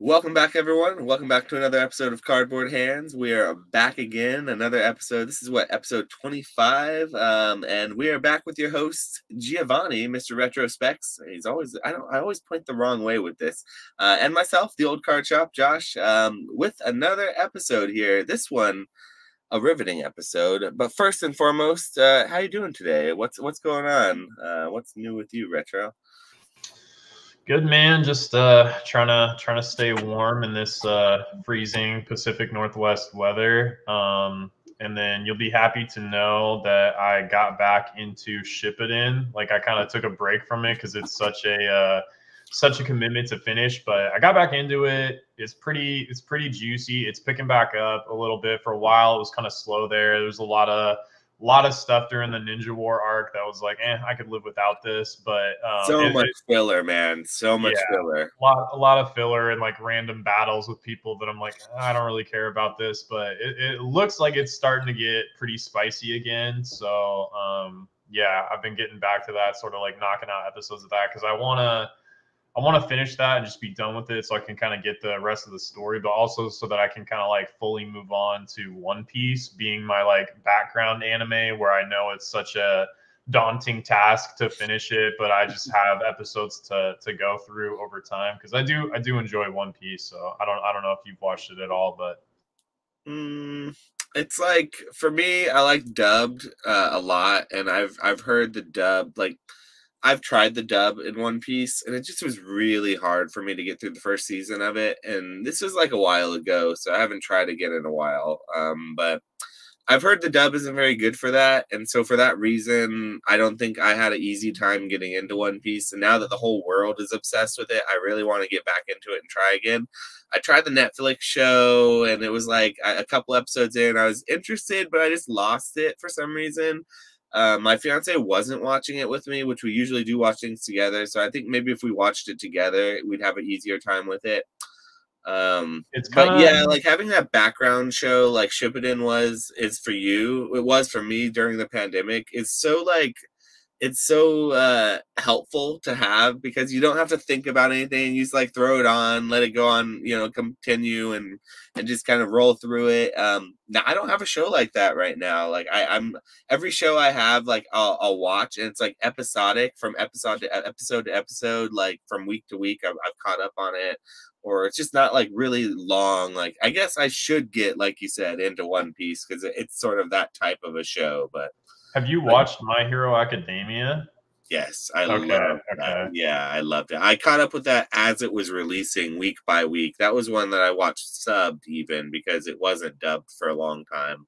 Welcome back, everyone. Welcome back to another episode of Cardboard Hands. We are back again, another episode. This is episode 25, and we are back with your host Giovanni, Mr. Retrospecs. He's always I always point the wrong way with this, and myself, the old card shop, Josh, with another episode here. This one, a riveting episode. But first and foremost, how you doing today? What's going on? What's new with you, Retro? Good, man. Just trying to stay warm in this freezing Pacific Northwest weather. And then you'll be happy to know that I got back into Shippuden. Like I kind of took a break from it because it's such a commitment to finish. But I got back into it. It's pretty juicy. It's picking back up a little bit. For a while, it was kind of slow there. There was a lot of stuff during the Ninja War arc that was like, I could live without this. But so much filler, man. So much filler. A lot of filler and like random battles with people that I'm like, I don't really care about this. But it looks like it's starting to get pretty spicy again. So yeah, I've been getting back to that, sort of like knocking out episodes of that because I want to finish that and just be done with it so I can kind of get the rest of the story, but also so that I can kind of like fully move on to One Piece being my like background anime where I know it's such a daunting task to finish it, but I just have episodes to go through over time because I do enjoy One Piece. So I don't know if you've watched it at all, but it's like for me, I like dubbed a lot, and I've heard the dub like. I've tried the dub in One Piece, and it just was really hard for me to get through the first season of it. And this was like a while ago, so I haven't tried again in a while. But I've heard the dub isn't very good for that. And so for that reason, I don't think I had an easy time getting into One Piece. And now that the whole world is obsessed with it, I really want to get back into it and try again. I tried the Netflix show, and it was like a couple episodes in, I was interested, but I just lost it for some reason. My fiance wasn't watching it with me, which we usually do watch things together. So I think maybe if we watched it together, we'd have an easier time with it. But yeah, like having that background show like Shippuden is for you. It was for me during the pandemic. It's so helpful to have because you don't have to think about anything. You just like throw it on, let it go on, continue and just kind of roll through it. Now I don't have a show like that right now. Like I'm every show I have, like I'll watch, and it's like episodic from episode to episode, like from week to week. I've caught up on it, or it's just not like really long. Like I guess I should get, like you said, into One Piece because it's sort of that type of a show, but. Have you watched My Hero Academia? Yes, I loved that. Yeah, I loved it. I caught up with that as it was releasing week by week. That was one that I watched subbed even because it wasn't dubbed for a long time.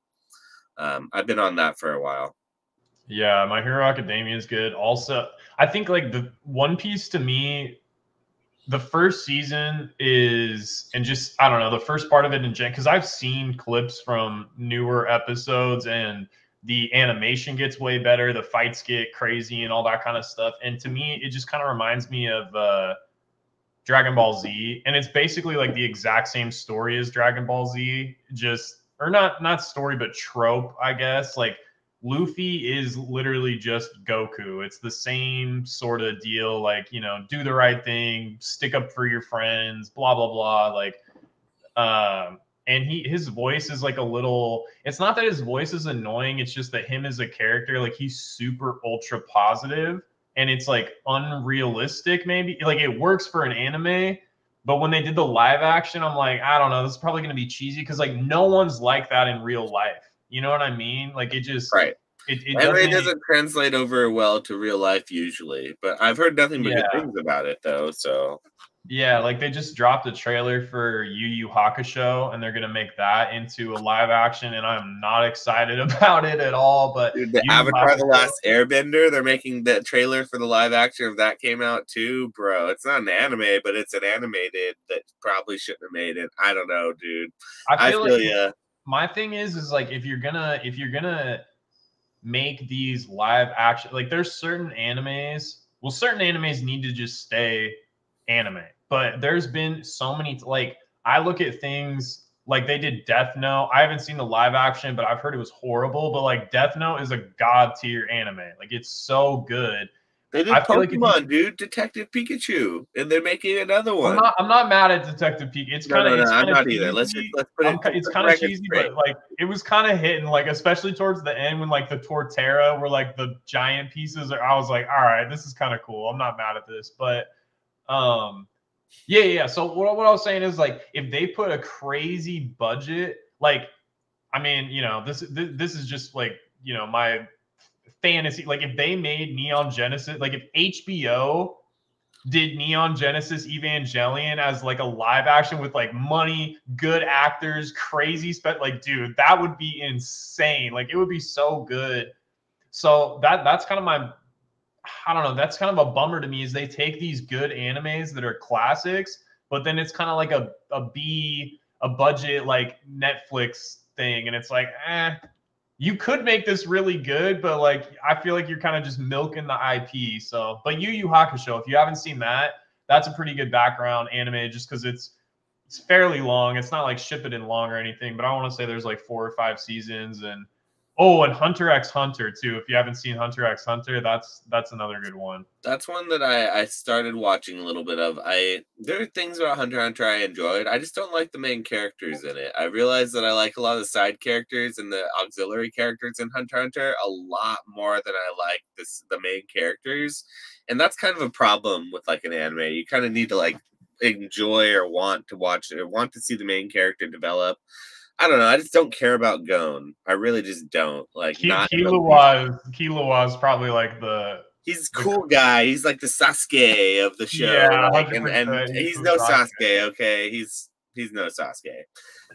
I've been on that for a while. Yeah, My Hero Academia is good. Also, I think like the One Piece to me, the first season is, and just, I don't know, the first part of it in gen, because I've seen clips from newer episodes and the animation gets way better, the fights get crazy and all that kind of stuff. And to me, it just kind of reminds me of Dragon Ball Z. And it's basically like the exact same story as Dragon Ball Z, just, or not story, but trope, I guess. Like Luffy is literally just Goku. It's the same sort of deal, like, do the right thing, stick up for your friends, blah, blah, blah. Like, and his voice is like a little, it's not that his voice is annoying, it's just that him as a character, like he's super ultra positive and it's like unrealistic maybe. Like it works for an anime, but when they did the live action, I'm like, I don't know, this is probably going to be cheesy because like no one's like that in real life. You know what I mean? Like it just, right. It doesn't translate over well to real life usually, but I've heard nothing but good things about it though. So yeah, like they just dropped a trailer for Yu Yu Hakusho, and they're gonna make that into a live action, and I'm not excited about it at all. But dude, the Avatar: The Last Airbender, they're making the trailer for the live action of that came out too, bro. It's not an anime, but it's an animated that probably shouldn't have made it. I don't know, dude. I feel like my thing is like if you're gonna make these live action, like there's certain animes. Well, certain animes need to just stay anime. But there's been so many, like, I look at things like they did Death Note. I haven't seen the live action, but I've heard it was horrible. But like Death Note is a god tier anime. Like it's so good. They did I feel like if you Pokemon, dude, Detective Pikachu, and they're making another one. I'm not mad at Detective Pikachu. No, no, no, It's I'm kind of not either. cheesy. Let's It's put the kind of record cheesy, straight. but like it was kind of hitting, like especially towards the end when like the Torterra were like the giant pieces. I was like, all right, this is kind of cool. I'm not mad at this, but yeah. So what I was saying is like if they put a crazy budget, like I mean, this is just like my fantasy. Like if they made Neon Genesis, like if HBO did Neon Genesis Evangelion as like a live action with like money, good actors, crazy like dude, that would be insane. Like it would be so good. So that's kind of my I don't know, that's kind of a bummer to me is they take these good animes that are classics, but then it's kind of like a budget like Netflix thing and it's like, you could make this really good, but like I feel like you're kind of just milking the IP. So, but Yu Yu Hakusho, if you haven't seen that, that's a pretty good background anime just because it's fairly long. It's not like Shippuden long or anything, but I want to say there's like 4 or 5 seasons and and Hunter x Hunter too. If you haven't seen Hunter x Hunter, that's another good one. That's one that I started watching a little bit of. There are things about Hunter x Hunter I enjoyed. I just don't like the main characters in it. I realize that I like a lot of the side characters and the auxiliary characters in Hunter x Hunter a lot more than I like the main characters. And that's kind of a problem with like an anime. You kind of need to like enjoy or want to watch or want to see the main character develop. I don't know. I just don't care about Gon. I really just don't. Like not in the least. Killua is probably like He's a the cool guy. He's like the Sasuke of the show. yeah, Like and 100%. He's he's the no Sasuke. Sasuke, okay? He's no Sasuke. They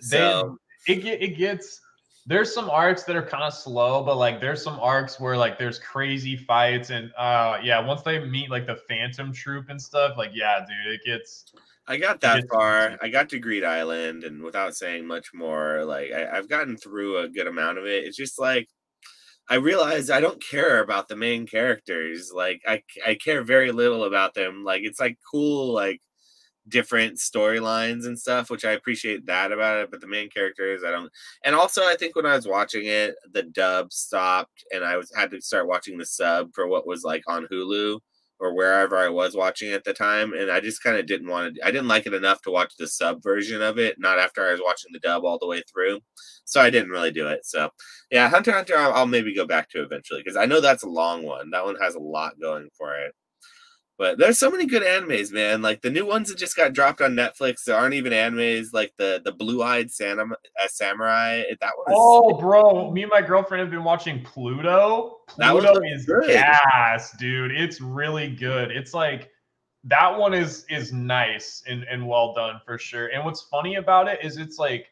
So it gets there's some arcs that are kind of slow, but like there's some arcs where like there's crazy fights and yeah, once they meet like the Phantom Troop and stuff, like yeah, dude, I got it that gets far. crazy. I got to Greed Island, and without saying much more, like I've gotten through a good amount of it. It's just like I realize I don't care about the main characters. Like I care very little about them. Like it's like cool, like different storylines and stuff, which I appreciate that about it. But the main characters, I don't. And also, I think when I was watching it, the dub stopped, and had to start watching the sub for what was like on Hulu or wherever I was watching it at the time. And I just kind of didn't want to. I didn't like it enough to watch the sub version of it. Not after I was watching the dub all the way through. So I didn't really do it. So yeah, Hunter x Hunter, I'll maybe go back to eventually because I know that's a long one. That one has a lot going for it. But there's so many good animes, man. Like the new ones that just got dropped on Netflix, there aren't even animes. Like the Blue Eyed Samurai. That one is Oh, bro, me and my girlfriend have been watching Pluto. that one Pluto looks is good. gas, dude. It's really good. It's like that one is nice and well done for sure. And what's funny about it is it's like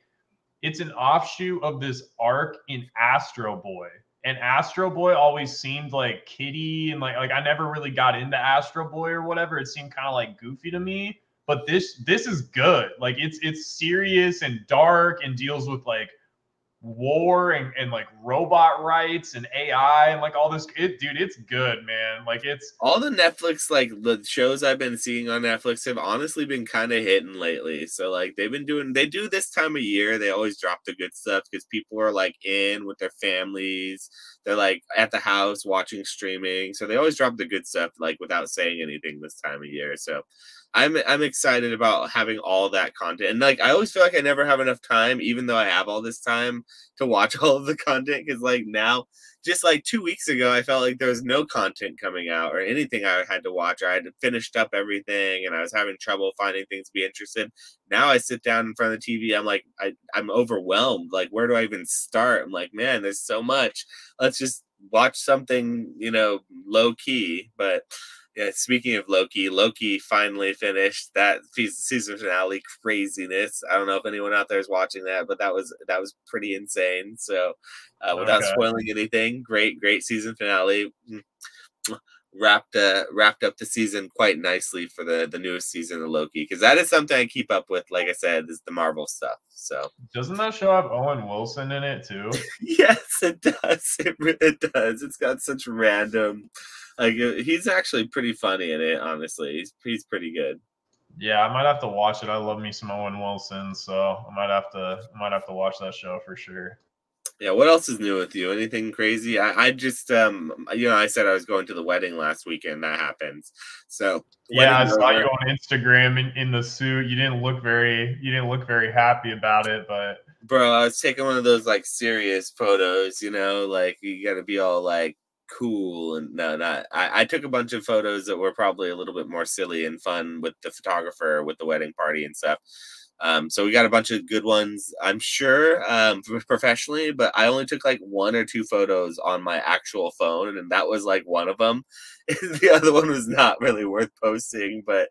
it's an offshoot of this arc in Astro Boy. And Astro Boy always seemed like kiddie and like I never really got into Astro Boy or whatever. It seemed kind of like goofy to me. But this is good. Like it's serious and dark and deals with like war and like robot rights and AI and like all this. Dude, it's good, man. Like it's All the Netflix, like the shows I've been seeing on Netflix have honestly been kind of hitting lately. So like they do this time of year, they always drop the good stuff because people are like in with their families. They're like at the house watching streaming. So they always drop the good stuff like without saying anything this time of year. So I'm excited about having all that content. And like I always feel like I never have enough time, even though I have all this time to watch all of the content. Cause like now, just like 2 weeks ago, I felt like there was no content coming out or anything I had to watch. I had finished up everything and I was having trouble finding things to be interested. Now I sit down in front of the TV. I'm like, I'm overwhelmed. Like, where do I even start? I'm like, man, there's so much. Let's just watch something, low key. But yeah, speaking of Loki finally finished that season finale craziness. I don't know if anyone out there is watching that, but that was pretty insane. So, without okay. spoiling anything, great season finale. Wrapped up the season quite nicely for the newest season of Loki because that is something I keep up with. Like I said, is the Marvel stuff. So Doesn't that show have Owen Wilson in it too? yes, it does. It does. It's got such random. Like he's actually pretty funny in it. Honestly, he's pretty good. Yeah, I might have to watch it. I love me some Owen Wilson, so I might have to watch that show for sure. Yeah, what else is new with you? Anything crazy? I just I said I was going to the wedding last weekend. That happens. So Yeah, I wedding's saw you over. on Instagram in the suit. You didn't look very happy about it, but Bro, I was taking one of those like serious photos, like you gotta be all like cool and no, not I took a bunch of photos that were probably a little bit more silly and fun with the photographer with the wedding party and stuff. So we got a bunch of good ones, I'm sure, professionally, but I only took like one or two photos on my actual phone, and that was like one of them. The other one was not really worth posting, but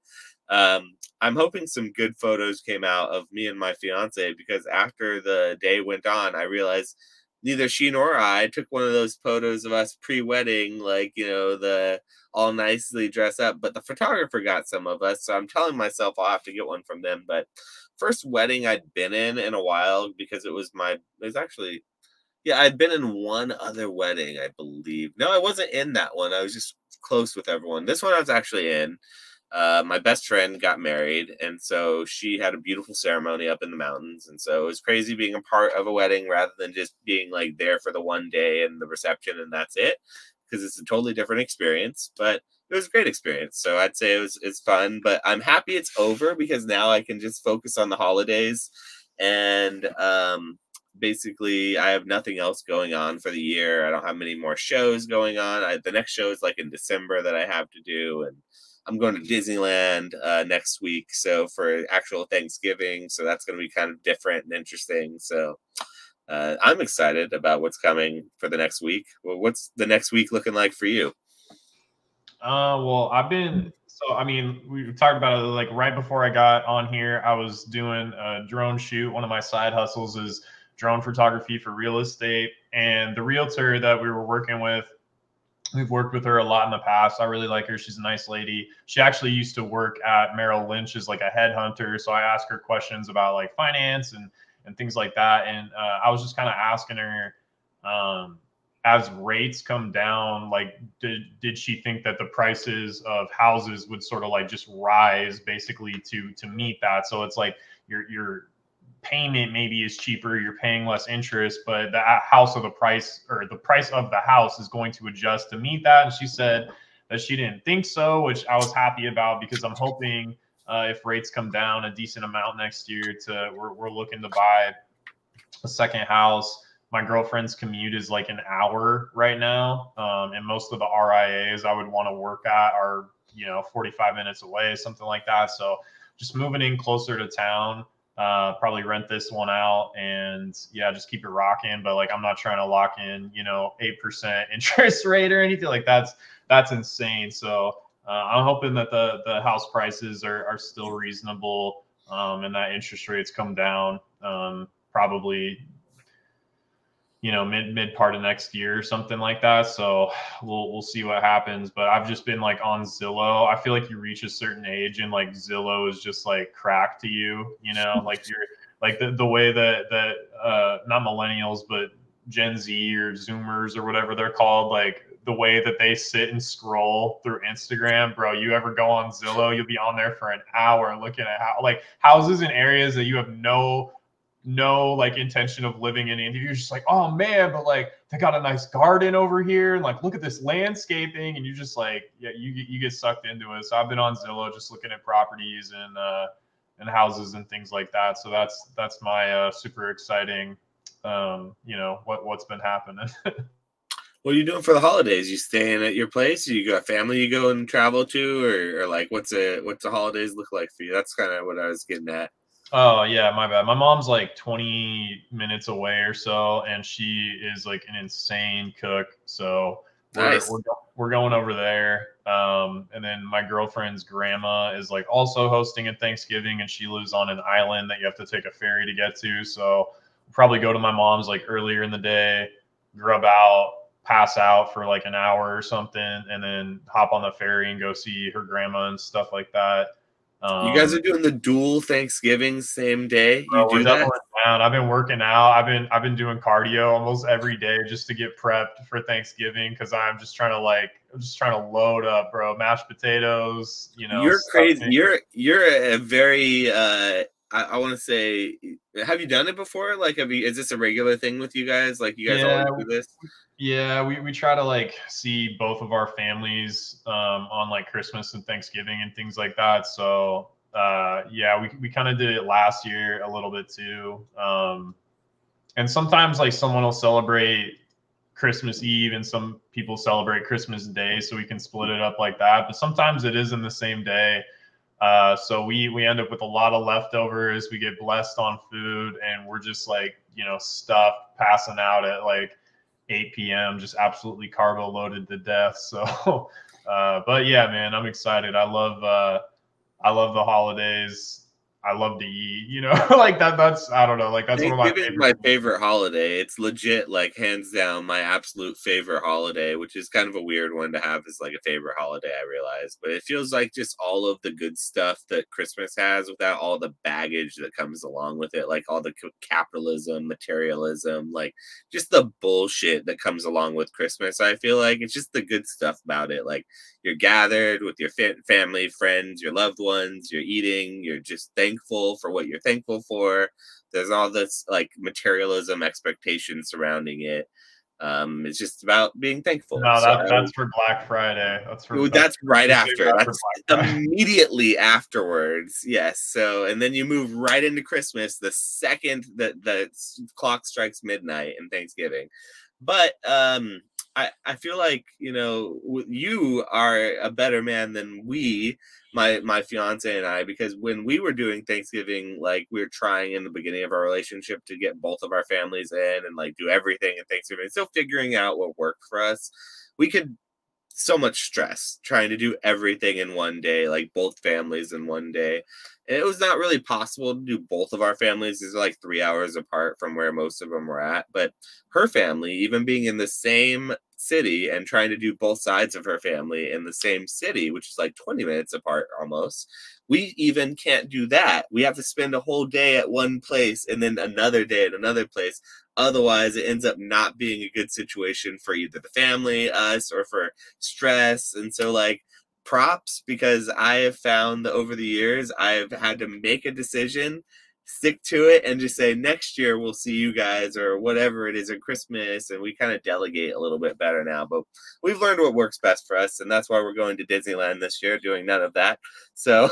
I'm hoping some good photos came out of me and my fiance because after the day went on, I realized neither she nor I took one of those photos of us pre-wedding, like the all nicely dressed up. But the photographer got some of us, so I'm telling myself I'll have to get one from them. But first wedding I'd been in a while because it was actually yeah, I'd been in one other wedding, I believe. No, I wasn't in that one. I was just close with everyone. This one I was actually in. My best friend got married, and so she had a beautiful ceremony up in the mountains. And so it was crazy being a part of a wedding rather than just being like there for the one day and the reception and that's it, because it's a totally different experience. But it was a great experience. So I'd say it's fun. But I'm happy it's over because now I can just focus on the holidays and basically I have nothing else going on for the year. I don't have many more shows going on. The next show is like in December that I have to do, and I'm going to Disneyland next week, so for actual Thanksgiving, so that's going to be kind of different and interesting. So I'm excited about what's coming for the next week. Well, what's the next week looking like for you? well, I've been so I mean, we talked about it like right before I got on here. I was doing a drone shoot. One of my side hustles is drone photography for real estate, and the realtor that we were working with, we've worked with her a lot in the past. I really like her. She's a nice lady. She actually used to work at Merrill Lynch as like a headhunter. So I asked her questions about like finance and things like that. And I was just kind of asking her, um, as rates come down, like did she think that the prices of houses would sort of like just rise basically to meet that? So it's like your payment maybe is cheaper, you're paying less interest, but the house of the price or the price of the house is going to adjust to meet that. And she said that she didn't think so, which I was happy about because I'm hoping if rates come down a decent amount next year, we're looking to buy a second house. My girlfriend's commute is like an hour right now, and most of the RIAs I would want to work at are 45 minutes away, something like that. So just moving in closer to town, probably rent this one out and yeah, just keep it rocking. But like I'm not trying to lock in 8% interest rate or anything like that's insane. So I'm hoping that the house prices are still reasonable, and that interest rates come down, probably mid part of next year or something like that. So we'll see what happens. But I've just been like on Zillow. I feel like you reach a certain age and like Zillow is just like crack to you, like you're like the way that not millennials but Gen Z or Zoomers or whatever they're called, like the way that they sit and scroll through Instagram, bro. You ever go on Zillow, you'll be on there for an hour looking at how like houses in areas that you have no like intention of living in. And you're just like, oh man, but like they got a nice garden over here, and like look at this landscaping, and you're just like, yeah, you get sucked into it. So I've been on Zillow just looking at properties and houses and things like that. So that's my super exciting, what's been happening. What are you doing for the holidays? You staying at your place? You got family you go and travel to, or like what's the holidays look like for you? That's kind of what I was getting at. Oh yeah, my bad. My mom's like 20 minutes away or so, and she is like an insane cook. So we're Nice. we're we're going over there. And then my girlfriend's grandma is like also hosting a Thanksgiving, and she lives on an island that you have to take a ferry to get to. So we'll probably go to my mom's like earlier in the day, grub out, pass out for like an hour or something, and then hop on the ferry and go see her grandma and stuff like that. You guys Um, are doing the dual Thanksgiving same day. You Bro, we're do that? doubling down. I've been working out. I've been doing cardio almost every day just to get prepped for Thanksgiving because I'm just trying to load up, bro. Mashed potatoes, You're crazy. stuffing. You're a very I want to say, have you done it before? Like, is this a regular thing with you guys? Like, you guys Yeah, always do this? yeah, we try to like see both of our families on like Christmas and Thanksgiving and things like that. So yeah, we kind of did it last year a little bit too. And sometimes like someone will celebrate Christmas Eve and some people celebrate Christmas Day, so we can split it up like that. But sometimes it is in the same day. So we end up with a lot of leftovers. We get blessed on food, and we're just like stuffed, passing out at like 8 p.m. Just absolutely carbo loaded to death. So, but yeah, man, I'm excited. I love the holidays. I love to eat. Like that. That's I don't know. Like that's one of my Thanksgiving is favorite my things. favorite holiday. It's legit, like hands down, my absolute favorite holiday, which is kind of a weird one to have as like a favorite holiday, I realize. But it feels like just all of the good stuff that Christmas has without all the baggage that comes along with it, like all the capitalism, materialism, like just the bullshit that comes along with Christmas. I feel like it's just the good stuff about it. Like you're gathered with your family, friends, your loved ones, you're eating, you're just thankful for what you're thankful for. There's all this like materialism expectation surrounding it. It's just about being thankful. No, So that's for Black Friday. that's right we save after. that for That's Black Friday. immediately afterwards. Yes. So and then you move right into Christmas the second that the clock strikes midnight and Thanksgiving. But I feel like you are a better man than my fiance and I, because when we were doing Thanksgiving, like we were trying in the beginning of our relationship to get both of our families in and like do everything in Thanksgiving, still figuring out what worked for us. We could so much stress trying to do everything in one day, like both families in one day. And it was not really possible to do both of our families. These are like 3 hours apart from where most of them were at. But her family, even being in the same city and trying to do both sides of her family in the same city, which is like 20 minutes apart almost, we even can't do that. We have to spend a whole day at one place and then another day at another place. Otherwise, it ends up not being a good situation for either the family, us, or for stress. And so like props, because I have found that over the years I've had to make a decision, stick to it, and just say next year we'll see you guys or whatever it is at Christmas. And we kind of delegate a little bit better now, but we've learned what works best for us, and that's why we're going to Disneyland this year, doing none of that. So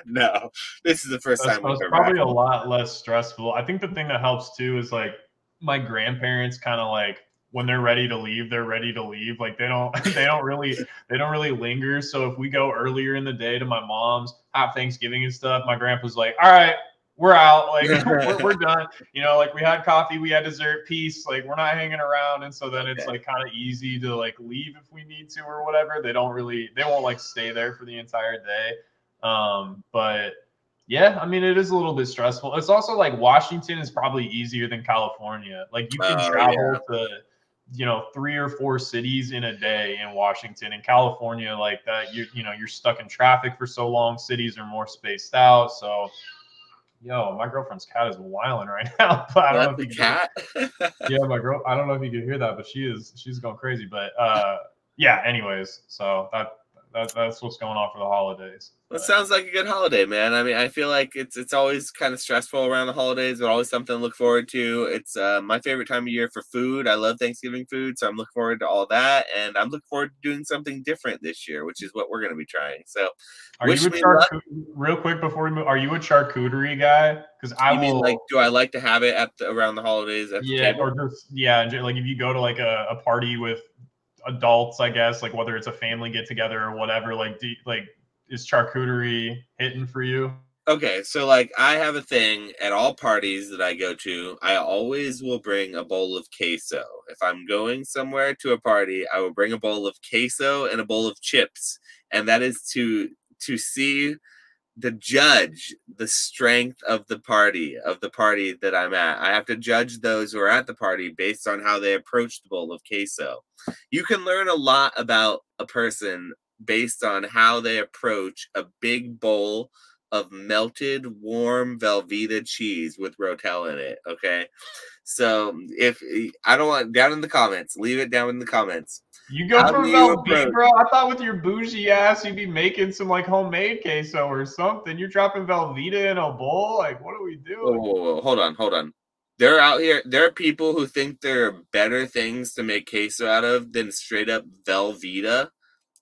no, this is the first time we've That's ever probably a actually. lot less stressful. I think the thing that helps too is like my grandparents kind of like when they're ready to leave, they're ready to leave. Like they don't really linger. So if we go earlier in the day to my mom's, have Thanksgiving and stuff, my grandpa's like, all right, we're out. Like we're done. Like we had coffee, we had dessert, peace. Like we're not hanging around. And so then it's Okay. like kind of easy to like leave if we need to or whatever. They won't like stay there for the entire day. But yeah, I mean, it is a little bit stressful. It's also like Washington is probably easier than California. Like you can Oh yeah. travel to, 3 or 4 cities in a day in Washington. In California, like that, you're stuck in traffic for so long. Cities are more spaced out. So, my girlfriend's cat is wilding right now, but I don't know What, if the you can hear. cat? Yeah, my girl. I don't know if you can hear that, but she's going crazy. But yeah. Anyways, so that's what's going on for the holidays. That But sounds like a good holiday, man. I mean, I feel like it's always kind of stressful around the holidays, but always something to look forward to. It's my favorite time of year for food. I love Thanksgiving food, so I'm looking forward to all that, and I'm looking forward to doing something different this year, which is what we're going to be trying. So, are you wish a me luck. real quick before we move? Are you a charcuterie guy? Because I You mean like, will. do I like to have it around the holidays at the Yeah, table? or just yeah, like if you go to like a party with adults, I guess, like whether it's a family get together or whatever, like is charcuterie hitting for you? Okay, so like I have a thing at all parties that I go to. I always will bring a bowl of queso. If I'm going somewhere to a party, I will bring a bowl of queso and a bowl of chips, and that is to see the judge the strength of the party that I'm at. I have to judge those who are at the party based on how they approach the bowl of queso. You can learn a lot about a person based on how they approach a big bowl of melted warm Velveeta cheese with Rotel in it. Okay, So if I don't want down in the comments, leave it down in the comments. You go How do for you Velveeta, approach? bro? I thought with your bougie ass, you'd be making some like homemade queso or something. You're dropping Velveeta in a bowl. Like, what are we Whoa, doing? whoa, whoa, hold on, hold on. They're out here. There are people who think there are better things to make queso out of than straight up Velveeta.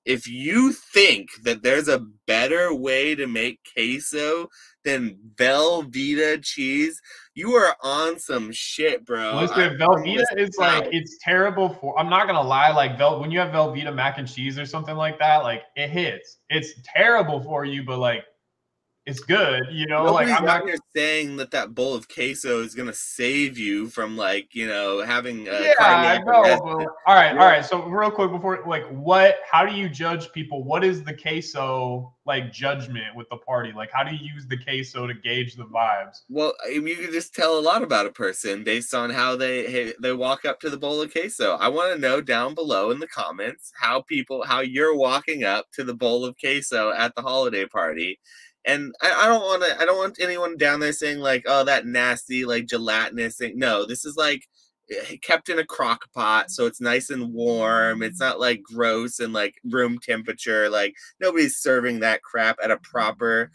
If you think that there's a better way to make queso than Velveeta cheese, you are on some shit, bro. I'm Listen, from Velveeta the is like South. it's terrible for. I'm not gonna lie, like when you have Velveeta mac and cheese or something like that, like it hits. It's terrible for you, but like it's good. You know, like Nobody's I'm out not. here saying that that bowl of queso is gonna save you from like having a Yeah, I cardiac know, arrest. but all right, all You're right. So real quick before, like, what? How do you judge people? What is the queso like judgment with the party? Like, how do you use the queso to gauge the vibes? Well, I mean, you can just tell a lot about a person based on how they walk up to the bowl of queso. I want to know down below in the comments how you're walking up to the bowl of queso at the holiday party. And I don't want anyone down there saying like, oh, that nasty like gelatinous thing. No, this is like kept in a crock pot, so it's nice and warm. It's not like gross and like room temperature. Like nobody's serving that crap at a proper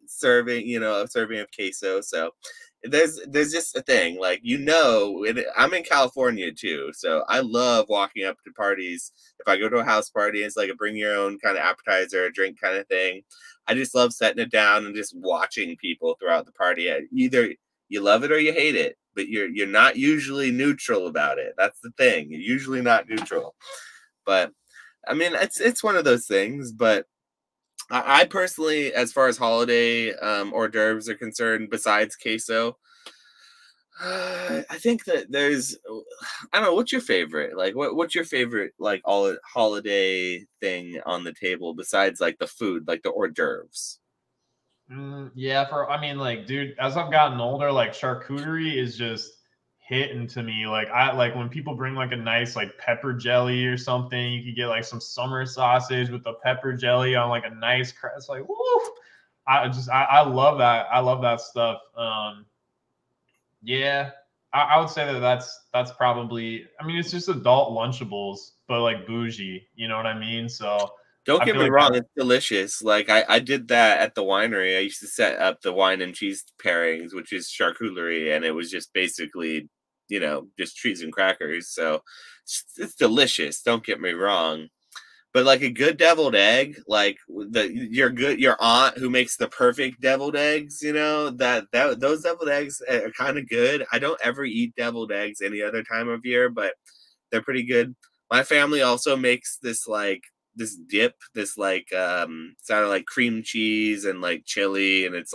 serving, a serving of queso. So there's just a thing like I'm in California too, so I love walking up to parties. If I go to a house party, it's like a bring your own kind of appetizer, a drink kind of thing. I just love setting it down and just watching people throughout the party. Either you love it or you hate it, but you're not usually neutral about it. That's the thing. You're usually not neutral. But I mean, it's one of those things. But I personally, as far as holiday hors d'oeuvres are concerned, besides queso, I think that I don't know. What's your favorite? Like, what's your favorite like all holiday thing on the table besides like the food, like the hors d'oeuvres? Yeah, I mean, like, dude, as I've gotten older, like charcuterie is just hitting to me. Like I like when people bring like a nice like pepper jelly or something. You could get like some summer sausage with the pepper jelly on like a nice crust. It's like, woo! I love that. I love that stuff. Yeah, I would say that's probably. I mean, it's just adult Lunchables, but like bougie. You know what I mean? So Don't I get feel me like wrong, that. it's delicious. Like I did that at the winery. I used to set up the wine and cheese pairings, which is charcuterie, and it was just basically, just cheese and crackers. So it's delicious. Don't get me wrong. But like a good deviled egg, like your aunt who makes the perfect deviled eggs, that those deviled eggs are kind of good. I don't ever eat deviled eggs any other time of year, but they're pretty good. My family also makes this dip, this like sort of like cream cheese and like chili, and it's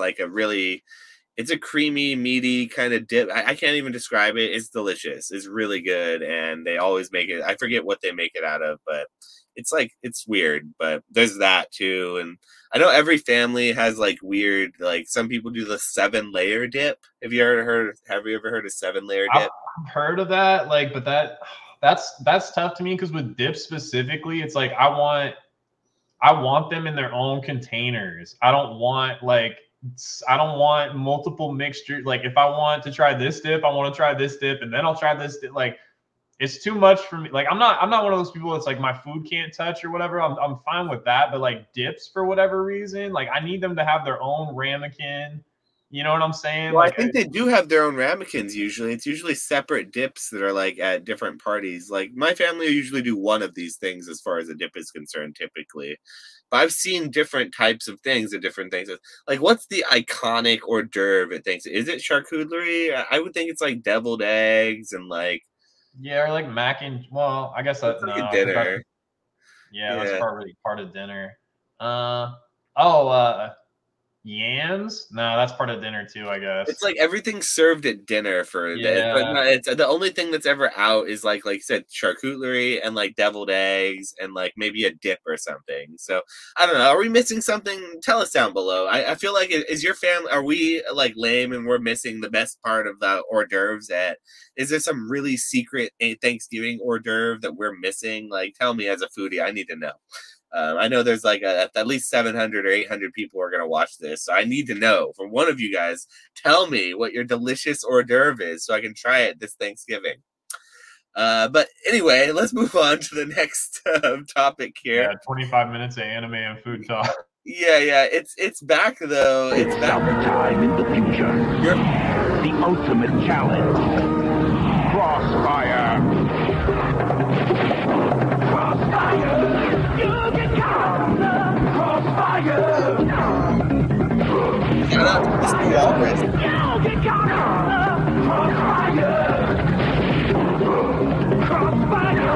a creamy, meaty kind of dip. I can't even describe it. It's delicious. It's really good, and they always make it. I forget what they make it out of, but it's weird. But there's that too, and I know every family has like weird. Like some people do the 7-layer dip. Have you ever heard of 7-layer I've dip? heard of that, like, but that's tough to me because with dips specifically, it's like I want them in their own containers. I don't want multiple mixtures. Like if I want to try this dip, I want to try this dip, and then I'll try this dip. Like it's too much for me. Like I'm not one of those people that's like my food can't touch or whatever. I'm fine with that. But like dips for whatever reason, like I need them to have their own ramekin. You know what I'm saying? Well, I Like think they do have their own ramekins usually. It's usually separate dips that are like at different parties. Like my family will usually do one of these things as far as a dip is concerned, typically. But I've seen different types of things at different things. Like, what's the iconic hors d'oeuvre at things? Is it charcuterie? I would think it's like deviled eggs and like yeah, or like mac and well, I guess it's that like a no, because that's dinner. yeah, that's Yeah. probably part of dinner. Uh oh, yams? No, that's part of dinner too, I It's guess. like everything's served at dinner for this. But Yeah. no, it's the only thing that's ever out is like you said, charcuterie and like deviled eggs and like maybe a dip or something. So I don't know. Are we missing something? Tell us down below. I feel like is your family are we like lame and we're missing the best part of the hors d'oeuvres at is there some really secret Thanksgiving hors d'oeuvre that we're missing? Like tell me as a foodie, I need to know. I know there's like at least 700 or 800 people who are going to watch this. So I need to know from one of you guys, tell me what your delicious hors d'oeuvre is so I can try it this Thanksgiving. But anyway, let's move on to the next topic here. Yeah, 25 minutes of anime and food talk. Yeah, it's back though. It's back. Sometime in the future. Yep. The ultimate challenge. Crossfire. Crossfire. You can count the crossfire. Shout out to Mr. Walrus. You can count the crossfire. Crossfire.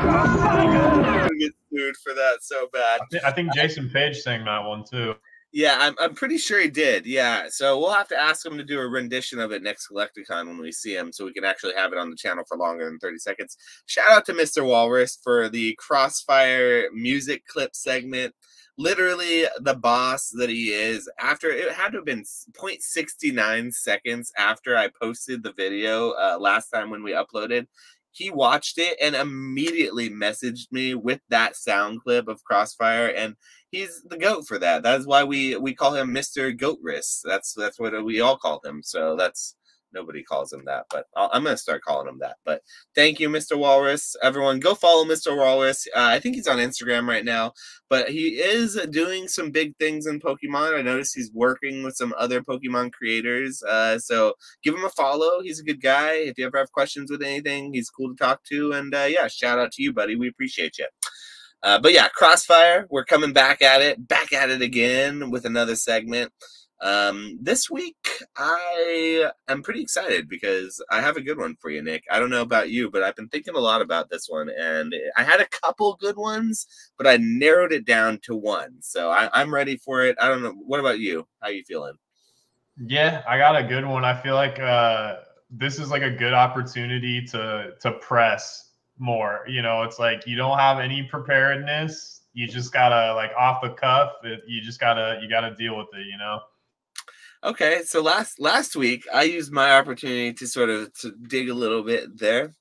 Crossfire. I'm gonna get sued for that so bad. I think Jason Page sang that one too. Yeah, I'm pretty sure he did. Yeah, so we'll have to ask him to do a rendition of it next Collecticon when we see him, so we can actually have it on the channel for longer than 30 seconds. Shout out to Mr. Walrus for the Crossfire music clip segment. Literally the boss that he is. After it had to have been 0.69 seconds after I posted the video last time when we uploaded. He watched it and immediately messaged me with that sound clip of Crossfire, and he's the GOAT for that. That is why we call him Mr. Goatress. That's what we all call him. So that's, nobody calls him that, but I'm going to start calling him that. But thank you, Mr. Walrus. Everyone, go follow Mr. Walrus. I think he's on Instagram right now, but he is doing some big things in Pokemon. I noticed he's working with some other Pokemon creators. So give him a follow. He's a good guy. If you ever have questions with anything, he's cool to talk to. And yeah, shout out to you, buddy. We appreciate you. But yeah, Crossfire, we're coming back at it again with another segment. This week, I am pretty excited because I have a good one for you, Nick. I don't know about you, but I've been thinking a lot about this one, and I had a couple good ones, but I narrowed it down to one. So I'm ready for it. I don't know. What about you? How you feeling? Yeah, I got a good one. I feel like this is like a good opportunity to press more. You know, it's like you don't have any preparedness. You just gotta, like, off the cuff. You gotta deal with it. You know. Okay, so last week I used my opportunity to sort of to dig a little bit there,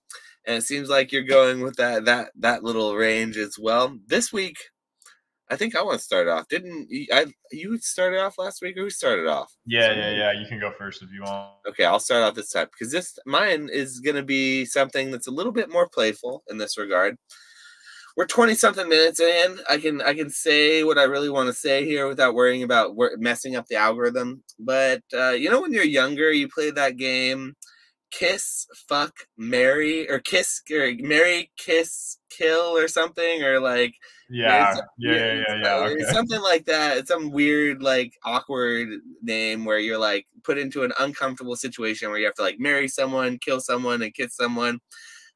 and it seems like you're going with that little range as well. This week, I think I want to start off. Didn't you started off last week, or who started off? Yeah. You can go first if you want. Okay, I'll start off this time because mine is going to be something that's a little bit more playful in this regard. We're 20-something minutes in. I can say what I really want to say here without worrying about messing up the algorithm. But you know, when you're younger, you play that game, Kiss, Fuck, Marry, or Marry, Kiss, Kill, or something, or like Yeah. Okay. Something like that. It's some weird, like, awkward name where you're like put into an uncomfortable situation where you have to like marry someone, kill someone, and kiss someone.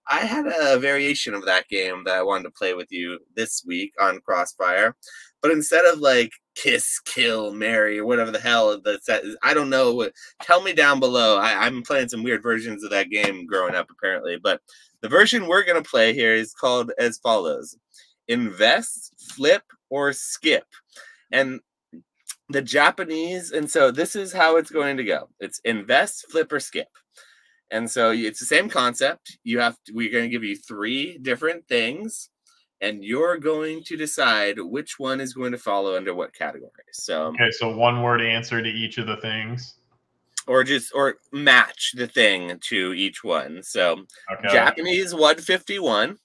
I had a variation of that game that I wanted to play with you this week on Crossfire, but instead of like kiss, kill, marry, or whatever the hell the set is, I don't know. Tell me down below. I'm playing some weird versions of that game growing up, apparently, but the version we're going to play here is called as follows: invest, flip, or skip. And the Japanese, and so this is how it's going to go. It's invest, flip, or skip. And so it's the same concept. We're going to give you 3 different things, and you're going to decide which one is going to follow under what category. So okay, so one word answer to each of the things, or match the thing to each one. So okay. Japanese 151,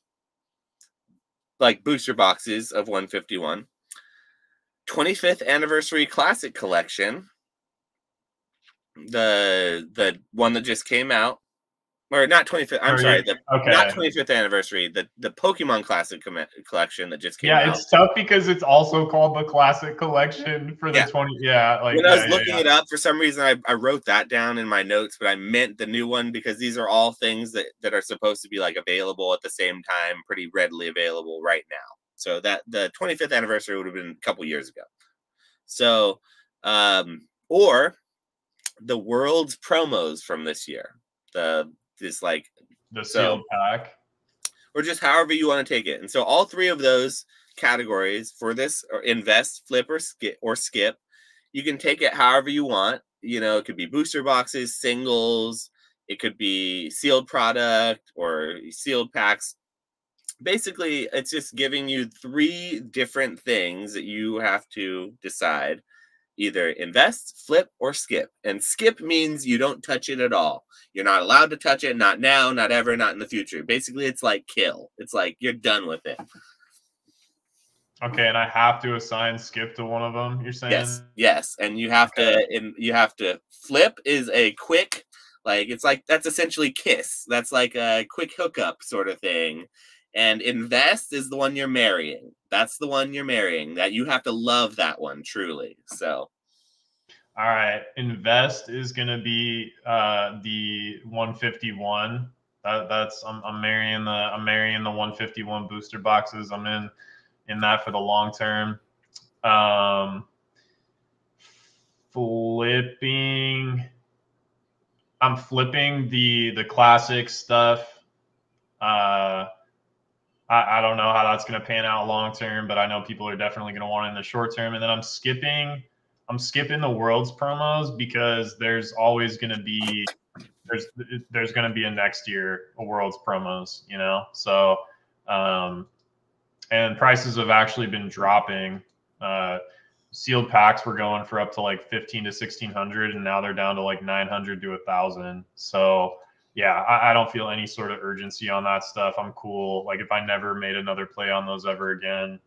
like booster boxes of 151. 25th anniversary classic collection. The one that just came out, or not 25th. I'm sorry, not 25th anniversary. The Pokemon Classic collection that just came out. Yeah, it's tough because it's also called the Classic Collection for the 20. Yeah, like when I was looking it up, for some reason I wrote that down in my notes, but I meant the new one because these are all things that are supposed to be like available at the same time, pretty readily available right now. So that the 25th anniversary would have been a couple years ago. So, or the world's promos from this year, the sealed pack, or just however you want to take it. And so all 3 of those categories for this are invest, flip, or skip. You can take it however you want. You know, it could be booster boxes, singles, it could be sealed product or sealed packs. basically it's just giving you 3 different things that you have to decide. Either invest, flip, or skip. And skip means you don't touch it at all. You're not allowed to touch it, not now, not ever, not in the future. Basically, it's like kill. It's like you're done with it. Okay, and I have to assign skip to one of them, you're saying? Yes. And you have Okay. to flip is a quick, like it's like that's essentially kiss. That's like a quick hookup sort of thing. And invest is the one you're marrying. That's the one you're marrying. That you have to love that one truly. So All right. Invest is gonna be the 151. That's I'm marrying the 151 booster boxes. I'm in that for the long term. Um, flipping. I'm flipping the classic stuff. Uh, I don't know how that's going to pan out long term, but I know people are definitely going to want it in the short term. And then I'm skipping the world's promos because there's always going to be there's going to be a next year a world's promos, you know. So um, and prices have actually been dropping. Sealed packs were going for up to like 15 to 1600, and now they're down to like 900 to 1000. So yeah, I don't feel any sort of urgency on that stuff. I'm cool. Like if I never made another play on those ever again,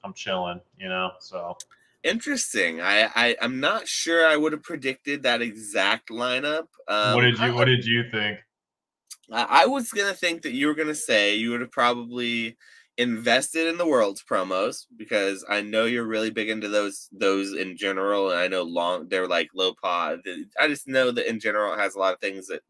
I'm chilling, you know. So interesting. I'm not sure I would have predicted that exact lineup. what did you think? I was gonna think that you were gonna say you would have probably invested in the world's promos because I know you're really big into those in general, and I know they're like low pod. I just know that in general it has a lot of things that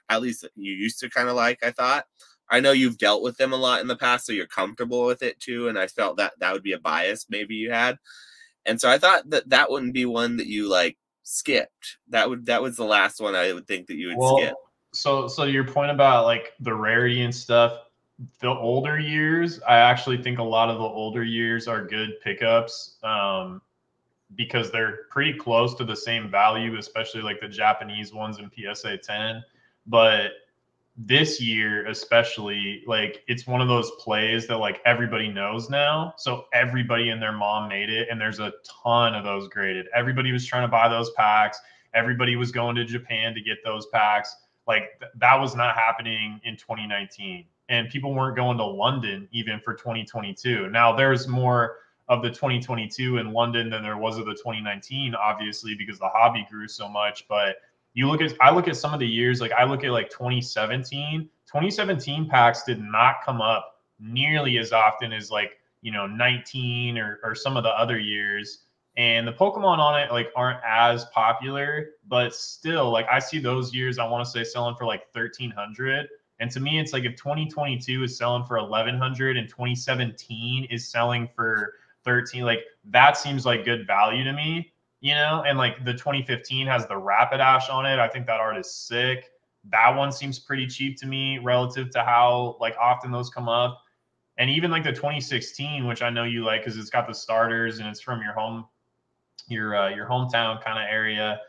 at least you used to kind of like. I thought. I know you've dealt with them a lot in the past, so you're comfortable with it too. And I felt that that would be a bias maybe you had, and so I thought that that wouldn't be one that you like skipped. That was the last one I would think that you would skip. Well, so your point about like the rarity and stuff, the older years, I actually think a lot of the older years are good pickups. Because they're pretty close to the same value, especially like the Japanese ones in PSA 10. But this year, especially, like it's one of those plays that like everybody knows now. So everybody and their mom made it, and there's a ton of those graded. Everybody was trying to buy those packs. Everybody was going to Japan to get those packs. Like that was not happening in 2019. And people weren't going to London even for 2022. Now there's more of the 2022 in London than there was of the 2019, obviously, because the hobby grew so much. But I look at some of the years, like I look at like 2017 packs did not come up nearly as often as like, 19 or some of the other years. And the Pokemon on it like aren't as popular, but still, like I see those years, I want to say selling for like 1300. And to me, it's like if 2022 is selling for 1100 and 2017 is selling for 13, like that seems like good value to me, and like the 2015 has the Rapidash on it. I think that art is sick. That one seems pretty cheap to me relative to how like often those come up. And even like the 2016, which I know you like because it's got the starters and it's from your hometown kind of area.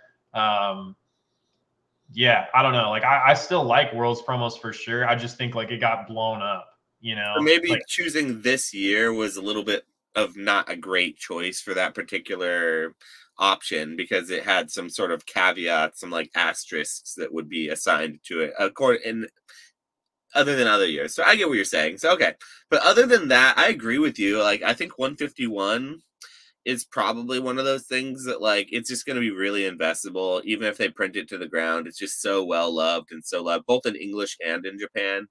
Yeah, I don't know. Like I still like Worlds promos for sure. I just think like it got blown up, Or maybe like choosing this year was a little bit of not a great choice for that particular option because it had some sort of caveats, some like asterisks that would be assigned to it, according other than other years. So I get what you're saying. So okay, but other than that, I agree with you. Like I think 151 is probably one of those things that like it's just going to be really investable, even if they print it to the ground. It's just so well loved and so loved, both in English and in Japan.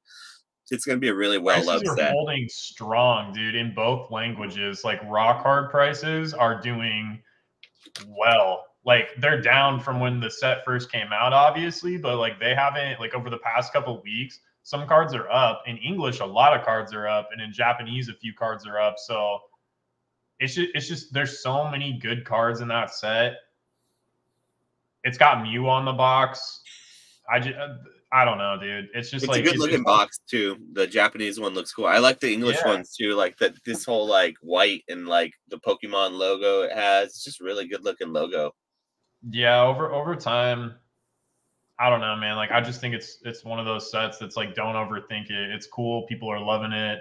It's going to be a really well prices loved are set. holding strong, dude, in both languages. Like rock hard prices are doing well. Like they're down from when the set first came out, obviously, but like they haven't like over the past couple weeks. Some cards are up in English. A lot of cards are up, and in Japanese, a few cards are up. So it's just there's so many good cards in that set. It's got Mew on the box. I don't know, dude. It's just It's a like good looking box too. The Japanese one looks cool. I like the English yeah, ones too. Like that, this whole like white and like the Pokemon logo it has. It's just really good looking logo. yeah. Over time, I don't know, man. Like I just think it's one of those sets that's like don't overthink it. It's cool. People are loving it.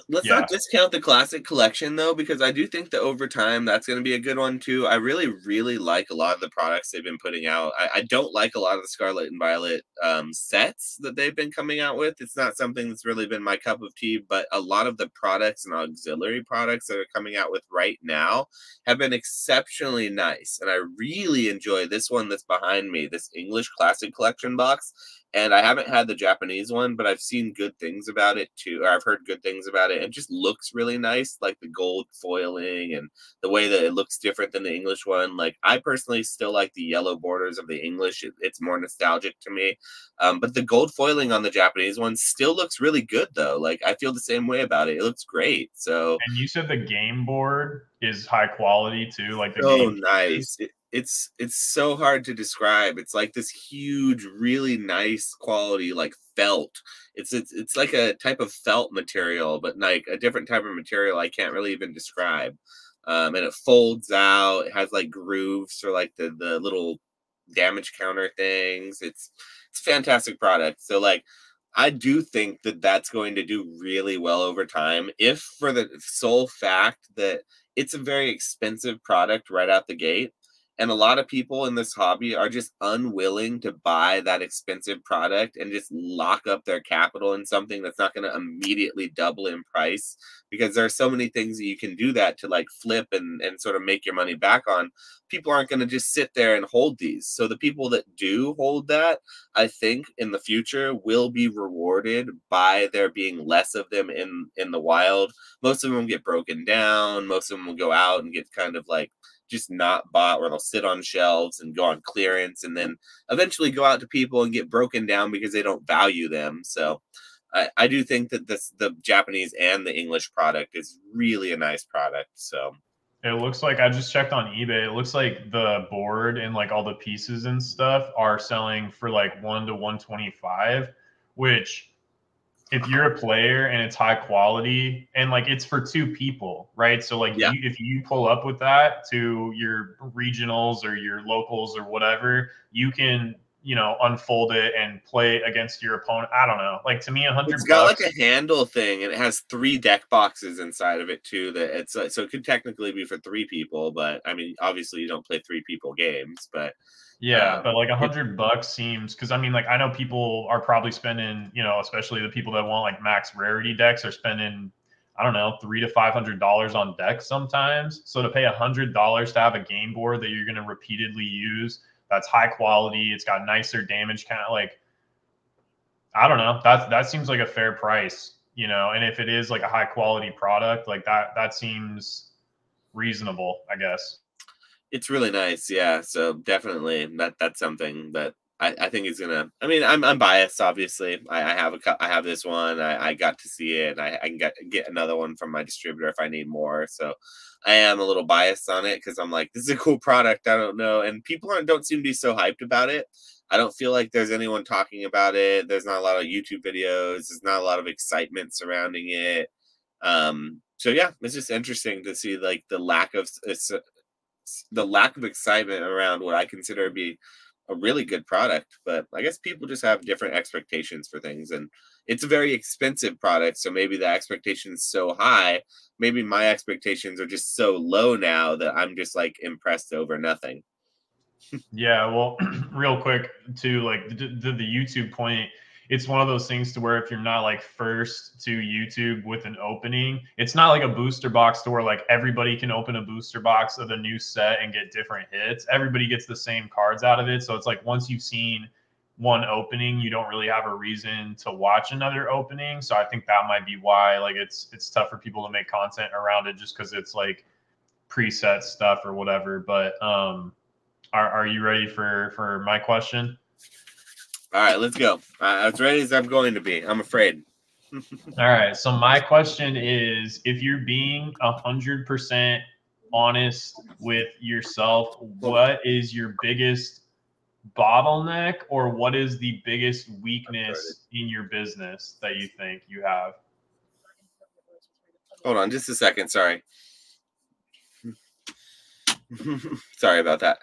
Let's Yeah. not discount the classic collection though, because I do think that over time that's going to be a good one too. I really, really like a lot of the products they've been putting out. I don't like a lot of the Scarlet and Violet sets that they've been coming out with. It's not something that's really been my cup of tea, but a lot of the products and auxiliary products that are coming out with right now have been exceptionally nice. And I really enjoy this one that's behind me, this English Classic Collection box. And I haven't had the Japanese one, but I've seen good things about it too, or I've heard good things about it. It just looks really nice, like the gold foiling and the way that it looks different than the English one. Like I personally still like the yellow borders of the English. It's more nostalgic to me. But the gold foiling on the Japanese one still looks really good though. Like I feel the same way about it. It looks great. So And you said the game board is high quality too, like the so game nice. pieces. It's so hard to describe. It's like this huge, really nice quality, like felt. It's like a type of felt material, but like a different type of material I can't really even describe. And it folds out. It has like grooves for like the little damage counter things. It's a fantastic product. So like I do think that that's going to do really well over time, if for the sole fact that it's a very expensive product right out the gate. And a lot of people in this hobby are just unwilling to buy that expensive product and just lock up their capital in something that's not going to immediately double in price, because there are so many things that you can do that to like flip and sort of make your money back on. People aren't going to just sit there and hold these. So the people that do hold that, I think in the future will be rewarded by there being less of them in the wild. Most of them get broken down. Most of them will go out and get kind of like just not bought, or they'll sit on shelves and go on clearance and then eventually go out to people and get broken down because they don't value them. So I do think that the Japanese and the English product is really a nice product. So It looks like I just checked on eBay. It looks like the board and like all the pieces and stuff are selling for like 1 to 125, which if you're a player and it's high quality and like it's for two people, right? So like yeah, if you pull up with that to your regionals or your locals or whatever, you can, unfold it and play against your opponent. I don't know. Like to me, a it's hundred got like bucks. a handle thing, and it has 3 deck boxes inside of it too. That it's so it could technically be for 3 people, but I mean, obviously you don't play 3 people games, but Yeah, but like a it, hundred bucks seems, because I mean, like I know people are probably spending, especially the people that want like max rarity decks are spending, I don't know, $300 to $500 on decks sometimes. So to pay $100 to have a game board that you're going to repeatedly use, that's high quality, it's got nicer damage count. Like I don't know, that seems like a fair price, And if it is like a high quality product, like that seems reasonable, I guess. it's really nice, yeah. So definitely that's something that I think is gonna. I mean, I'm biased, obviously. I have I have this one. I got to see it. I can get another one from my distributor if I need more. So I am a little biased on it because I'm like, this is a cool product. I don't know, and people don't seem to be so hyped about it. I don't feel like there's anyone talking about it. There's not a lot of YouTube videos. There's not a lot of excitement surrounding it. So yeah, it's just interesting to see like the lack of excitement around what I consider to be a really good product. But I guess people just have different expectations for things, and it's a very expensive product. So maybe the expectation is so high. Maybe my expectations are just so low now that I'm just like impressed over nothing. Yeah, well, real quick to like the YouTube point, it's one of those things to where if you're not like first to YouTube with an opening, it's not like a booster box to where like everybody can open a booster box of the new set and get different hits. Everybody gets the same cards out of it. So it's like once you've seen one opening, you don't really have a reason to watch another opening. So I think that might be why like it's tough for people to make content around it just because it's like preset stuff or whatever. But are you ready for my question? All right, let's go. As ready as I'm going to be. I'm afraid. All right. So my question is, if you're being 100% honest with yourself, what is your biggest bottleneck, or what is the biggest weakness in your business that you think you have? Hold on, just a second. Sorry. Sorry about that.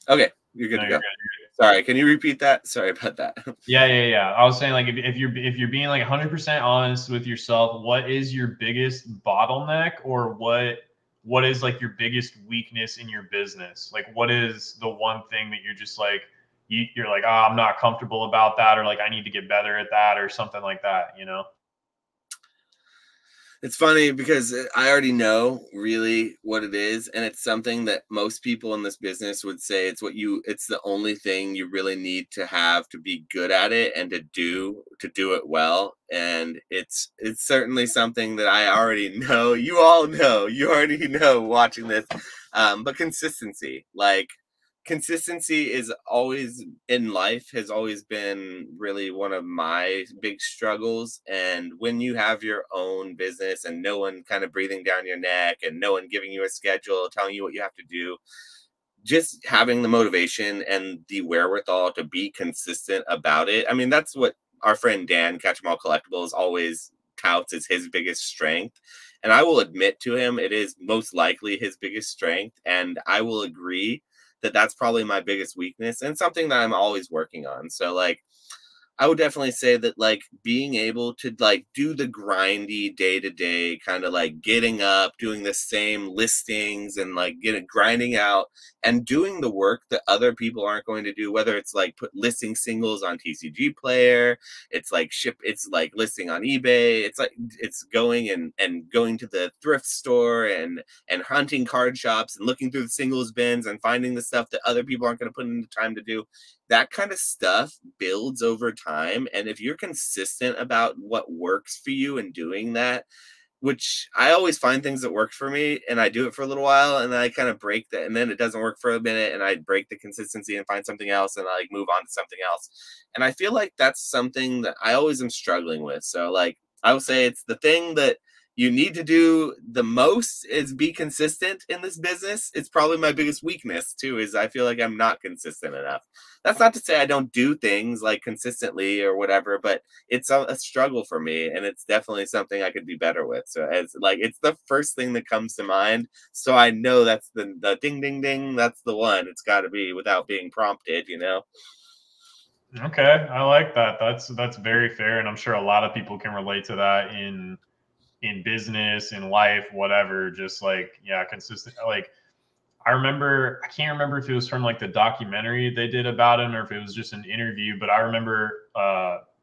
Okay, you're good No, to you're go. good. Sorry, can you repeat that? Sorry about that. Yeah. I was saying, like, if you're being like 100% honest with yourself, what is your biggest bottleneck, or what is like your biggest weakness in your business? Like, what is the one thing that you're just like you're like, oh, I'm not comfortable about that, or like I need to get better at that, or something like that, you know? It's funny because I already know really what it is, and it's something that most people in this business would say it's the only thing you really need to have to be good at it and to do it well. And it's certainly something that I already know. You all know, you already know watching this. But consistency, like consistency is always in life has always been really one of my big struggles. And when you have your own business and no one kind of breathing down your neck and no one giving you a schedule telling you what you have to do, just having the motivation and the wherewithal to be consistent about it. I mean, that's what our friend Dan Catch 'em All Collectibles always touts as his biggest strength. And I will admit to him, it is most likely his biggest strength. And I will agree that that's probably my biggest weakness and something that I'm always working on. So, like, I would definitely say that like being able to like do the grindy day to day kind of like getting up, doing the same listings and like getting grinding out and doing the work that other people aren't going to do, whether it's like put listing singles on TCG Player, it's like listing on eBay, it's like it's going and going to the thrift store and hunting card shops and looking through the singles bins and finding the stuff that other people aren't going to put in the time to do. That kind of stuff builds over time. And if you're consistent about what works for you and doing that, which I always find things that work for me and I do it for a little while and then I kind of break that and then it doesn't work for a minute and I break the consistency and find something else and I like move on to something else. And I feel like that's something that I always am struggling with. So like I would say it's the thing that you need to do the most is be consistent in this business. It's probably my biggest weakness too, is I feel like I'm not consistent enough. That's not to say I don't do things like consistently or whatever, but it's a struggle for me and it's definitely something I could be better with. So it's like it's the first thing that comes to mind. So I know that's the ding ding ding, that's the one. It's got to be without being prompted, you know. Okay, I like that. That's very fair, and I'm sure a lot of people can relate to that in business, in life, whatever. Just like, yeah, consistent. Like, I can't remember if it was from like the documentary they did about him or if it was just an interview, but I remember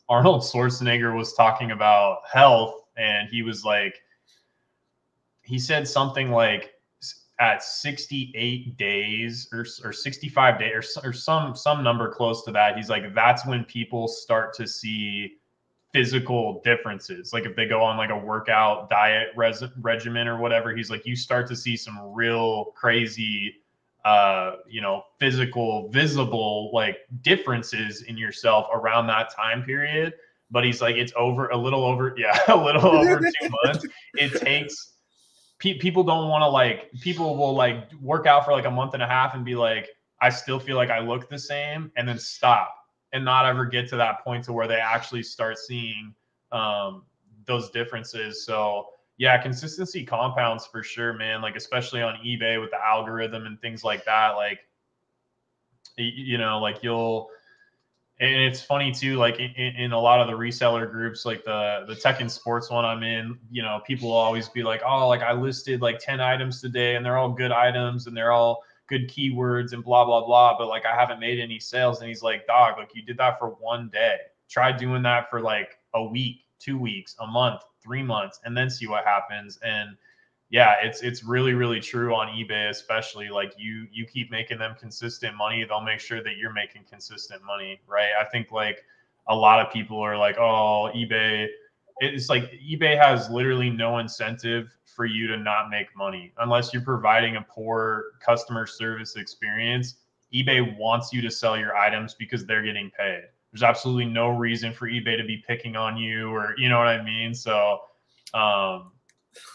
Arnold Schwarzenegger was talking about health, and he was like, he said something like at 68 days or 65 days or some number close to that, he's like, that's when people start to see physical differences. Like if they go on like a workout diet regimen or whatever, he's like, you start to see some real crazy, physical, visible like differences in yourself around that time period. But he's like, it's over a little over, yeah, a little over 2 months. It takes people don't want to like, people will like work out for like a month and a half and be like, I still feel like I look the same, and then stop and not ever get to that point to where they actually start seeing those differences. So yeah, consistency compounds for sure, man. Like especially on eBay with the algorithm and things like that. Like like you'll, and it's funny too, like in a lot of the reseller groups, like the tech and sports one I'm in, people will always be like, oh, like I listed like 10 items today and they're all good items and they're all good keywords and blah blah blah, but like I haven't made any sales. And he's like, dog, like you did that for one day. Try doing that for like a week, 2 weeks, a month, 3 months, and then see what happens. And yeah, it's really really true on eBay, especially. Like you keep making them consistent money, they'll make sure that you're making consistent money, right? I think like a lot of people are like, oh, eBay, it's like eBay has literally no incentive for you to not make money unless you're providing a poor customer service experience. eBay wants you to sell your items because they're getting paid. There's absolutely no reason for eBay to be picking on you, or you know what I mean? So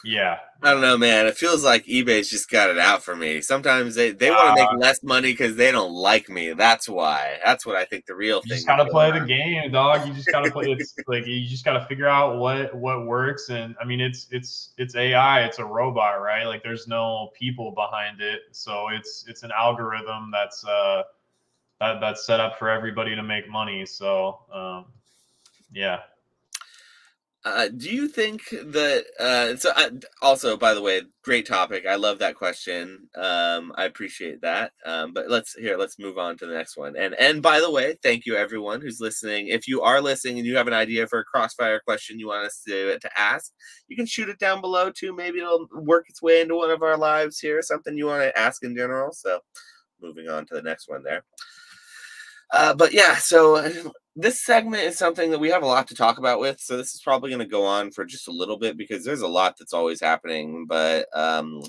yeah. I don't know, man. It feels like eBay's just got it out for me. Sometimes they want to make less money because they don't like me. That's why. That's what I think the real You thing just gotta is play going the on. game, dog. You just gotta play. It's like you just gotta figure out what works. And I mean, it's AI. It's a robot, right? Like there's no people behind it, so it's an algorithm that's that's set up for everybody to make money. So yeah. Do you think that also, by the way, great topic. I love that question. I appreciate that. But let's move on to the next one. And by the way, thank you everyone who's listening. If you are listening and you have an idea for a crossfire question you want us to ask, you can shoot it down below too. Maybe it'll work its way into one of our lives here. Something you want to ask in general. So moving on to the next one there. But yeah, so this segment is something that we have a lot to talk about with. So this is probably going to go on for just a little bit because there's a lot that's always happening. But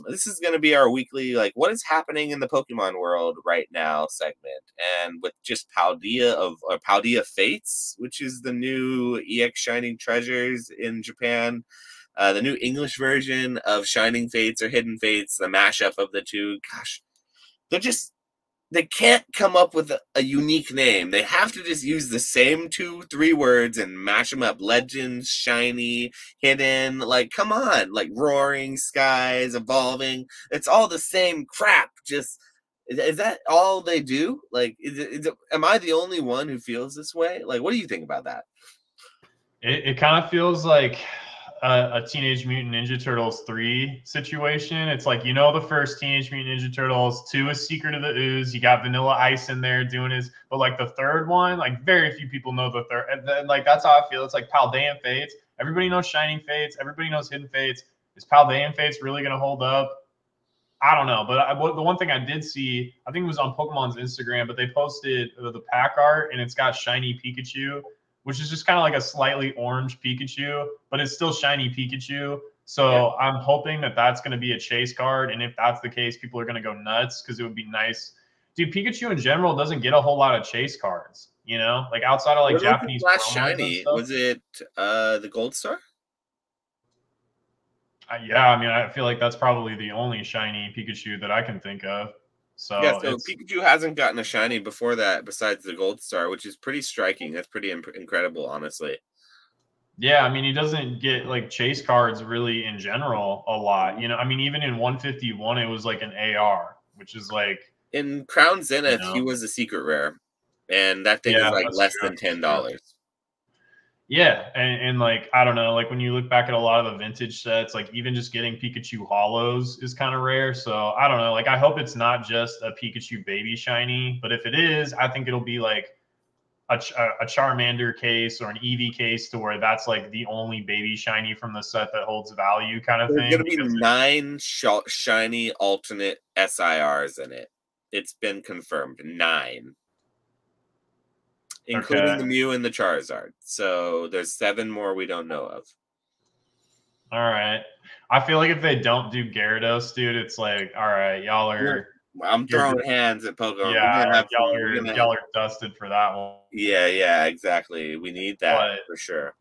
this is going to be our weekly, like, what is happening in the Pokemon world right now segment. And with just Paldea Fates, which is the new EX Shining Treasures in Japan. The new English version of Shining Fates or Hidden Fates, the mashup of the two. Gosh, they can't come up with a unique name. They have to just use the same 2-3 words and mash them up. Legends, shiny, hidden. Like, come on. Like, roaring, skies, evolving. It's all the same crap. Just, is that all they do? Like, am I the only one who feels this way? Like, what do you think about that? It kind of feels like a Teenage Mutant Ninja Turtles 3 situation. It's like, the first Teenage Mutant Ninja Turtles, 2 is Secret of the Ooze. You got Vanilla Ice in there doing his, but like the third one, like very few people know the third. And then, like, that's how I feel. It's like Paldean Fates. Everybody knows Shining Fates. Everybody knows Hidden Fates. Is Paldean Fates really going to hold up? I don't know. But the one thing I did see, I think it was on Pokemon's Instagram, but they posted the pack art and it's got shiny Pikachu, which is just kind of like a slightly orange Pikachu, but it's still shiny Pikachu. So yeah. I'm hoping that that's going to be a chase card. And if that's the case, people are going to go nuts because it would be nice. Dude, Pikachu in general doesn't get a whole lot of chase cards, like outside of like what Japanese last promos shiny? and stuff. Was it the Gold Star? Yeah, I mean, I feel like that's probably the only shiny Pikachu that I can think of. So Pikachu hasn't gotten a shiny before that besides the Gold Star, which is pretty striking. That's pretty incredible, honestly. Yeah, I mean, he doesn't get like chase cards really in general a lot. I mean, even in 151, it was like an AR, which is like in Crown Zenith, he was a secret rare, and that thing is like less than $10. Yeah, and like, I don't know, like when you look back at a lot of the vintage sets, like even just getting Pikachu holos is kind of rare. So I don't know, like I hope it's not just a Pikachu baby shiny, but if it is, I think it'll be like a Charmander case or an Eevee case to where that's like the only baby shiny from the set that holds value kind of thing. There's going to be 9 shiny alternate SIRs in it. It's been confirmed. 9. Including the Mew and the Charizard. So there's 7 more we don't know of. All right. I feel like if they don't do Gyarados, dude, it's like, all right, y'all are. I'm throwing hands at Pokemon. Yeah, y'all are dusted for that one. Yeah, exactly. We need that for sure.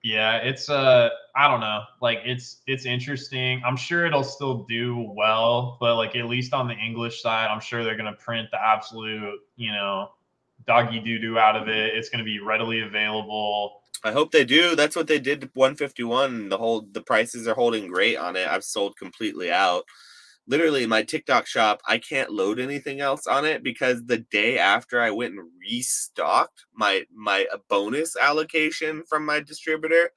Yeah, it's I don't know. Like it's interesting. I'm sure it'll still do well, but like at least on the English side, I'm sure they're gonna print the absolute, doggy doo-doo out of it. It's going to be readily available. I hope they do. That's what they did to 151. The prices are holding great on it. I've sold completely out. Literally, my TikTok shop, I can't load anything else on it because the day after I went and restocked my bonus allocation from my distributor,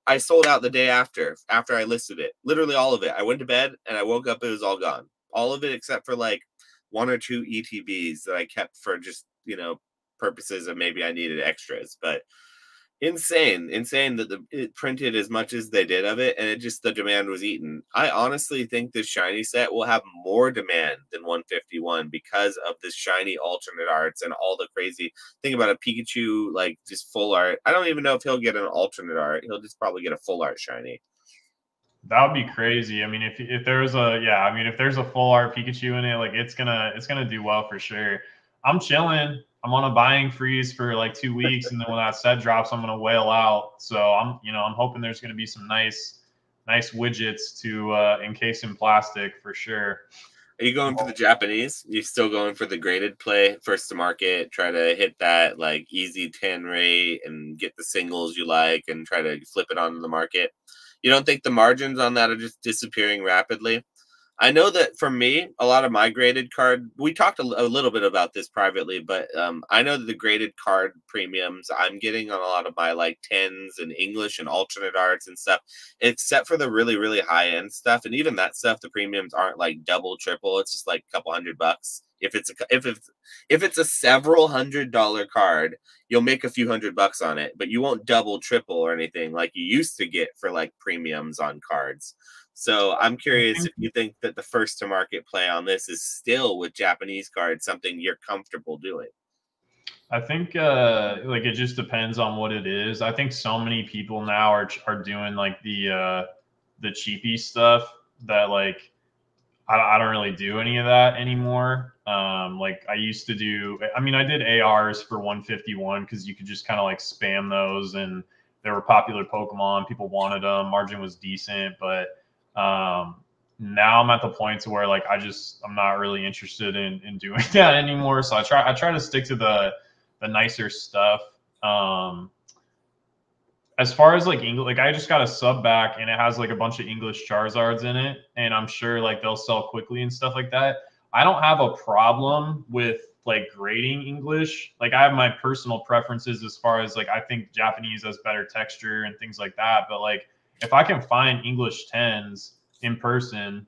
I sold out the day after I listed it. Literally all of it. I went to bed and I woke up, it was all gone. All of it except for like 1 or 2 ETBs that I kept for just, purposes of maybe I needed extras. But insane that it printed as much as they did of it, and the demand was eaten. I honestly think this shiny set will have more demand than 151 because of this shiny alternate arts and all the crazy thing about a Pikachu, like just full art. I don't even know if he'll get an alternate art. He'll just probably get a full art shiny. That would be crazy. I mean, if there's if there's a full art Pikachu in it, like it's gonna do well for sure. I'm chilling. I'm on a buying freeze for like 2 weeks, and then when that set drops, I'm gonna whale out. So I'm hoping there's gonna be some nice widgets to encase in plastic for sure. Are you going for the Japanese? You still going for the graded play, first to market, try to hit that like easy 10 rate and get the singles you like and try to flip it onto the market? You don't think the margins on that are just disappearing rapidly? I know that for me, a lot of my graded card, we talked a little bit about this privately, but I know that the graded card premiums I'm getting on a lot of my like tens and English and alternate arts and stuff, except for the really, really high end stuff. And even that stuff, the premiums aren't like double, triple. It's just like a couple $100. If it's a several $100 card, you'll make a few $100 on it, but you won't double, triple or anything like you used to get for like premiums on cards. So I'm I curious think if you think that the first to market play on this is still with Japanese cards something you're comfortable doing. I think like it just depends on what it is. I think so many people now are doing like the cheapy stuff that like I don't really do any of that anymore. Like I used to do. I mean, I did ARs for 151 because you could just kind of like spam those, and they were popular Pokemon. People wanted them. Margin was decent, but now I'm at the point to where like I'm not really interested in doing that anymore. So I try to stick to the nicer stuff. As far as like English, like I just got a sub back and it has like a bunch of English Charizards in it, and I'm sure like they'll sell quickly and stuff like that. I don't have a problem with like grading English. Like I have my personal preferences as far as like I think Japanese has better texture and things like that. But like if I can find English tens in person,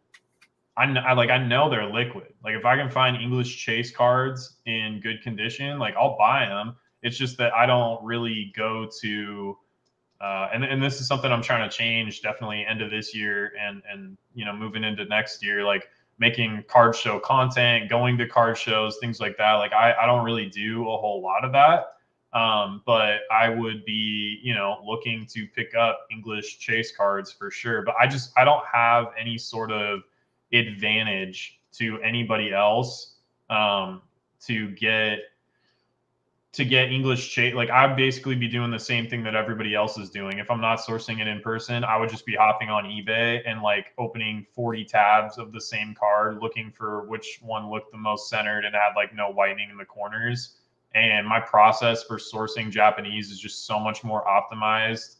I know they're liquid. Like if I can find English chase cards in good condition, like I'll buy them. It's just that I don't really go to and this is something I'm trying to change definitely end of this year and moving into next year, like making card show content, going to card shows, things like that. Like I don't really do a whole lot of that. But I would be, looking to pick up English chase cards for sure. But I don't have any sort of advantage to anybody else to get English chase. Like I'd basically be doing the same thing that everybody else is doing. If I'm not sourcing it in person, I would just be hopping on eBay and like opening 40 tabs of the same card, looking for which one looked the most centered and had like no whitening in the corners. And my process for sourcing Japanese is just so much more optimized.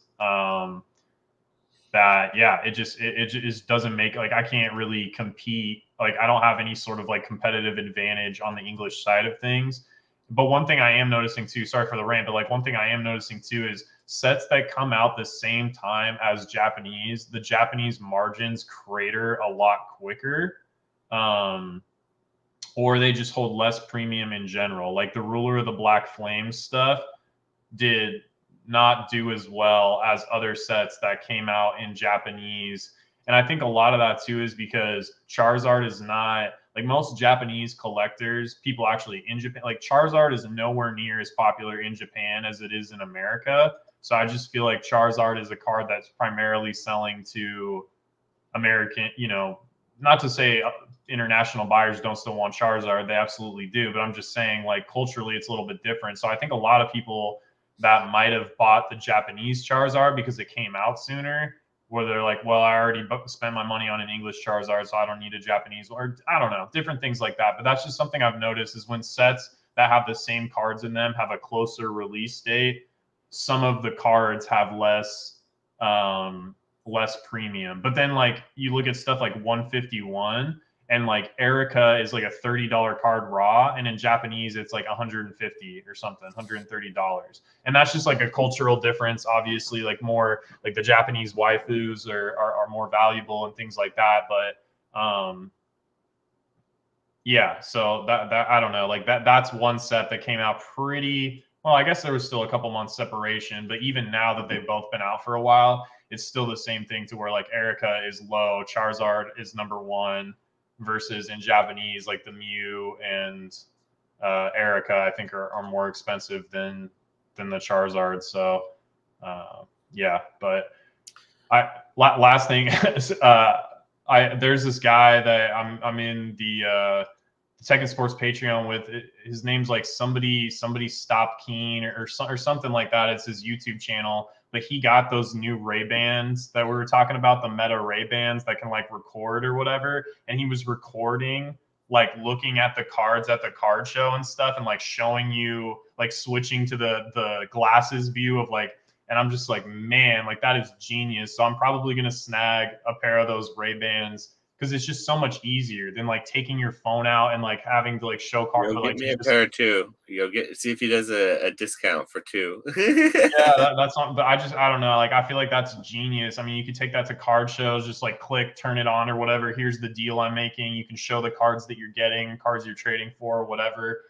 That yeah, it just doesn't make like I can't really compete. Like I don't have any sort of like competitive advantage on the English side of things. But one thing I am noticing too, sorry for the rant, but like one thing I am noticing too is sets that come out the same time as Japanese, the Japanese margins crater a lot quicker. Or they just hold less premium in general. Like the Ruler of the Black Flame stuff did not do as well as other sets that came out in Japanese. And I think a lot of that too is because Charizard is not like most Japanese collectors, people actually in Japan, like Charizard is nowhere near as popular in Japan as it is in America. So I just feel like Charizard is a card that's primarily selling to American, not to say international buyers don't still want Charizard. They absolutely do. But I'm just saying, like, culturally, it's a little bit different. So I think a lot of people that might have bought the Japanese Charizard because it came out sooner, where they're like, well, I already spent my money on an English Charizard, so I don't need a Japanese, or I don't know, different things like that. But that's just something I've noticed is when sets that have the same cards in them have a closer release date, some of the cards have less premium. But then like you look at stuff like 151 and like Erica is like a $30 card raw, and in Japanese it's like 150 or something, $130. And that's just like a cultural difference. Obviously, like more like the Japanese waifus are more valuable and things like that. But yeah, so that I don't know, like that's one set that came out pretty well. I guess there was still a couple months separation, but even now that they've both been out for a while, it's still the same thing to where like Erica is low, Charizard is number one, versus in Japanese like the Mew and Erica I think are more expensive than the Charizard. So yeah, but last thing is there's this guy that I'm in the Tekken Sports Patreon with. His name's like somebody Stop Keen or something like that. It's his YouTube channel. But he got those new Ray-Bans that we were talking about, the Meta Ray-Bans that can like record or whatever. And he was recording, like looking at the cards at the card show and stuff, and like showing you, like switching to the glasses view of like. And I'm just like, man, like that is genius. So I'm probably gonna snag a pair of those Ray-Bans because it's just so much easier than like taking your phone out and like having to like show cards. You'll But get like me a just pair too. You'll see if he does a discount for 2. yeah, that's not. But I don't know. Like I feel like that's genius. I mean, you could take that to card shows, just like click, turn it on or whatever. Here's the deal I'm making. You can show the cards that you're getting, cards you're trading for, whatever.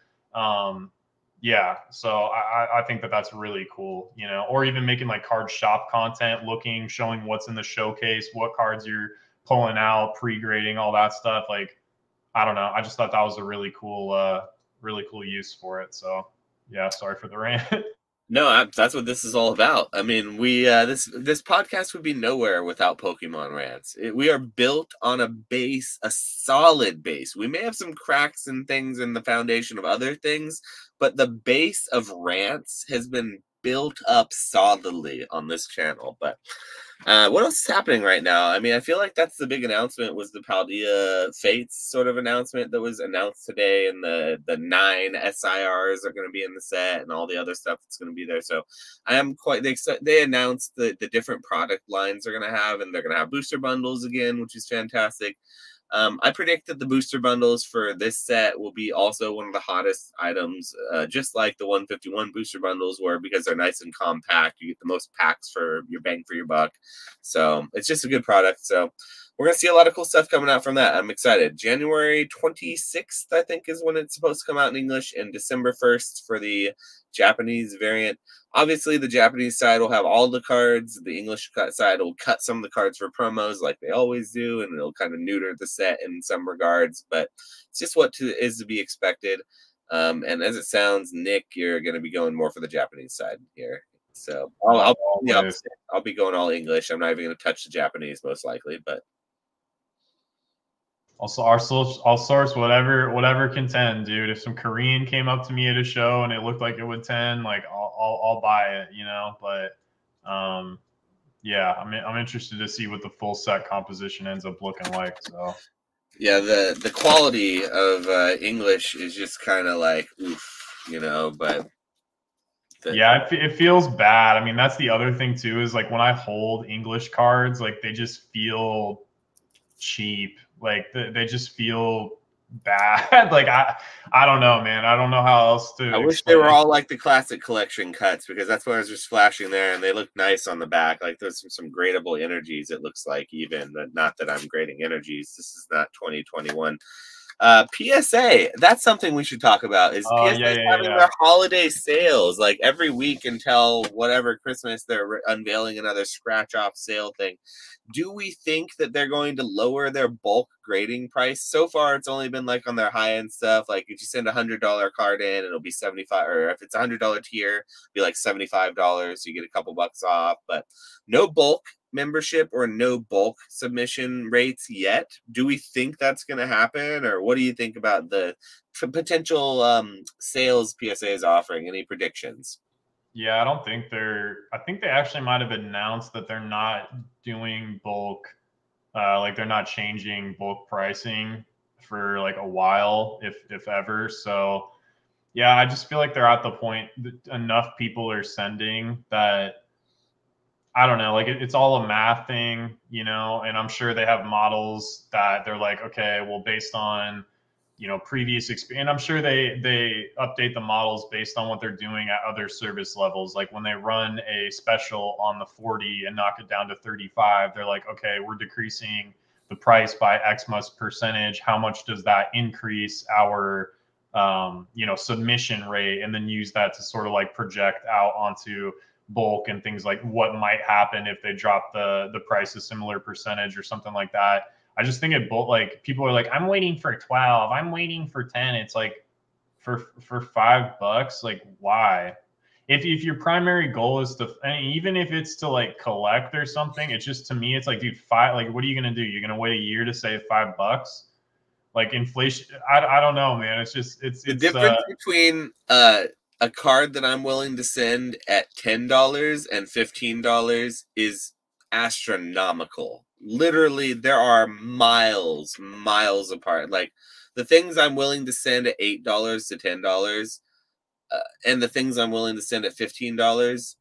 Yeah, so I think that that's really cool, you know, or even making like card shop content, looking, showing what's in the showcase, what cards you're pulling out, pre-grading, all that stuff. Like, I don't know. I just thought that was a really cool use for it. So yeah, sorry for the rant. No, that's what this is all about. I mean, we this podcast would be nowhere without Pokemon rants. We are built on a base, a solid base. We may have some cracks and things in the foundation of other things, but the base of rants has been built up solidly on this channel. But what else is happening right now? I mean, I feel like that's the big announcement was the Paldea Fates sort of announcement that was announced today, and the 9 SIRs are going to be in the set and all the other stuff that's going to be there. So I am quite they announced the different product lines they're going to have, and they're going to have booster bundles again, which is fantastic. I predict that the booster bundles for this set will be also one of the hottest items, just like the 151 booster bundles were, because they're nice and compact. You get the most packs for your bang for your buck. So it's just a good product. So we're going to see a lot of cool stuff coming out from that. I'm excited. January 26th, I think, is when it's supposed to come out in English, and December 1st for the Japanese variant. Obviously, the Japanese side will have all the cards. The English side will cut some of the cards for promos like they always do, and it'll kind of neuter the set in some regards. But it's just what is to be expected. And as it sounds, Nick, you're going to be going more for the Japanese side here. So I'll be going all English. I'm not even going to touch the Japanese most likely, but Also, I'll source whatever can 10, dude. If some Korean came up to me at a show and it looked like it would 10, like I'll buy it, you know. But yeah, I'm interested to see what the full set composition ends up looking like. So yeah, the quality of English is just kind of like oof, you know. But yeah, it feels bad. I mean, that's the other thing too, is like when I hold English cards, like they just feel cheap. Like they just feel bad. Like I don't know, man. I don't know how else to. I wish they were all like the classic collection cuts, because that's what I was just flashing there, and they look nice on the back. Like there's some gradable energies. It looks like, even not that I'm grading energies. This is not 2021. PSA, that's something we should talk about. Is PSA having their holiday sales like every week until whatever Christmas? They're unveiling another scratch off sale thing. Do we think that they're going to lower their bulk grading price? So far, it's only been like on their high end stuff. Like if you send $100 card in, it'll be 75, or if it's $100 tier, it'll be like $75. You get a couple bucks off, but no bulk membership or no bulk submission rates yet. Do we think that's going to happen, or what do you think about the potential sales PSA is offering? Any predictions? Yeah, I think they actually might have announced that they're not doing bulk, like they're not changing bulk pricing for like a while, if ever. So yeah, I just feel like they're at the point that enough people are sending that I don't know, like it's all a math thing, you know, and I'm sure they have models that they're like, okay, well, based on, you know, previous experience, and I'm sure they update the models based on what they're doing at other service levels. Like when they run a special on the 40 and knock it down to 35, they're like, okay, we're decreasing the price by X much percentage. How much does that increase our, you know, submission rate? And then use that to sort of like project out onto bulk and things like what might happen if they drop the price a similar percentage or something like that. I just think it both like people are like, I'm waiting for 12, I'm waiting for 10. It's like for $5, like why? If your primary goal is to, I mean, even if it's to like collect or something, it's just to me, it's like, dude, like what are you gonna do? You're gonna wait a year to save $5? Like inflation, I don't know, man. It's just it's the difference between a card that I'm willing to send at $10 and $15 is astronomical. Literally, there are miles apart. Like the things I'm willing to send at $8 to $10, and the things I'm willing to send at $15,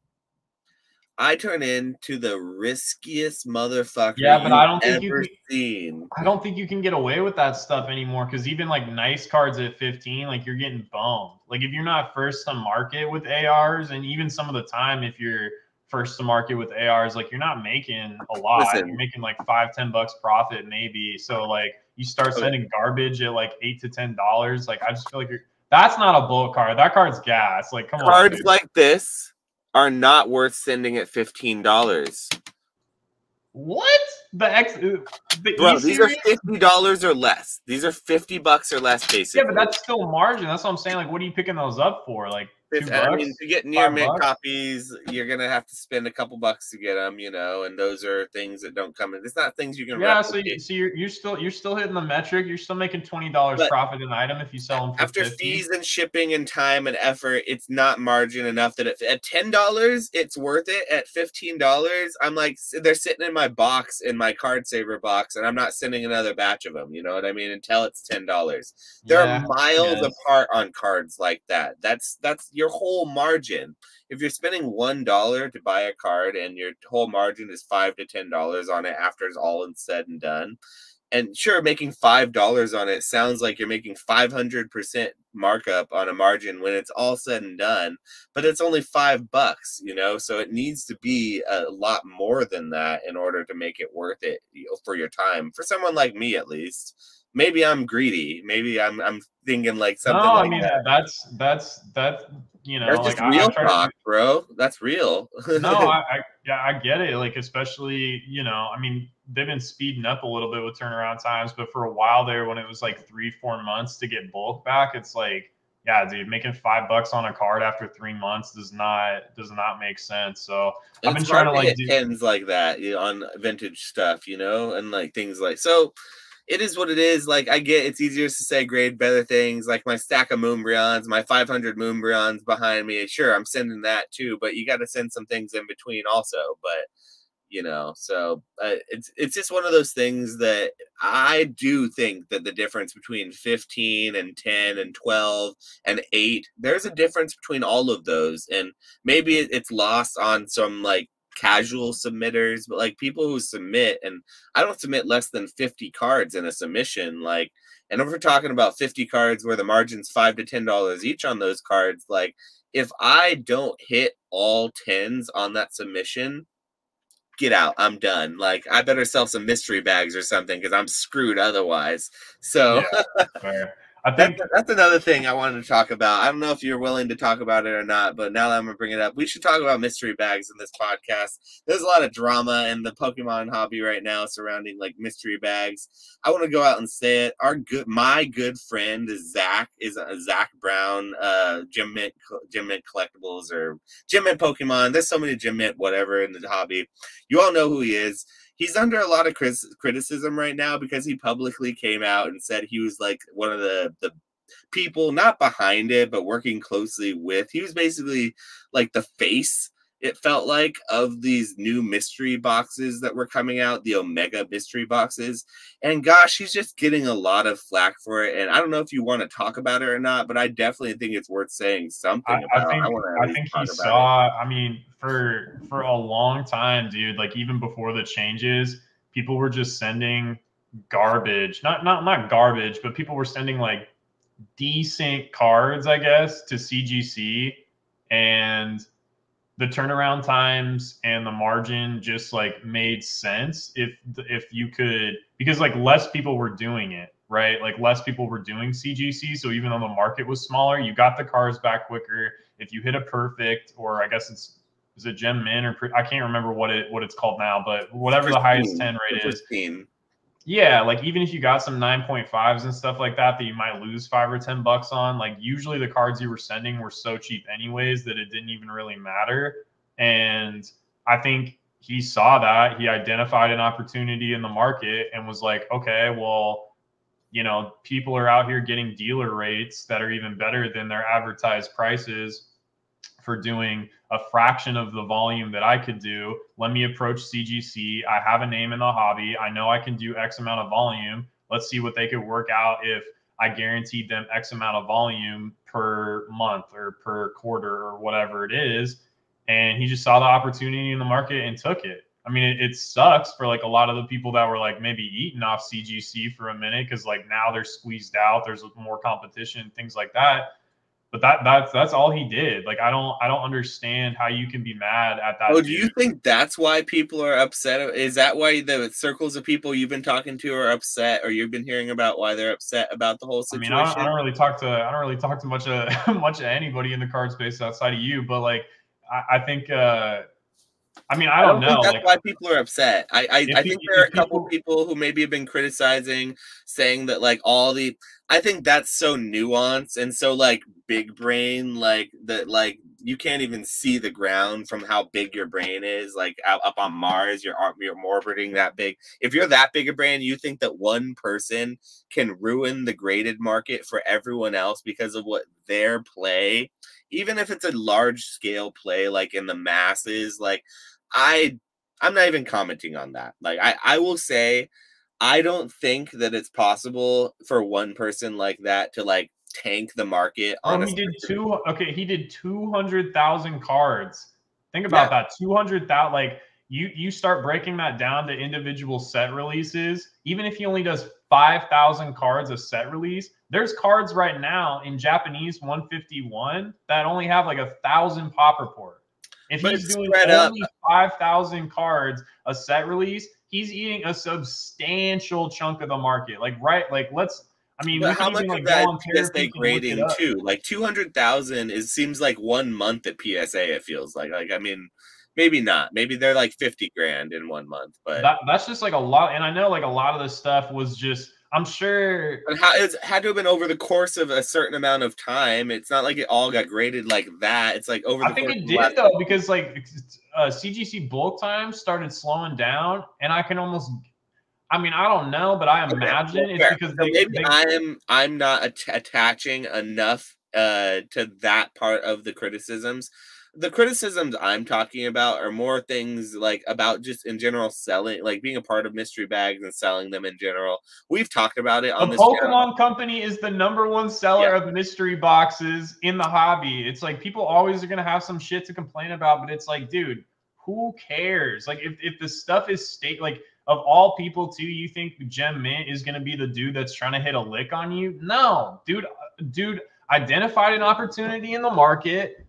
I turn into the riskiest motherfucker Yeah, but you've I don't think you ever can. seen. I don't think you can get away with that stuff anymore because even like nice cards at 15, like you're getting boned. Like if you're not first to market with ARs, and even some of the time, if you're first to market with ARs, like you're not making a lot. You're Listen, making like $5-10 profit maybe. So like you start okay. sending garbage at like $8 to $10. Like I just feel like that's not a bulk card. That card's gas. Like come on, Cards dude. like this are not worth sending at $15. What the E Bro, these are series? $50 or less. These are $50 or less, Yeah, but basically. that's still margin. That's what I'm saying. Like, what are you picking those up for? Like I mean, $2, to get near mint $5? copies, you're gonna have to spend a couple bucks to get them, you know, and those are things that don't come in. It's not things you can Yeah, so replicate. you're still hitting the metric. You're still making $20 But profit an item if you sell them for after 50. fees and shipping and time and effort, it's not margin enough that at $10, it's worth it. At $15, I'm like, they're sitting in my box, in my card saver box, and I'm not sending another batch of them. You know what I mean? Until it's $10. There are Yeah, miles yes. apart on cards like that. That's your whole margin. If you're spending $1 to buy a card and your whole margin is $5 to $10 on it after it's all said and done, and sure, making $5 on it sounds like you're making 500% markup on a margin when it's all said and done, but it's only $5, you know, so it needs to be a lot more than that in order to make it worth it, you know, for your time. For someone like me, at least. Maybe I'm greedy. Maybe I'm thinking like No, something I like mean that. that's That's like just real I try to. talk, bro. That's real. No, yeah, I get it. Like, especially, I mean, they've been speeding up a little bit with turnaround times, but for a while there, when it was like 3-4 months to get bulk back, it's like, yeah, dude, making $5 on a card after 3 months does not make sense. So And I've been it's trying hard to to like hit do. tens like that, you know, on vintage stuff, you know, and like things like so. It is what it is. Like I get, it's easier to say grade better things. Like my stack of Moonbryons, my 500 Moonbryons behind me. Sure, I'm sending that too, but you got to send some things in between also. But you know, so it's just one of those things that I do think that the difference between 15 and 10 and 12 and 8, there's a difference between all of those, and maybe it's lost on some like casual submitters, but like people who submit, and I don't submit less than 50 cards in a submission, like, and if we're talking about 50 cards where the margin's $5 to $10 each on those cards, like if I don't hit all tens on that submission, get out. I'm done. Like I better sell some mystery bags or something because I'm screwed otherwise. Yeah, So that's fair. I that's think that's another thing I wanted to talk about. I don't know if you're willing to talk about it or not, but now that I'm gonna bring it up, we should talk about mystery bags in this podcast. There's a lot of drama in the Pokemon hobby right now surrounding like mystery bags. I want to go out and say it. My good friend is Zach Brown, Gym Mint Collectibles or Gym Mint Pokemon. There's so many Gym Mint whatever in the hobby. You all know who he is. He's under a lot of criticism right now because he publicly came out and said he was like one of the people not behind it but working closely with. He was basically like the face, it felt like, of these new mystery boxes that were coming out, the Omega mystery boxes. And gosh, he's just getting a lot of flack for it, and I don't know if you want to talk about it or not, but I definitely think it's worth saying something I about. I think want to at I least think he talk about it. saw. I mean, for a long time, dude. Like even before the changes, people were just sending garbage. Not garbage, but people were sending like decent cards, I guess, to CGC, and the turnaround times and the margin just like made sense if you could, because like less people were doing it, right? Like less people were doing CGC, so even though the market was smaller, you got the cars back quicker if you hit a perfect, or I guess it's, is it gem min or I can't remember what it's called now, but whatever the highest 10 rate is. Pristine. Yeah, like even if you got some 9.5s and stuff like that you might lose $5 or $10 on, like usually the cards you were sending were so cheap anyways that it didn't even really matter. And I think he saw that, he identified an opportunity in the market and was like, okay, well, people are out here getting dealer rates that are even better than their advertised prices for doing a fraction of the volume that I could do. Let me approach CGC. I have a name in the hobby. I know I can do X amount of volume. Let's see what they could work out if I guaranteed them X amount of volume per month or per quarter or whatever it is. and he just saw the opportunity in the market and took it. I mean, it sucks for like a lot of the people that were like maybe eating off CGC for a minute because like now they're squeezed out. There's more competition, things like that. But that's all he did. Like I don't understand how you can be mad at that. Oh, do you think that's why people are upset? Is that why the circles of people you've been talking to are upset, or you've been hearing about why they're upset about the whole I mean, situation? I don't really talk to much of anybody in the card space outside of you, but like I think I mean, I don't think know. that's Like, why people are upset. I think there are a couple people, people who maybe have been criticizing, saying that like I think that's so nuanced and so like big brain, like that, like you can't even see the ground from how big your brain is. Like up on Mars, you're orbiting that big. If you're that big a brain, you think that one person can ruin the graded market for everyone else because of what their play, even if it's a large scale play, like in the masses, like I I'm not even commenting on that. Like I will say I don't think that it's possible for one person like that to like tank the market on bro, a he did certain. he did 200,000 cards. Think Yeah. about that, 200,000. Like you start breaking that down to individual set releases. Even if he only does 5,000 cards a set release, there's cards right now in Japanese 151 that only have like 1,000 pop report. If But he's it's doing spread up. only 5,000 cards a set release, he's eating a substantial chunk of the market. Like, right? Like, I mean, But we can how much even of like go that on is Therapy PSA and look it grading up. too? Like 200,000 is seems like 1 month at PSA. It feels like I mean, maybe not. Maybe they're like 50 grand in 1 month, but That's just like a lot. And I know like a lot of this stuff was just, I'm sure. how it had to have been over the course of a certain amount of time. It's not like it all got graded like that. It's like over I the think course it of the last. did though, because like CGC bulk time started slowing down, and I can almost, I mean, I don't know, but I Okay, imagine well, it's fair. because So maybe they I'm not attaching enough to that part of the criticisms. The criticisms I'm talking about are more things like about just in general selling, like being a part of mystery bags and selling them in general. We've talked about it the on this channel. Pokemon Company is the #1 seller Yeah. of mystery boxes in the hobby. It's like people always are gonna have some shit to complain about, but it's like, dude, who cares? Like if the stuff is like of all people too, you think Gem Mint is gonna be the dude that's trying to hit a lick on you? No, dude identified an opportunity in the market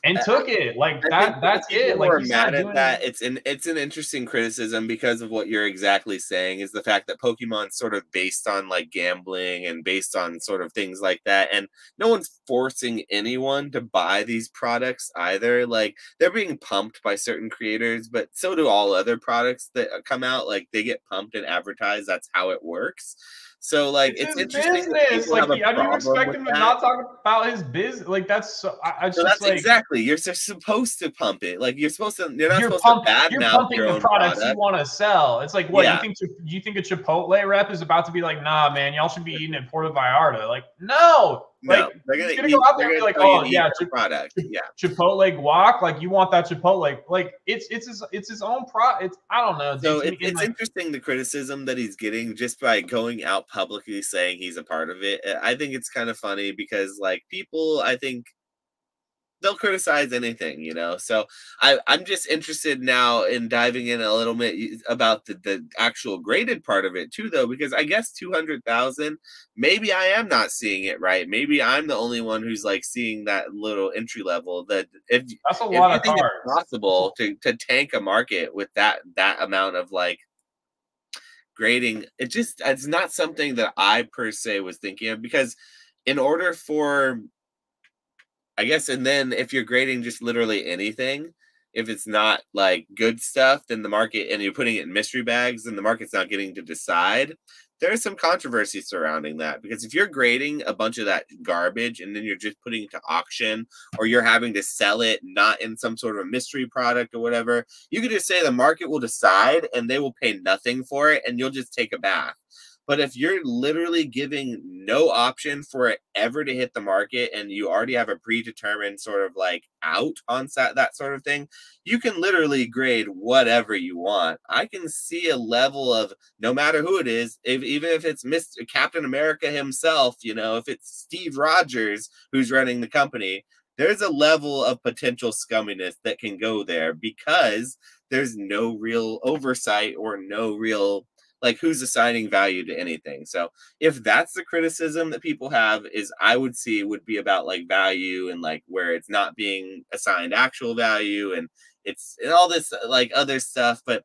and took it. Like I think for the that's people it. who Like are he's not mad at doing. that, it's an interesting criticism because of what you're exactly saying is the fact that Pokemon's sort of based on like gambling and based on sort of things like that, and no one's forcing anyone to buy these products either. Like they're being pumped by certain creators, but so do all other products that come out. Like they get pumped and advertised. That's how it works. So like It's it's his interesting that business. people Like, have a how do you problem expect with him to that. not talk about his business? Like, that's so. It's So just that's like exactly you're just supposed to pump it. Like you're not supposed to you're badmouth pumping your the own products you product. want to sell. It's like, what Yeah. you think a Chipotle rep is about to be like, nah, man, y'all should be eating at Puerto Vallarta? Like, no. Like No, they're he's gonna gonna go eat. out there They're and be gonna like, tell you oh to eat yeah, their product. Yeah. Chipotle guac. Like you want that Chipotle? Like it's his own It's I don't know, dude. So To me, and it's like interesting the criticism that he's getting just by going out publicly saying he's a part of it. I think it's kind of funny because like people, I think they'll criticize anything, you know. So I'm just interested now in diving in a little bit about the actual graded part of it too, though, because I guess 200,000, maybe I am not seeing it right. Maybe I'm the only one who's like seeing that little entry level. That that's a if lot you of think it's cards. possible to tank a market with that amount of like grading, it's not something that I per se was thinking of because in order for I guess, and then if you're grading just literally anything, if it's not like good stuff, then the market and you're putting it in mystery bags, then the market's not getting to decide. There's some controversy surrounding that because if you're grading a bunch of that garbage and then you're just putting it to auction or you're having to sell it not in some sort of mystery product or whatever, you could just say the market will decide and they will pay nothing for it and you'll just take a bath. But if you're literally giving no option for it ever to hit the market and you already have a predetermined sort of like out on that sort of thing, you can literally grade whatever you want. I can see a level of no matter who it is, even if it's Mr. Captain America himself, you know, if it's Steve Rogers who's running the company, there's a level of potential scumminess that can go there because there's no real oversight or no real like who's assigning value to anything. So if that's the criticism that people have, is I would see would be about like value and like where it's not being assigned actual value and it's and all this like other stuff. But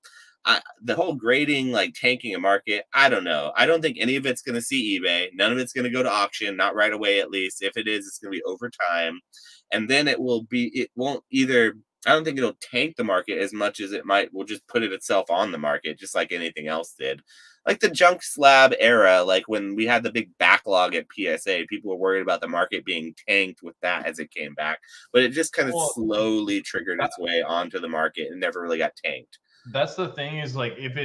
the whole grading, like tanking a market, I don't know. I don't think any of it's going to see eBay. None of it's going to go to auction, not right away at least. If it is, it's going to be over time. And then it won't either. I don't think it'll tank the market as much as it will just put it itself on the market, just like anything else did. Like the junk slab era, like when we had the big backlog at PSA, people were worried about the market being tanked with that as it came back. But it just kind of slowly triggered its way onto the market and never really got tanked. That's the thing is like if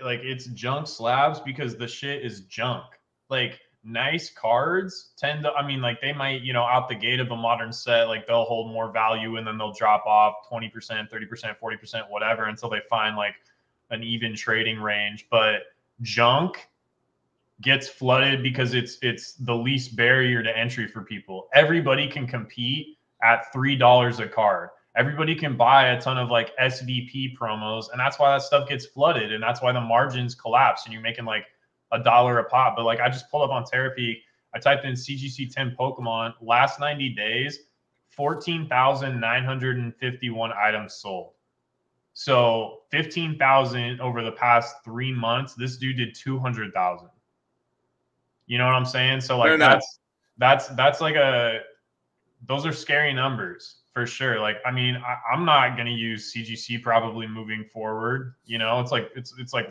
like it's junk slabs because the shit is junk. Like nice cards tend to, I mean, like they might, out the gate of a modern set, like they'll hold more value and then they'll drop off 20%, 30%, 40%, whatever, until they find like an even trading range. But junk gets flooded because it's the least barrier to entry for people. Everybody can compete at $3 a card. Everybody can buy a ton of like SVP promos, and that's why that stuff gets flooded, and that's why the margins collapse, and you're making like $1 a pop. But like I just pulled up on Therapy, I typed in CGC 10 Pokemon, last 90 days, 14,951 items sold. So 15,000 over the past 3 months. This dude did 200,000. You know what I'm saying? So like that's like those are scary numbers for sure. Like, I mean, I'm not going to use CGC probably moving forward. It's like,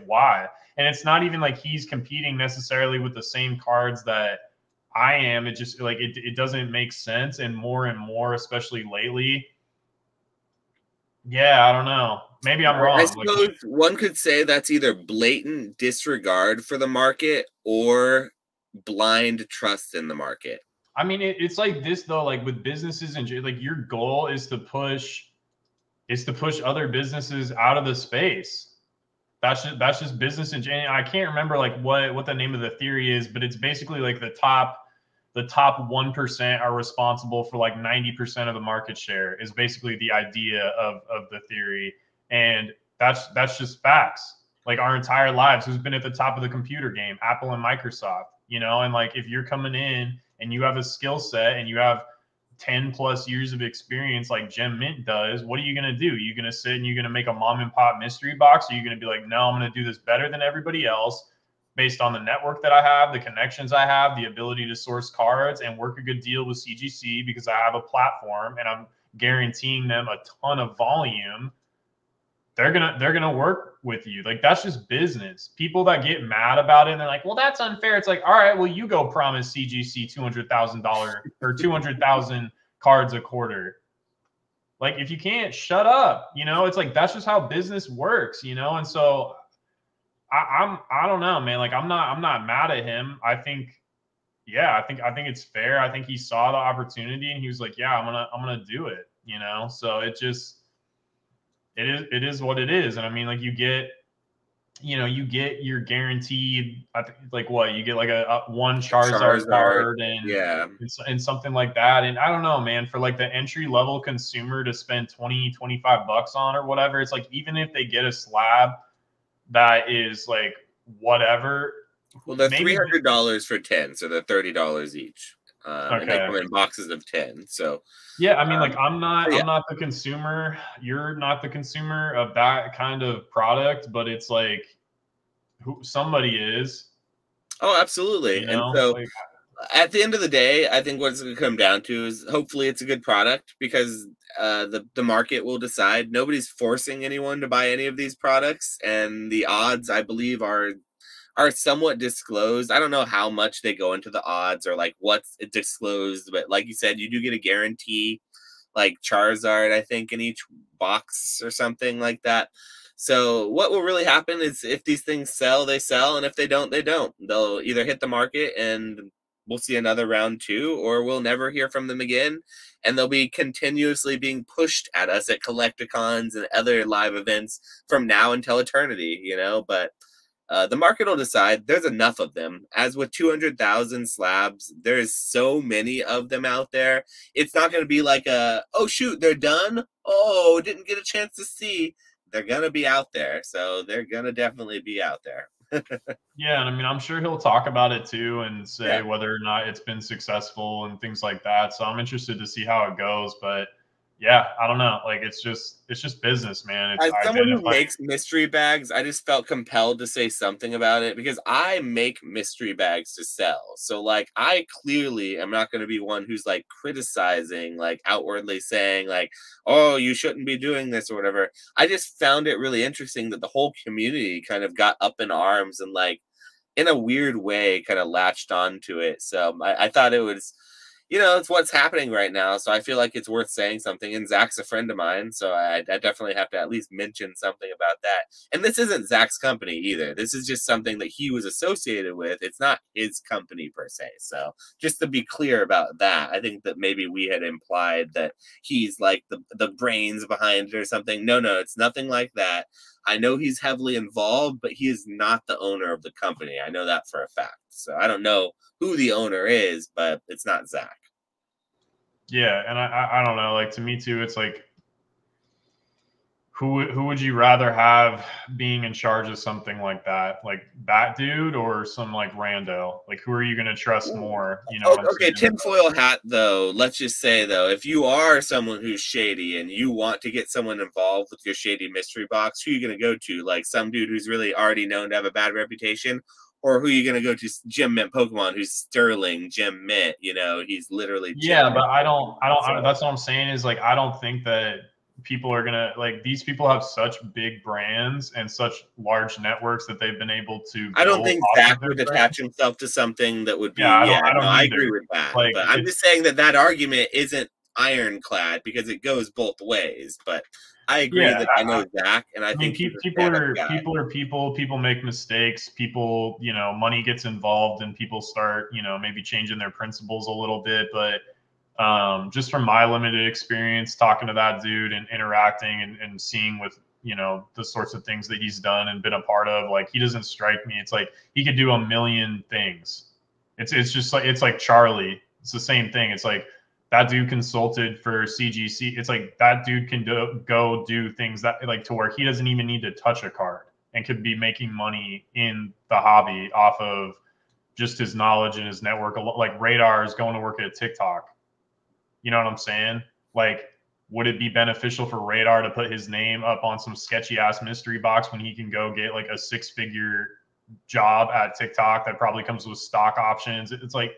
why? And it's not even like he's competing necessarily with the same cards that I am. It just like, it doesn't make sense. And more, especially lately. Yeah, I don't know. Maybe I'm wrong. I suppose one could say that's either blatant disregard for the market or blind trust in the market. I mean, it's like this though, like with businesses and like your goal is to push other businesses out of the space. That's just business and I can't remember like what the name of the theory is, but it's basically like the top 1% are responsible for like 90% of the market share is basically the idea of the theory. And that's just facts. Like our entire lives, who's been at the top of the computer game, Apple and Microsoft, and like if you're coming in and you have a skill set and you have 10 plus years of experience like Gem Mint does, what are you going to do? You're going to sit and you're going to make a mom and pop mystery box? Or are you going to be like, no, I'm going to do this better than everybody else based on the network that I have, the connections I have, the ability to source cards and work a good deal with CGC because I have a platform and I'm guaranteeing them a ton of volume. They're gonna work with you. Like that's just business. People that get mad about it and they're like, well, that's unfair. It's like, all right, well, you go promise CGC $200,000 or 200,000 cards a quarter. Like if you can't, shut up. It's like that's just how business works. And so I don't know, man. Like I'm not mad at him. I think it's fair. I think he saw the opportunity and he was like, yeah, I'm gonna do it. So it is what it is. And I mean, like you get your guaranteed, I think like what you get like a one Charizard card and something like that. And I don't know, man, for like the entry level consumer to spend $20-$25 on or whatever, it's like even if they get a slab that is like whatever. Well, they're $300 for 10, so they're $30 each. And they come in boxes of 10. So yeah, I mean, like I'm not the consumer. You're not the consumer of that kind of product, but it's like somebody is. Oh, absolutely. And so like, at the end of the day, I think what it's going to come down to is hopefully it's a good product because the market will decide. Nobody's forcing anyone to buy any of these products, and the odds, I believe, are somewhat disclosed. I don't know how much they go into the odds or like what's disclosed, but like you said, you do get a guarantee, like Charizard, I think, in each box or something like that. So what will really happen is if these things sell, they sell, and if they don't, they don't. They'll either hit the market and we'll see another round 2, or we'll never hear from them again, and they'll be continuously being pushed at us at Collecticons and other live events from now until eternity, But The market will decide. There's enough of them. As with 200,000 slabs, there's so many of them out there. It's not going to be like oh shoot, they're done. Oh, didn't get a chance to see. They're going to be out there. So they're going to definitely be out there. Yeah, and I mean, I'm sure he'll talk about it too and say Yeah. whether or not it's been successful and things like that. So I'm interested to see how it goes. But yeah, I don't know. Like it's just business, man. It's As someone who identifying. makes mystery bags, I just felt compelled to say something about it because I make mystery bags to sell. So like I clearly am not going to be one who's like criticizing, like outwardly saying like, "Oh, you shouldn't be doing this" or whatever. I just found it really interesting that the whole community kind of got up in arms and like in a weird way kind of latched onto it. So I thought it was, it's what's happening right now. So I feel like it's worth saying something. And Zach's a friend of mine. So I definitely have to at least mention something about that. And this isn't Zach's company either. This is just something that he was associated with. It's not his company per se. So just to be clear about that, I think that maybe we had implied that he's like the brains behind it or something. No, it's nothing like that. I know he's heavily involved, but he is not the owner of the company. I know that for a fact. So I don't know who the owner is, but it's not Zach. Yeah, and I don't know. Like to me too, it's like who would you rather have being in charge of something like that? Like that dude or some like rando? Like who are you going to trust more? You know what I'm Okay, saying? tinfoil hat though. Let's just say though, if you are someone who's shady and you want to get someone involved with your shady mystery box, who are you going to go to? Like some dude who's really already known to have a bad reputation? Or who are you going to go to? Jim Mint Pokemon, who's Sterling Jim Mint. He's literally Jim Yeah, Mint. but that's what I'm saying is like, I don't think that people are going to like, these people have such big brands and such large networks that they've been able to I don't build think off Zach of their would brand. attach himself to something that would be, Yeah, I no, don't I either. agree with that. Like, But I'm just saying that argument isn't ironclad because it goes both ways. But I agree that I know Zach, and I think he's a stand-up guy. People make mistakes. People, money gets involved and people start, maybe changing their principles a little bit. But just from my limited experience talking to that dude and interacting and seeing with, the sorts of things that he's done and been a part of, like he doesn't strike me. It's like he could do a million things. It's just like, it's like Charlie. It's the same thing. It's like, that dude consulted for CGC. It's like that dude can go do things that like to where he doesn't even need to touch a card and could be making money in the hobby off of just his knowledge and his network. Like Radar is going to work at TikTok. You know what I'm saying? Like, would it be beneficial for Radar to put his name up on some sketchy ass mystery box when he can go get like a 6-figure job at TikTok that probably comes with stock options? It's like,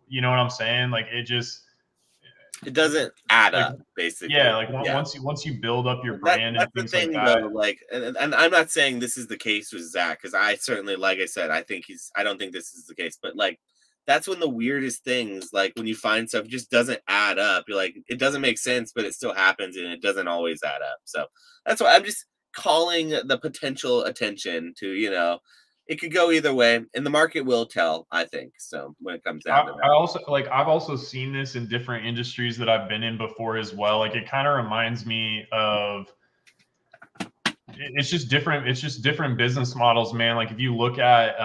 you know what I'm saying? Like it doesn't add up, basically. Yeah, like once you build up your brand and things like that. Though, like, and I'm not saying this is the case with Zach because I certainly, like I said, I don't think this is the case, but like that's when the weirdest things, like when you find stuff, just doesn't add up. You're like, it doesn't make sense, but it still happens, and it doesn't always add up. So that's why I'm just calling the potential attention to, it could go either way, and the market will tell, I think. So when it comes down to that. I also like I've also seen this in different industries that I've been in before as well. Like it kind of reminds me of it's just different business models, man. Like if you look at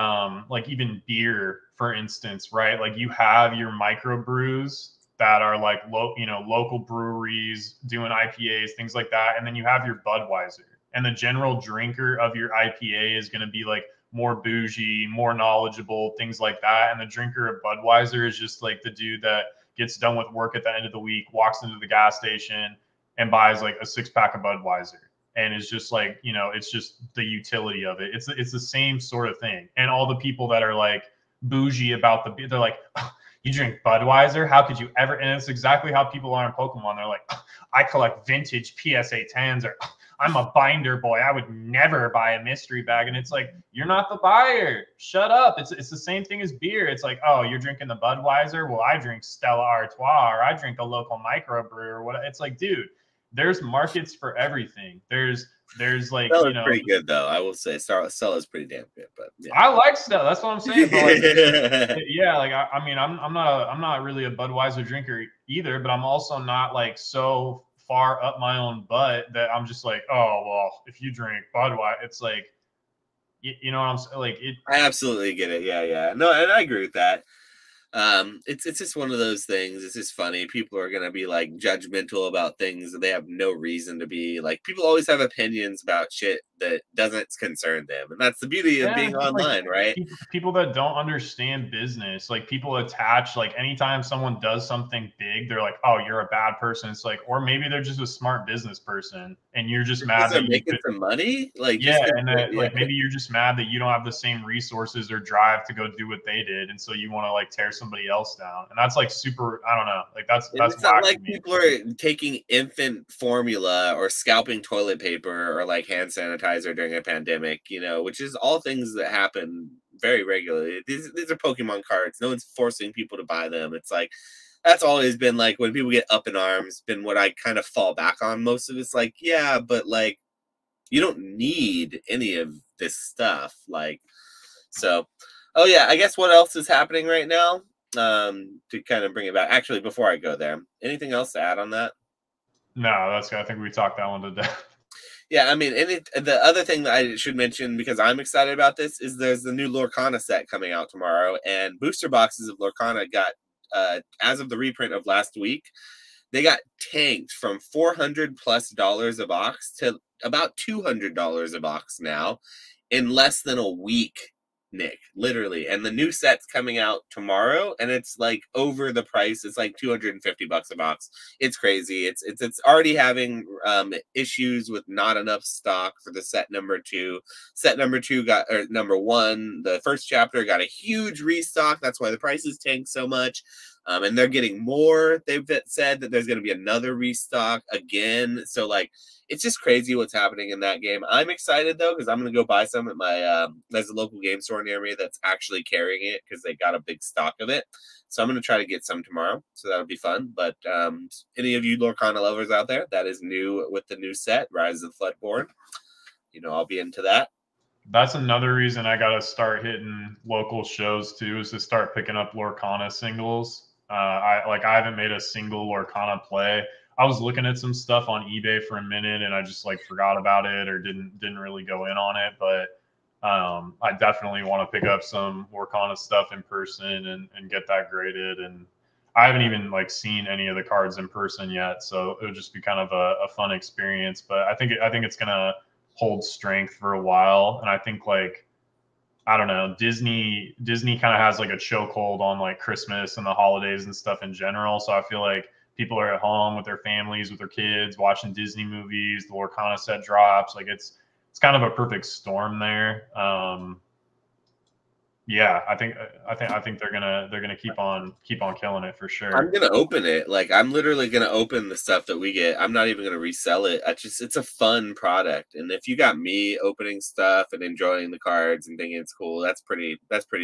like even beer, for instance, right? Like you have your microbrews that are like local breweries doing IPAs, things like that, and then you have your Budweiser. And the general drinker of your IPA is going to be like more bougie, more knowledgeable, things like that. And the drinker of Budweiser is just like the dude that gets done with work at the end of the week, walks into the gas station and buys like a 6-pack of Budweiser. And it's just like, it's just the utility of it. It's the same sort of thing. And all the people that are like bougie about the beer, they're like, oh, you drink Budweiser? How could you ever? And it's exactly how people are in Pokemon. They're like, oh, I collect vintage PSA 10s, or oh, I'm a binder boy. I would never buy a mystery bag. And it's like, you're not the buyer. Shut up. It's the same thing as beer. It's like, oh, you're drinking the Budweiser? Well, I drink Stella Artois, or I drink a local microbrew, or what. It's like, dude, there's markets for everything. There's like, Stella's pretty good though. I will say Stella's pretty damn good, but yeah. I like Stella. That's what I'm saying. But like, yeah, like I mean, I'm not really a Budweiser drinker either, but I'm also not like so far up my own butt that I'm just like, oh well, if you drink Budweiser, it's like You know what I'm saying? Like it. I absolutely get it. Yeah, yeah. No, and I agree with that. It's just one of those things. It's just funny. People are gonna be like judgmental about things that they have no reason to be. Like people always have opinions about shit that doesn't concern them, and that's the beauty of Yeah, being just like online, right? people that don't understand business, like people attach, like anytime someone does something big, they're like, "Oh, you're a bad person." It's like, or maybe they're just a smart business person, and you're just Because mad they're that you making could. some money, like Yeah, just 'cause and yeah. like maybe you're just mad that you don't have the same resources or drive to go do what they did, and so you want to like tear somebody else down, and that's like super. I don't know, like And that's it's not whack to like me. people are taking infant formula or scalping toilet paper or like hand sanitizer during a pandemic, which is all things that happen very regularly. These are Pokemon cards. No one's forcing people to buy them. It's like that's always been like when people get up in arms, been what I kind of fall back on most of it's like, yeah, but like you don't need any of this stuff. Like so, oh yeah, I guess what else is happening right now? To kind of bring it back. Actually, before I go there, anything else to add on that? No, that's. I think we talked that one to death. Yeah, I mean, the other thing that I should mention because I'm excited about this is there's the new Lorcana set coming out tomorrow, and booster boxes of Lorcana got as of the reprint of last week, they got tanked from $400+ a box to about $200 a box now in less than a week, Nick, literally. And the new set's coming out tomorrow, and it's like over the price. It's like $250 a box. It's crazy. It's already having issues with not enough stock for the set number two. Set number two got or number one. The first chapter got a huge restock. That's why the prices tanked so much. And they're getting more. They've said that there's going to be another restock again. So like it's just crazy what's happening in that game. I'm excited though because I'm gonna go buy some at my there's a local game store near me that's actually carrying it because they got a big stock of it. So I'm gonna try to get some tomorrow. So that'll be fun. But any of you Lorcana lovers out there, that is new with the new set, Rise of the Floodborn. I'll be into that. That's another reason I got to start hitting local shows too, is to start picking up Lorcana singles. I haven't made a single Lorcana play. I was looking at some stuff on eBay for a minute and I just like forgot about it or didn't really go in on it. But I definitely want to pick up some Lorcana stuff in person and get that graded. And I haven't even like seen any of the cards in person yet, so it would just be kind of a fun experience. But I think it's gonna hold strength for a while, and I think like I don't know, Disney kind of has like a chokehold on like Christmas and the holidays and stuff in general. So I feel like people are at home with their families, with their kids, watching Disney movies. The Lorcana set drops, like it's kind of a perfect storm there. Yeah, I think they're gonna keep on killing it for I'm sure. gonna open it. Like I'm literally gonna open the stuff that we get. I'm not even gonna resell it. It's a fun product. And if you got me opening stuff and enjoying the cards and thinking it's cool, that's pretty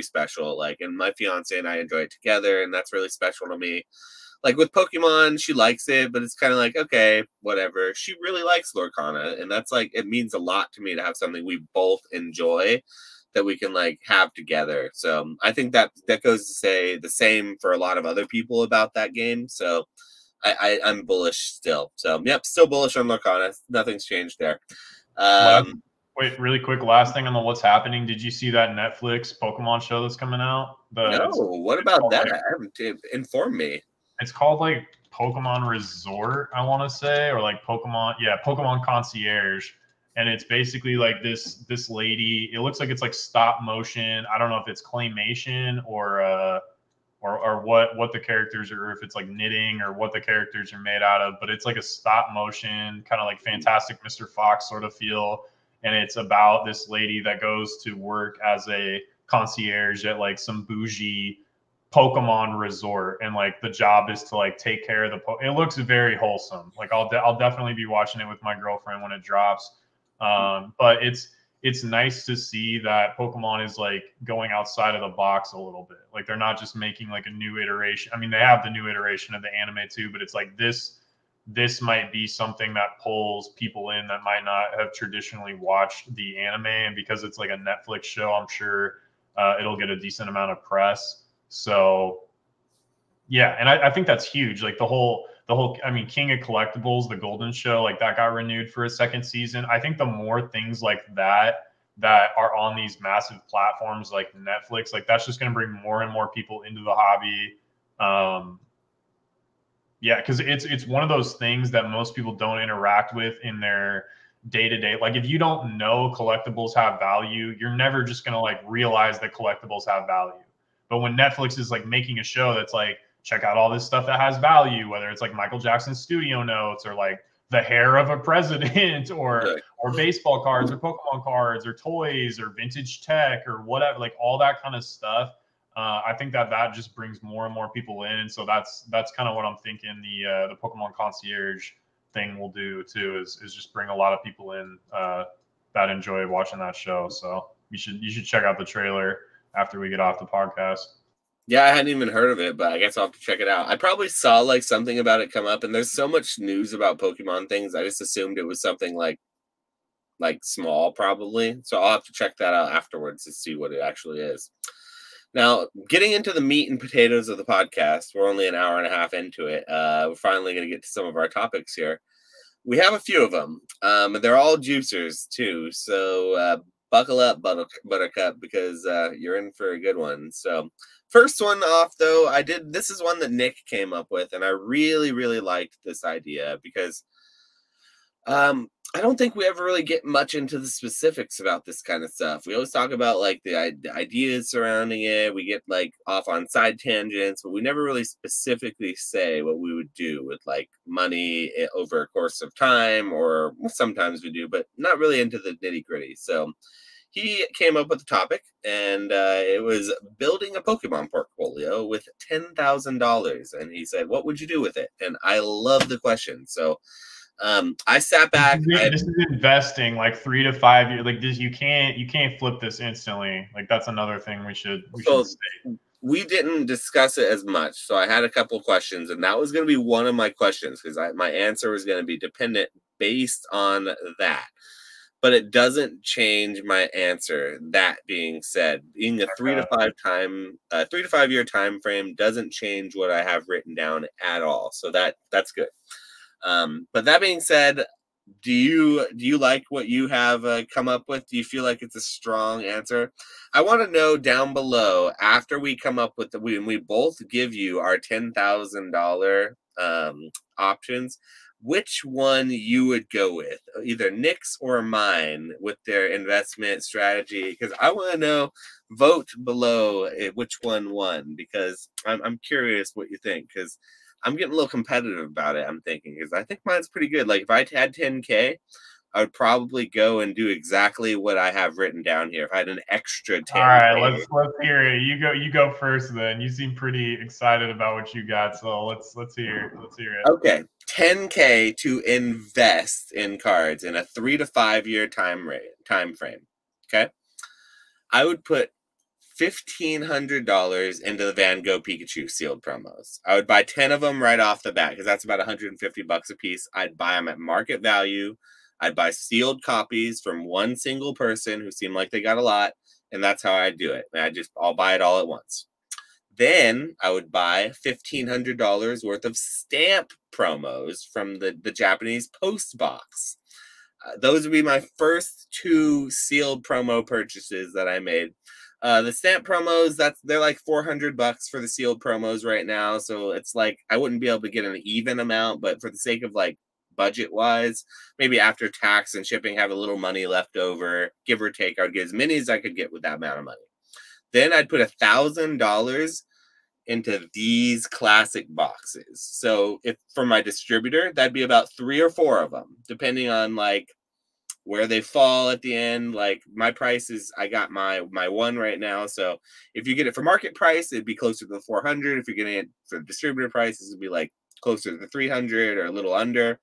special. Like and my fiance and I enjoy it together, and that's really special to me. Like with Pokemon, she likes it, but it's kind of like, okay, whatever. She really likes Lorcana, and that's like it means a lot to me to have something we both enjoy that we can like have together. So I think that goes to say the same for a lot of other people about that game. So I'm bullish still. So yep, still bullish on Lorcana. Nothing's changed there. Last, Um, wait, really quick, last thing on the what's happening. Did you see that Netflix Pokemon show that's coming out? no, what It's about called that? like Inform me. it's called like Pokemon Resort, I want to say, or like Pokemon Concierge, and it's basically like this lady. It looks like it's like stop motion. I don't know if it's claymation or what the characters are, or if it's like knitting or what the characters are made out of. But it's like a stop motion, kind of like Fantastic Mr. Fox sort of feel, and it's about this lady that goes to work as a concierge at like some bougie Pokemon resort, and like the job is to like take care of it looks very wholesome. Like I'll definitely be watching it with my girlfriend when it drops. But it's nice to see that Pokemon is like going outside of the box a little bit. Like they're not just making like a new iteration. I mean, they have the new iteration of the anime too, but it's like this might be something that pulls people in that might not have traditionally watched the anime, and because it's like a Netflix show, I'm sure it'll get a decent amount of press. So yeah, and I think that's huge. Like I mean, King of Collectibles, the Golden Show, like that got renewed for a second season. I think the more things like that that are on these massive platforms like Netflix. Like that's just going to bring more and more people into the hobby. Yeah, because it's one of those things that most people don't interact with in their day to day. Like if you don't know collectibles have value, you're never just gonna like realize that collectibles have value. But when Netflix is like making a show that's like, check out all this stuff that has value, whether it's like Michael Jackson's studio notes or like the hair of a president or baseball cards or Pokemon cards or toys or vintage tech or whatever, like all that kind of stuff. I think that just brings more and more people in, and so that's kind of what I'm thinking the Pokemon Concierge thing will do too is just bring a lot of people in that enjoy watching that show. So you should check out the trailer after we get off the podcast. Yeah, I hadn't even heard of it, but I guess I'll have to check it out. I probably saw like something about it come up, and there's so much news about Pokemon things. I just assumed it was something like small, probably. So I'll have to check that out afterwards to see what it actually is. Now, getting into the meat and potatoes of the podcast, we're only an hour and a half into it. We're finally going to get to some of our topics here. We have a few of them. They're all juicers, too. So buckle up, Buttercup, because you're in for a good one. So first one off, though, this is one that Nick came up with, and I really, really liked this idea because I don't think we ever really get much into the specifics about this kind of stuff. We always talk about like the ideas surrounding it. We get like off on side tangents, but we never really specifically say what we would do with like money over a course of time, or sometimes we do, but not really into the nitty gritty. So he came up with a topic, and it was building a Pokemon portfolio with $10,000. And he said, what would you do with it? And I love the question. So I sat back. This is investing like 3 to 5 years. Like this, you can't flip this instantly. Like that's another thing we should state. We didn't discuss it as much, so I had a couple questions, and that was going to be one of my questions because my answer was going to be dependent based on that. But it doesn't change my answer. That being said, being a 3 to 5 year time frame doesn't change what I have written down at all. So that's good. But that being said, do you like what you have come up with? Do you feel like it's a strong answer? I want to know down below after we come up with when we both give you our $10,000 options, which one you would go with, either Nick's or mine with their investment strategy. Because I want to know, vote below which one won, because I'm curious what you think, because I'm getting a little competitive about it. I'm thinking because I think mine's pretty good. Like if I had 10K, I would probably go and do exactly what I have written down here. If I had an extra 10K. All right, let's hear it. You go first then. You seem pretty excited about what you got, so let's hear it. Okay, 10K to invest in cards in a 3 to 5 year time frame. Okay, I would put $1,500 into the Van Gogh Pikachu sealed promos. I would buy 10 of them right off the bat because that's about $150 a piece. I'd buy them at market value. I'd buy sealed copies from one single person who seemed like they got a lot, and that's how I do it. I'll buy it all at once. Then I would buy $1,500 worth of stamp promos from the Japanese post box. Those would be my first 2 sealed promo purchases that I made. The stamp promos, they're like $400 for the sealed promos right now. So it's like I wouldn't be able to get an even amount, but for the sake of like budget wise, maybe after tax and shipping, have a little money left over, give or take. I'd get as many as I could get with that amount of money. Then I'd put $1,000 into these classic boxes. So if for my distributor, that'd be about 3 or 4 of them, depending on like where they fall at the end. Like my price is, I got my one right now. So if you get it for market price, it'd be closer to the 400. If you're getting it for distributor prices, it'd be like closer to the 300 or a little under.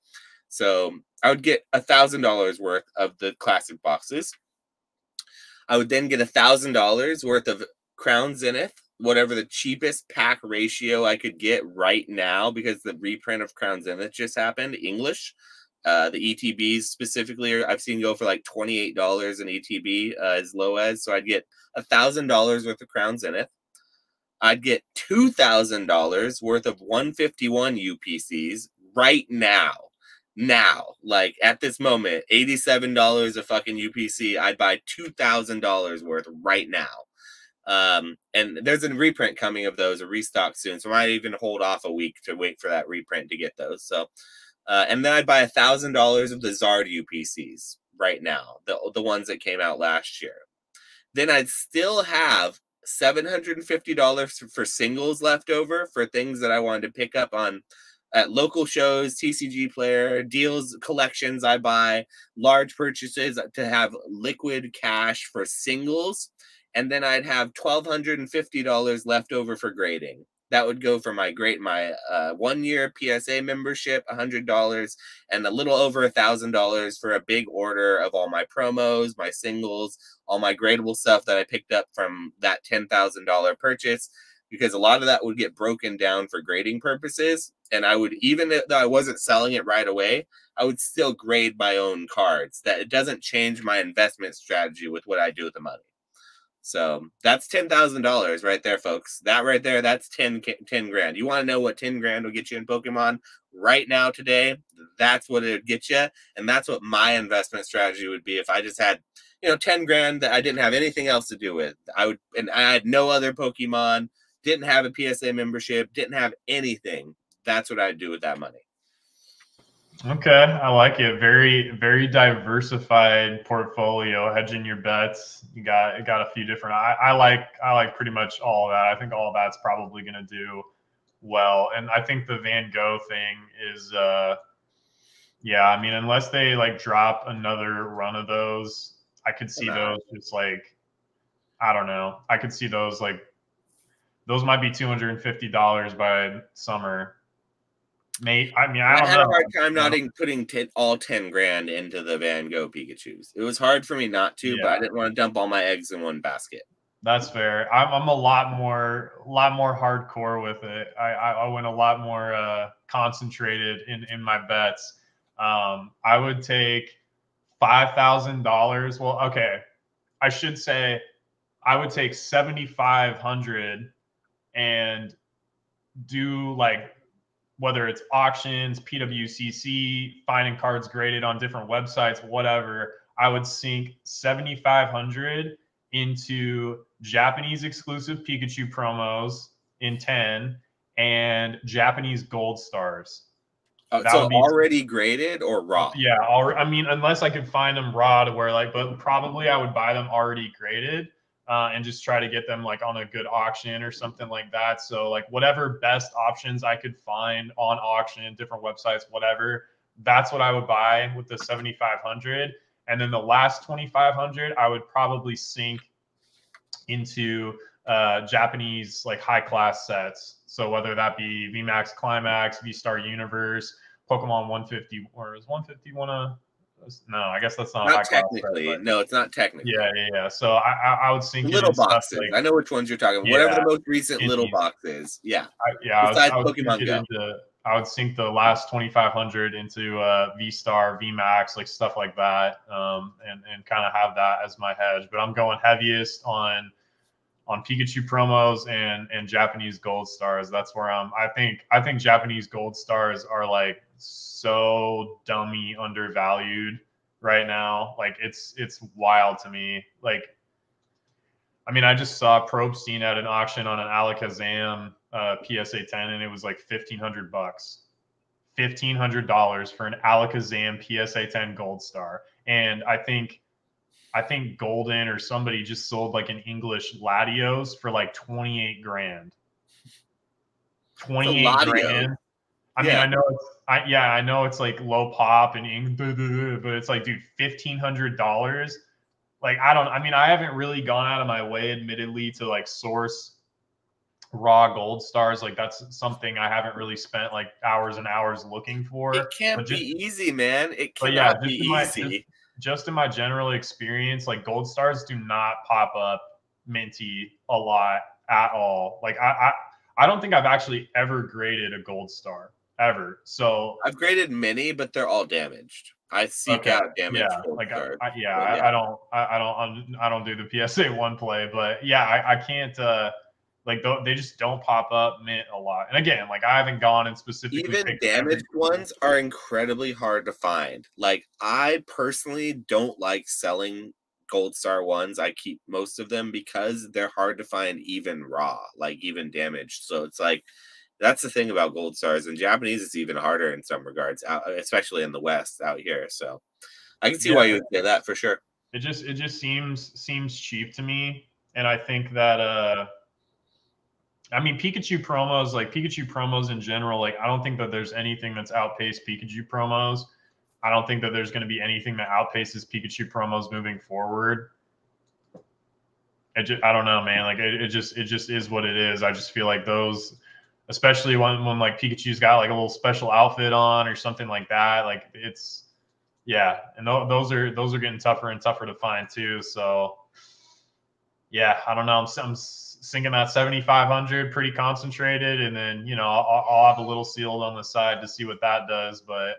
So I would get $1,000 worth of the classic boxes. I would then get $1,000 worth of Crown Zenith, whatever the cheapest pack ratio I could get right now, because the reprint of Crown Zenith just happened, English. The ETBs specifically, I've seen go for like $28 an ETB as low as. So I'd get $1,000 worth of Crown Zenith. I'd get $2,000 worth of 151 UPCs right now. now, like at this moment, $87 a fucking UPC, I'd buy $2,000 worth right now. And there's a reprint coming of those, a restock soon, so I might even hold off a week to wait for that reprint to get those. So, and then I'd buy $1,000 of the Zard UPCs right now, the ones that came out last year. Then I'd still have $750 for singles left over for things that I wanted to pick up on at local shows, TCG Player, deals, collections I buy, large purchases to have liquid cash for singles. And then I'd have $1,250 left over for grading. That would go for my 1 year PSA membership, $100, and a little over $1,000 for a big order of all my promos, my singles, all my gradable stuff that I picked up from that $10,000 purchase, because a lot of that would get broken down for grading purposes. And I would, even though I wasn't selling it right away, I would still grade my own cards. That it doesn't change my investment strategy with what I do with the money. So that's $10,000 right there, folks. That right there, that's 10 grand. You want to know what 10 grand will get you in Pokemon right now today? That's what it would get you. And that's what my investment strategy would be if I just had, 10 grand that I didn't have anything else to do with. And I had no other Pokemon, didn't have a PSA membership, didn't have anything. That's what I'd do with that money. Okay, I like it. Very, very diversified portfolio, hedging your bets. You got a few different. I like pretty much all of that. I think all of that's probably going to do well. And I think the Van Gogh thing is, yeah. I mean, unless they like drop another run of those, I could see those just like, I don't know. I could see those like, those might be $250 by summer. Mate, I mean, I don't had know. a hard time not putting all 10 grand into the Van Gogh Pikachus. It was hard for me not to, but I didn't want to dump all my eggs in one basket. That's fair. I'm a lot more hardcore with it. I went a lot more concentrated in my bets. I would take $5,000. Well, okay, I should say I would take 7,500 and do like, whether it's auctions, PWCC, finding cards graded on different websites, whatever, I would sink 7,500 into Japanese exclusive Pikachu promos in 10 and Japanese gold stars. So already graded or raw? Yeah, I mean, unless I could find them raw to where like, but probably I would buy them already graded. And just try to get them like on a good auction or something like that. So like whatever best options I could find on auction, different websites, whatever, that's what I would buy with the 7,500. And then the last 2,500, I would probably sink into Japanese like high class sets. So whether that be VMAX Climax, V-Star Universe, Pokemon 150, or is 151 a... No, I guess that's not technically. Set, no, it's not technically. Yeah. So I would sink little boxes. Like, I know which ones you're talking about. Whatever the most recent little box is. Yeah. I would Pokemon Go. I would sink the last 2,500 into V-Star, VMAX, like stuff like that, and kind of have that as my hedge. But I'm going heaviest on Pikachu promos and Japanese gold stars. That's where I think Japanese gold stars are like so dummy undervalued right now. Like it's wild to me. Like, I mean, I just saw Probstein at an auction on an Alakazam PSA 10, and it was like $1,500. $1,500 for an Alakazam PSA 10 gold star. And I think Golden or somebody just sold like an English Latios for like 28 grand. 28 grand. I mean, I know it's like low pop and ink, but it's like, dude, $1,500. Like, I haven't really gone out of my way, admittedly, to like source raw gold stars. Like, that's something I haven't really spent like hours and hours looking for. It can't be easy, man. It cannot be easy. Just in my general experience, like gold stars do not pop up minty a lot at all. Like I don't think I've actually ever graded a gold star ever. So I've graded many, but they're all damaged. I seek out damaged gold stars. I don't do the PSA 1 play, but yeah, I can't Like they just don't pop up mint a lot. And again, like I haven't gone and specifically Even picked every damaged ones are incredibly hard to find. Like, I personally don't like selling gold star ones. I keep most of them because they're hard to find even raw, like even damaged. So it's like, that's the thing about gold stars. And Japanese is even harder in some regards, especially in the West out here. So I can see why you would say that for sure. It just seems cheap to me. And I think that I mean, Pikachu promos in general, like I don't think that there's anything that's outpaced Pikachu promos. I don't think that there's going to be anything that outpaces Pikachu promos moving forward. I don't know, man. Like it just is what it is. I just feel like those, especially when like Pikachu's got like a little special outfit on or something like that. Like it's yeah, and those are getting tougher and tougher to find too. So yeah, I don't know. I'm sinking that 7,500 pretty concentrated, and then I'll have a little sealed on the side to see what that does. But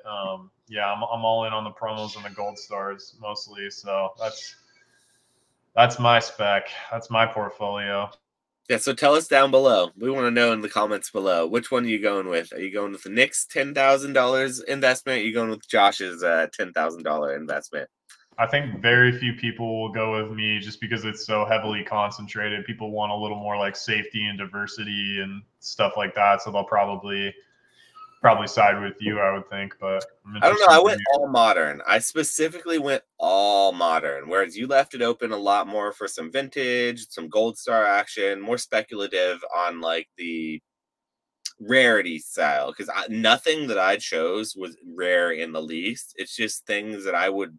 yeah, I'm all in on the promos and the gold stars mostly. So that's my spec. That's my portfolio. Yeah, so tell us down below. We want to know in the comments below. Which one are you going with? Are you going with the Nick's $10,000 investment? Or are you going with Josh's $10,000 investment? I think very few people will go with me just because it's so heavily concentrated. People want a little more like safety and diversity and stuff like that. So they'll probably side with you, I would think. But I don't know. I went all modern. I specifically went all modern, whereas you left it open a lot more for some vintage, some gold star action, more speculative on like the rarity style. Because nothing that I chose was rare in the least. It's just things that I would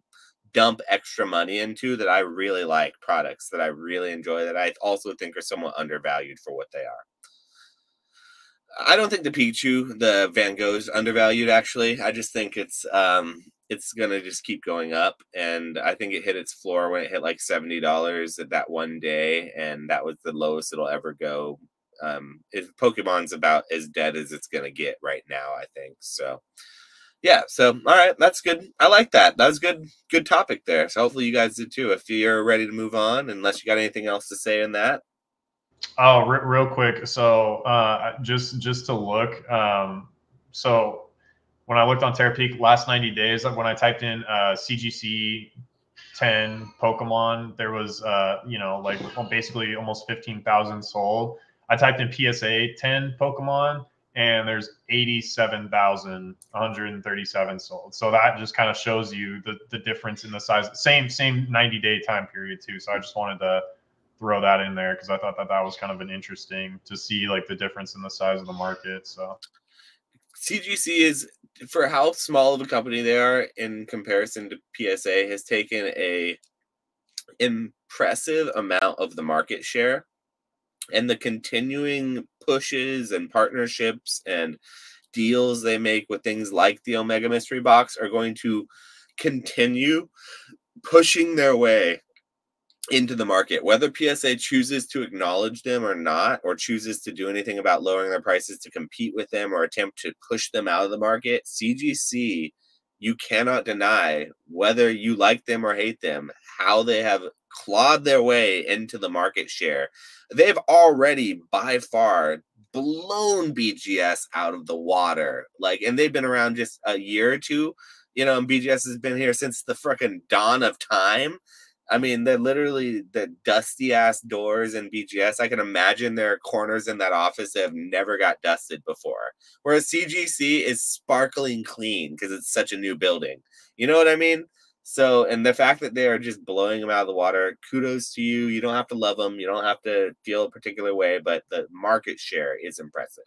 dump extra money into that I really like, products that I really enjoy, that I also think are somewhat undervalued for what they are. I don't think the Pikachu, the Van Gogh's undervalued, actually. I just think it's gonna just keep going up, and I think it hit its floor when it hit like $70 at that one day, and that was the lowest it'll ever go. Pokemon's about as dead as it's gonna get right now, I think. So yeah, so all right, that's good. I like that. That was good topic there. So hopefully you guys did too. If you're ready to move on, unless you got anything else to say in that. Oh, real quick. So just to look. So when I looked on Terapeak last 90 days, when I typed in CGC 10 Pokemon, there was like basically almost 15,000 sold. I typed in PSA 10 Pokemon, and there's 87,137 sold. So that just kind of shows you the difference in the size. Same 90-day time period too. So I just wanted to throw that in there because I thought that was kind of an interesting to see like the difference in the size of the market. So CGC is, for how small of a company they are in comparison to PSA, has taken a impressive amount of the market share, and the continuing pushes and partnerships and deals they make with things like the Omega Mystery Box are going to continue pushing their way into the market. Whether PSA chooses to acknowledge them or not, or chooses to do anything about lowering their prices to compete with them or attempt to push them out of the market, CGC, you cannot deny, whether you like them or hate them, how they have clawed their way into the market share. They've already by far blown BGS out of the water. Like, and they've been around just a year or two, and BGS has been here since the frickin' dawn of time. I mean, they're literally the dusty ass doors in BGS. I can imagine there are corners in that office that have never got dusted before. Whereas CGC is sparkling clean because it's such a new building. You know what I mean? So, and the fact that they are just blowing them out of the water, kudos to you. You don't have to love them. You don't have to feel a particular way, but the market share is impressive.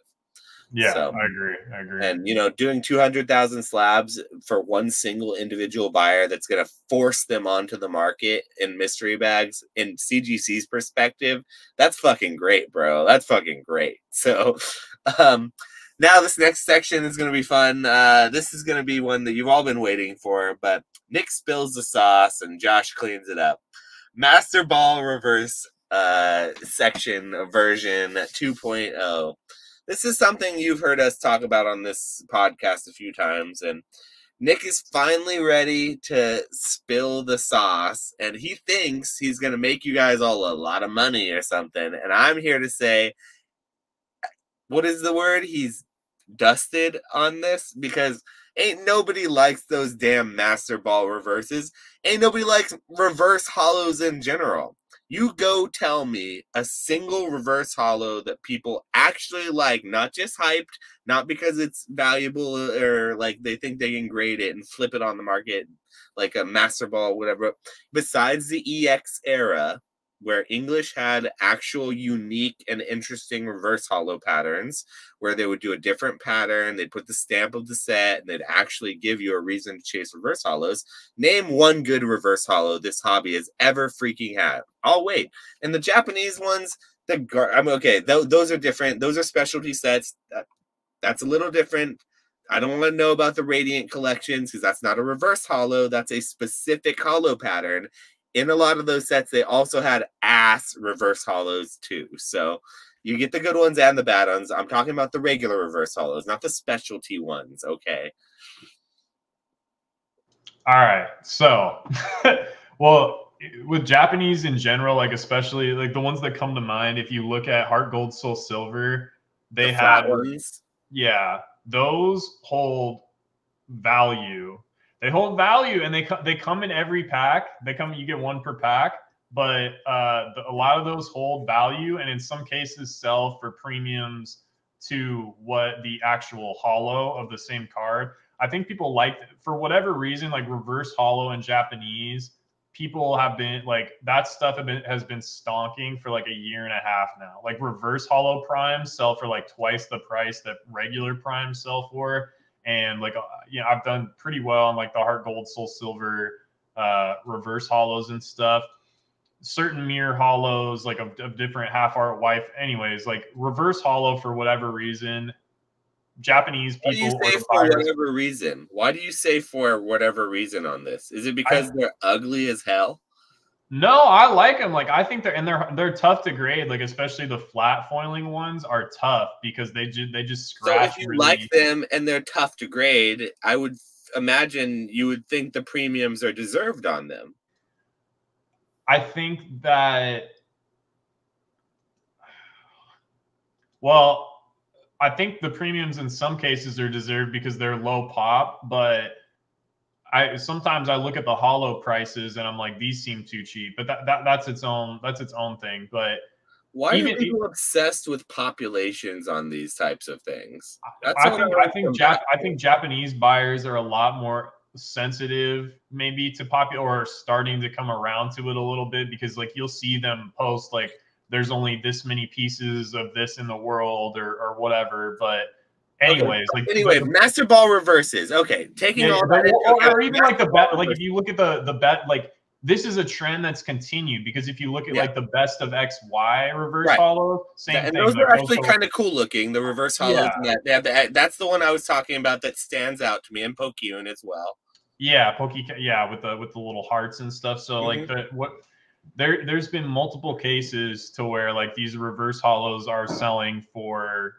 Yeah, so, I agree. And, doing 200,000 slabs for one single individual buyer that's going to force them onto the market in mystery bags, in CGC's perspective, that's fucking great, bro. That's fucking great. So, now this next section is going to be fun. This is going to be one that you've all been waiting for, but Nick spills the sauce and Josh cleans it up. Master Ball Reverse section version 2.0. This is something you've heard us talk about on this podcast a few times, and Nick is finally ready to spill the sauce, and he thinks he's going to make you guys all a lot of money or something. And I'm here to say, what is the word? He's dusted on this because ain't nobody likes those damn Master Ball reverses. Ain't nobody likes reverse hollows in general. You go tell me a single reverse hollow that people actually like, not just hyped, not because it's valuable or like they think they can grade it and flip it on the market like a Master Ball, whatever. Besides the EX era, where English had actual unique and interesting reverse hollow patterns, where they would do a different pattern, they'd put the stamp of the set, and they'd actually give you a reason to chase reverse hollows. Name one good reverse hollow this hobby has ever freaking had. I'll wait. And the Japanese ones, I'm okay. Those are different. Those are specialty sets. That's a little different. I don't want to know about the Radiant collections because that's not a reverse hollow. That's a specific hollow pattern. In a lot of those sets, they also had ass reverse hollows too. So you get the good ones and the bad ones. I'm talking about the regular reverse hollows, not the specialty ones. Okay. All right. So, well, with Japanese in general, like especially like the ones that come to mind, if you look at Heart Gold, Soul Silver, The they flat had, ones. yeah, those hold value. They hold value, and they come in every pack. You get one per pack, but a lot of those hold value, and in some cases sell for premiums to what the actual hollow of the same card. I think people like, for whatever reason, like reverse hollow in Japanese. People have been like, that stuff has been stonking for like a year and a half now. Like reverse hollow primes sell for like twice the price that regular primes sell for. And like, I've done pretty well on like the Heart Gold, Soul Silver reverse hollows and stuff. Certain mirror hollows, like of different half art wife. Anyways, like reverse hollow, for whatever reason, Japanese Why do you people or say the for buyers. whatever reason? Why do you say for whatever reason on this? Is it because I they're ugly as hell? No, I like them. Like I think they're tough to grade. Like especially the flat foiling ones are tough because they just So if scratch you like really. them and they're tough to grade, I would imagine you would think the premiums are deserved on them. I think that, well, I think the premiums in some cases are deserved because they're low pop, but I sometimes I look at the hollow prices and I'm like, these seem too cheap. But that's its own thing. But Why are even people obsessed with populations on these types of things? That's I what I think want to come back I to. think Japanese buyers are a lot more sensitive maybe to popular, or starting to come around to it a little bit, because like you'll see them post like there's only this many pieces of this in the world, or whatever. But Okay. anyways, like Anyway, Master Ball reverses. Okay, taking yeah, all that into account. or even like the bet, like if you look at the bet, like this is a trend that's continued, because if you look at Yeah, like the best of XY reverse right. hollow, same And thing. those Like are those actually go, kind of cool looking. The reverse hollows. yeah, That's the one I was talking about that stands out to me, and Pokemon as well. yeah, yeah, with the little hearts and stuff. So like Mm-hmm. there's been multiple cases to where like these reverse hollows are selling for,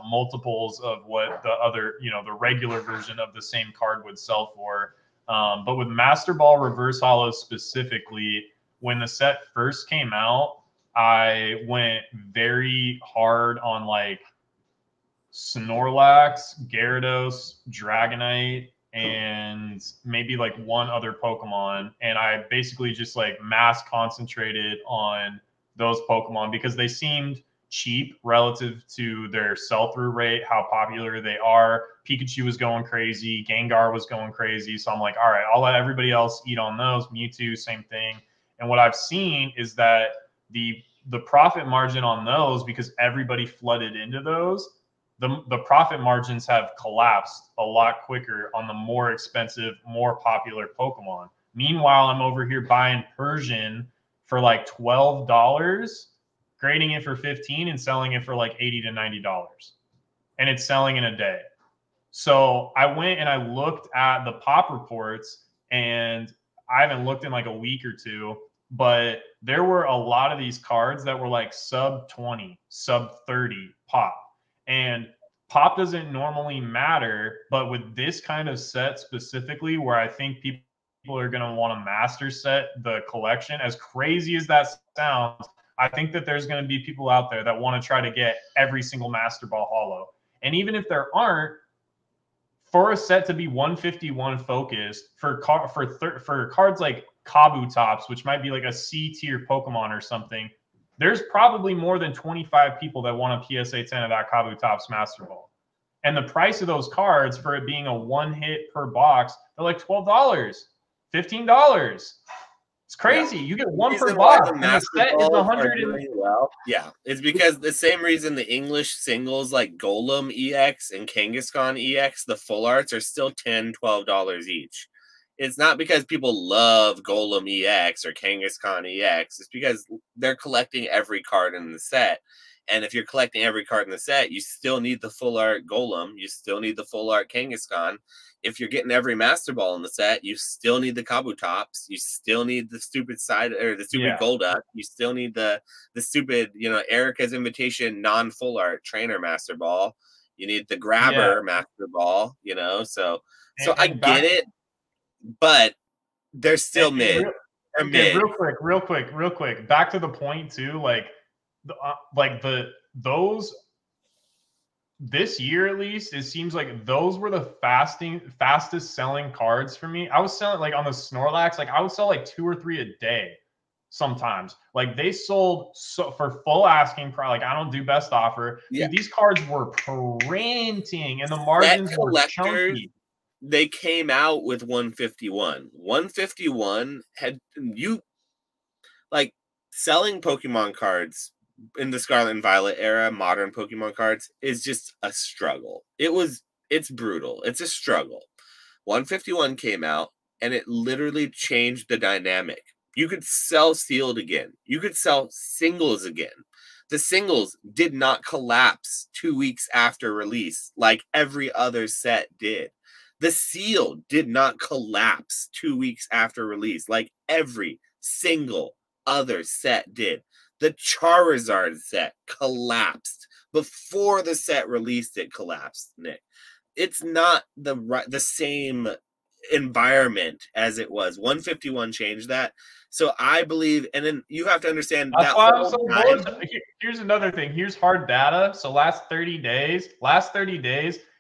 multiples of what the other, the regular version of the same card would sell for. But with Master Ball reverse hollows specifically, when the set first came out, I went very hard on like Snorlax, Gyarados, Dragonite, and maybe like one other Pokemon. And I basically just like mass concentrated on those Pokemon because they seemed cheap relative to their sell through rate, how popular they are. Pikachu was going crazy, Gengar was going crazy. So I'm like, all right, I'll let everybody else eat on those. Mewtwo, same thing. And what I've seen is that the profit margin on those, because everybody flooded into those, the profit margins have collapsed a lot quicker on the more expensive, more popular Pokemon. Meanwhile, I'm over here buying Persian for like $12, grading it for 15 and selling it for like $80 to $90. And it's selling in a day. So I went and I looked at the pop reports, and I haven't looked in like a week or two, but there were a lot of these cards that were like sub 20, sub 30 pop. And pop doesn't normally matter, but with this kind of set specifically, where I think people are going to want to master set the collection, as crazy as that sounds, I think that there's going to be people out there that want to try to get every single Master Ball holo. And even if there aren't, for a set to be 151 focused for cards like Kabutops, which might be like a C tier Pokemon or something, there's probably more than 25 people that want a PSA 10 of that Kabutops Master Ball. And the price of those cards, for it being a one hit per box, they're like $12, $15. It's crazy. Yeah. You get one per box, and the set is 100. Well, yeah, it's because the same reason the English singles like Golem EX and Kangaskhan EX, the full arts, are still $10, $12 each. It's not because people love Golem EX or Kangaskhan EX. It's because they're collecting every card in the set. And if you're collecting every card in the set, you still need the full art Golem. You still need the full art Kangaskhan. If you're getting every Master Ball in the set, you still need the Kabutops. You still need the stupid side or the stupid Golduck. You still need the stupid, Erica's Invitation non-full art Trainer Master Ball. You need the Grabber Master Ball, So I get it, but they're still mid. Real quick. Back to the point too, this year at least, it seems like those were the fastest selling cards for me. I was selling on the Snorlax, I would sell 2 or 3 a day sometimes. They sold for full asking price. I don't do best offer. Yeah. Dude, these cards were printing and the margins were chunky. They came out with 151. 151 had selling Pokemon cards in the Scarlet and Violet era, modern Pokemon cards, is just a struggle. It's brutal. It's a struggle. 151 came out and it literally changed the dynamic. You could sell sealed again. You could sell singles again. The singles did not collapse 2 weeks after release like every other set did. The seal did not collapse 2 weeks after release like every single other set did. The Charizard set collapsed before the set released. It collapsed, Nick. It's not the same environment as it was. 151 changed that. So I believe, and then you have to understand that's why I'm so bullish. Here's another thing. Here's hard data. So last 30 days,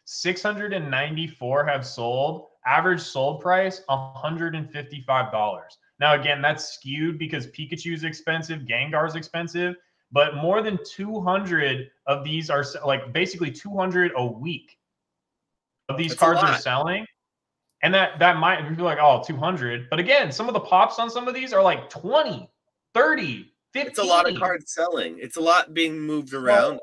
694 have sold. Average sold price $155. Now, again, that's skewed because Pikachu is expensive, Gengar is expensive, but more than 200 of these are basically 200 a week of these cards are selling. And that might be 200. But again, some of the pops on some of these are 20, 30, 50. It's a lot of cards selling. It's a lot being moved around.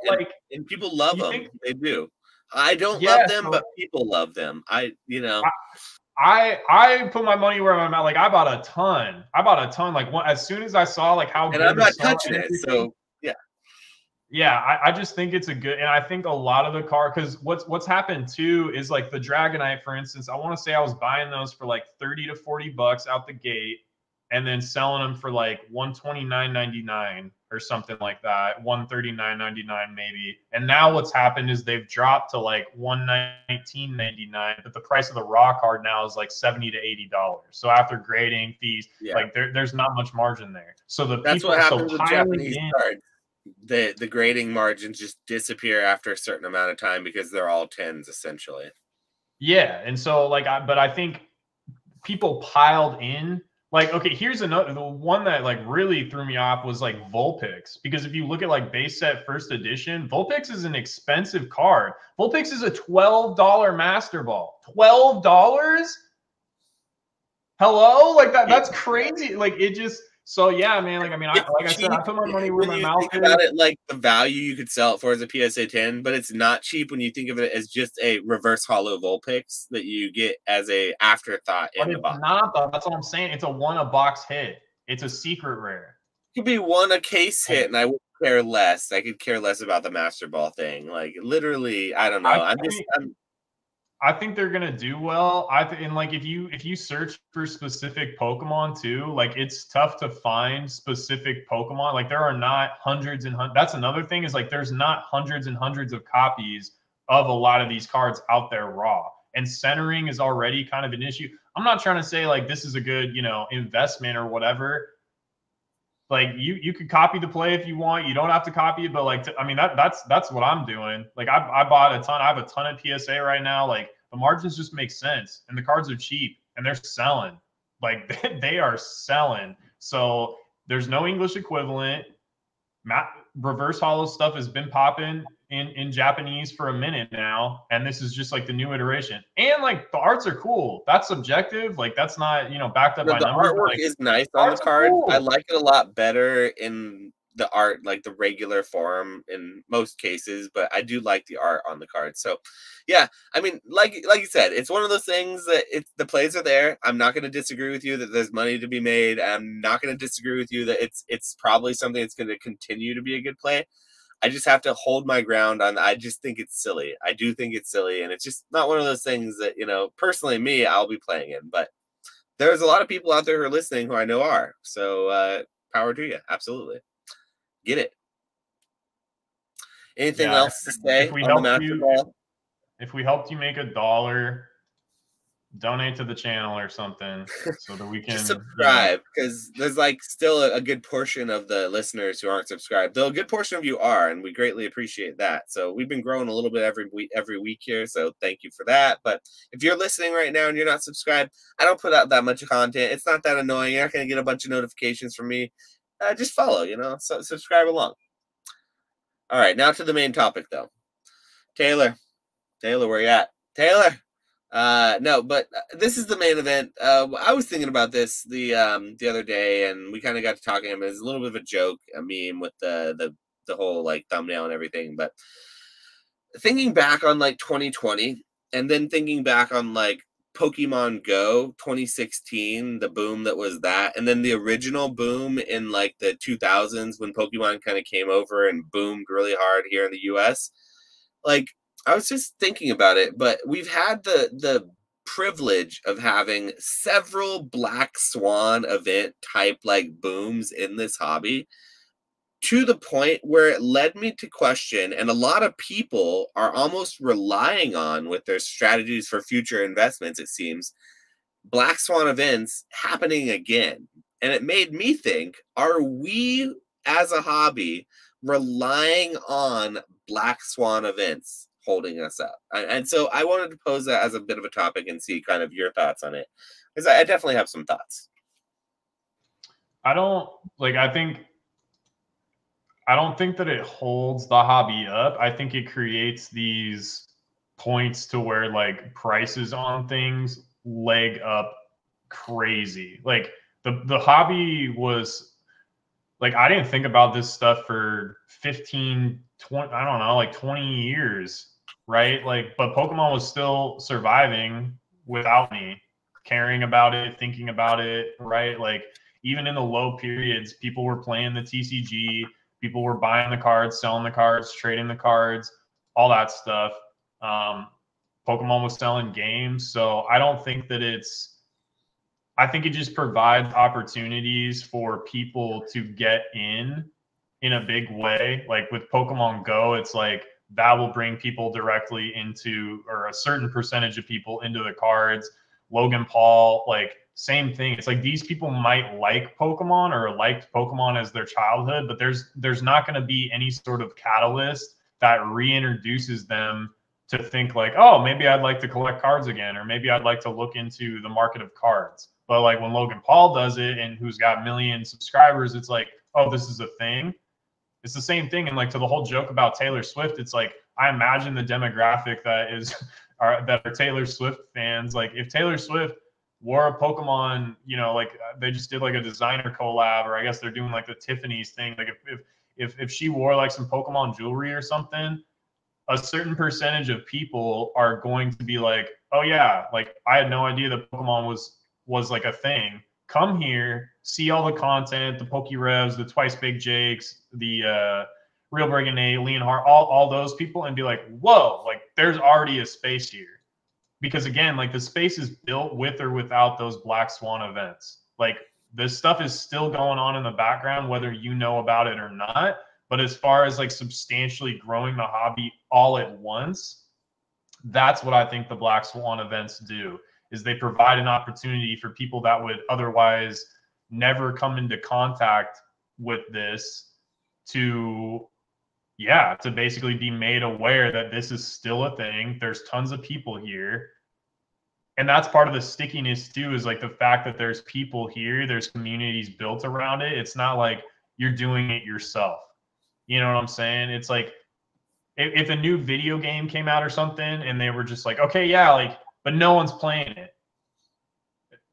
And people love them. They do. I don't love them, but people love them. I put my money where I'm at. I bought a ton. As soon as I saw how good, and I'm not touching it. So I just think it's a good, and I think a lot of the because what's happened too is the Dragonite, for instance. I want to say I was buying those for $30 to $40 out the gate, and then selling them for $129.99 or something like that, $139.99 maybe. And now what's happened is they've dropped to $119.99, but the price of the raw card now is $70 to $80. So after grading fees, there's not much margin there. So that's what happens with Japanese cards. The grading margins just disappear after a certain amount of time because they're all 10s essentially. Yeah, and so but I think people piled in. Okay, here's another. The one that really threw me off was Vulpix, because if you look at base set first edition, Vulpix is an expensive card. Vulpix is a $12 Master Ball. $12? Hello, that's crazy. It just. So yeah, man. I said, I put my money where my mouth is. About it, the value you could sell it for as a PSA 10, but it's not cheap when you think of it as just a reverse hollow Vulpix that you get as a afterthought in the box. Not though. That's what I'm saying. It's a one-a-box hit. It's a secret rare. It could be one a case hit, and I would care less. I could care less about the Master Ball thing. Literally, I don't know. I think they're gonna do well. If you search for specific Pokemon too, it's tough to find specific Pokemon. There are not hundreds and hundreds. That's another thing is there's not hundreds and hundreds of copies of a lot of these cards out there raw. And centering is already kind of an issue. I'm not trying to say like this is a good, you know, investment or whatever. Like you could copy the play if you want. You don't have to copy it, but like I mean that's what I'm doing. Like I bought a ton. I have a ton of PSA right now. Like the margins just make sense, and the cards are cheap, and they're selling. Like they are selling. So there's no English equivalent. Reverse holo stuff has been popping in Japanese for a minute now, and this is just like the new iteration. And like the arts are cool. That's subjective. Like that's not, you know, backed up by The numbers. artwork Like, is nice on the arts are card. I cool. like it a lot better in the art, like the regular form in most cases, but I do like the art on the card. So yeah, I mean, like you said, it's one of those things that the plays are there. I'm not going to disagree with you that there's money to be made. I'm not going to disagree with you that it's probably something that's going to continue to be a good play. I just have to hold my ground on. I just think it's silly. I do think it's silly, and it's just not one of those things that, you know, personally me, I'll be playing in. But there's a lot of people out there who are listening who I know are. So power to you. Absolutely. Get it. Anything Yeah, else to say if we on the helped master you, ball? if we helped you make $1, donate to the channel or something so that we Just can, you know. subscribe, because there's like still a good portion of the listeners who aren't subscribed. Though a good portion of you are, and we greatly appreciate that. So we've been growing a little bit every week here. So thank you for that. But if you're listening right now and you're not subscribed, I don't put out that much content. It's not that annoying. You're not going to get a bunch of notifications from me. Just follow, you know, so subscribe along. All right, now to the main topic though. Taylor, where you at? Taylor. No, but this is the main event. I was thinking about this the other day, and we kind of got to talking. I mean, it's a little bit of a joke, a meme with the whole like thumbnail and everything. But thinking back on like 2020, and then thinking back on like Pokemon Go 2016, the boom that was that, and then the original boom in like the 2000s when Pokemon kind of came over and boomed really hard here in the US. Like, I was just thinking about it, but we've had the privilege of having several Black Swan event type like booms in this hobby, to the point where it led me to question, and a lot of people are almost relying on with their strategies for future investments, it seems, Black Swan events happening again. And it made me think, are we as a hobby relying on Black Swan events holding us up? And so I wanted to pose that as a bit of a topic and see kind of your thoughts on it, because I definitely have some thoughts. I don't think that it holds the hobby up. I think it creates these points to where like prices on things leg up crazy. Like the hobby was like, I didn't think about this stuff for 15, 20, I don't know, like 20 years, right? Like, but Pokemon was still surviving without me caring about it, thinking about it, right? Like, even in the low periods, people were playing the TCG, people were buying the cards, selling the cards, trading the cards, all that stuff. Pokemon was selling games. So I don't think that I think it just provides opportunities for people to get in a big way. Like with Pokemon Go, it's like that will bring people directly into, or a certain percentage of people into the cards. Logan Paul, like same thing. It's like these people might like Pokemon or liked Pokemon as their childhood, but there's not going to be any sort of catalyst that reintroduces them to think like, oh, maybe I'd like to collect cards again, or maybe I'd like to look into the market of cards. But like when Logan Paul does it, and who's got million subscribers, it's like, oh, this is a thing. It's the same thing. And like to the whole joke about Taylor Swift, it's like, I imagine the demographic that are Taylor Swift fans. Like if Taylor Swift wore a Pokemon, you know, like they just did like a designer collab, or I guess they're doing like the Tiffany's thing. Like if she wore like some Pokemon jewelry or something, a certain percentage of people are going to be like, oh yeah, like I had no idea that Pokemon was like a thing. Come here, see all the content, the Pokerevs, the Twice Big Jakes, the Real Briganate, Leonhardt, all those people, and be like, whoa, like there's already a space here. Because again, like the space is built with or without those Black Swan events. Like this stuff is still going on in the background, whether you know about it or not. But as far as like substantially growing the hobby all at once, That's what I think the Black Swan events do, is they provide an opportunity for people that would otherwise never come into contact with this to, yeah, to basically be made aware that this is still a thing. There's tons of people here. And that's part of the stickiness too, is like the fact that there's people here, there's communities built around it. It's not like you're doing it yourself. You know what I'm saying? It's like if a new video game came out or something and they were just like, okay, yeah, like, but no one's playing it.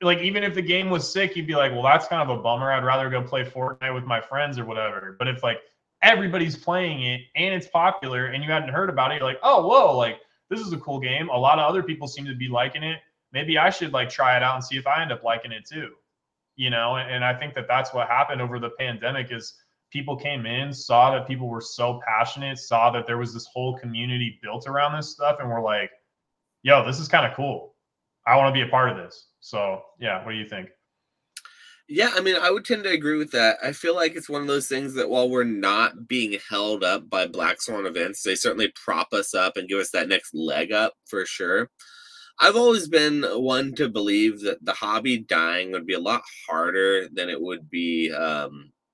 Like, even if the game was sick, you'd be like, well, that's kind of a bummer. I'd rather go play Fortnite with my friends or whatever. But if like everybody's playing it and it's popular and you hadn't heard about it, you're like, oh, whoa, like this is a cool game. A lot of other people seem to be liking it. Maybe I should like try it out and see if I end up liking it too. You know, and I think that that's what happened over the pandemic is people came in, saw that people were so passionate, saw that there was this whole community built around this stuff, and we're like, yo, this is kind of cool. I want to be a part of this. So, yeah, what do you think? Yeah, I mean, I would tend to agree with that. I feel like it's one of those things that while we're not being held up by Black Swan events, they certainly prop us up and give us that next leg up for sure. I've always been one to believe that the hobby dying would be a lot harder than it would be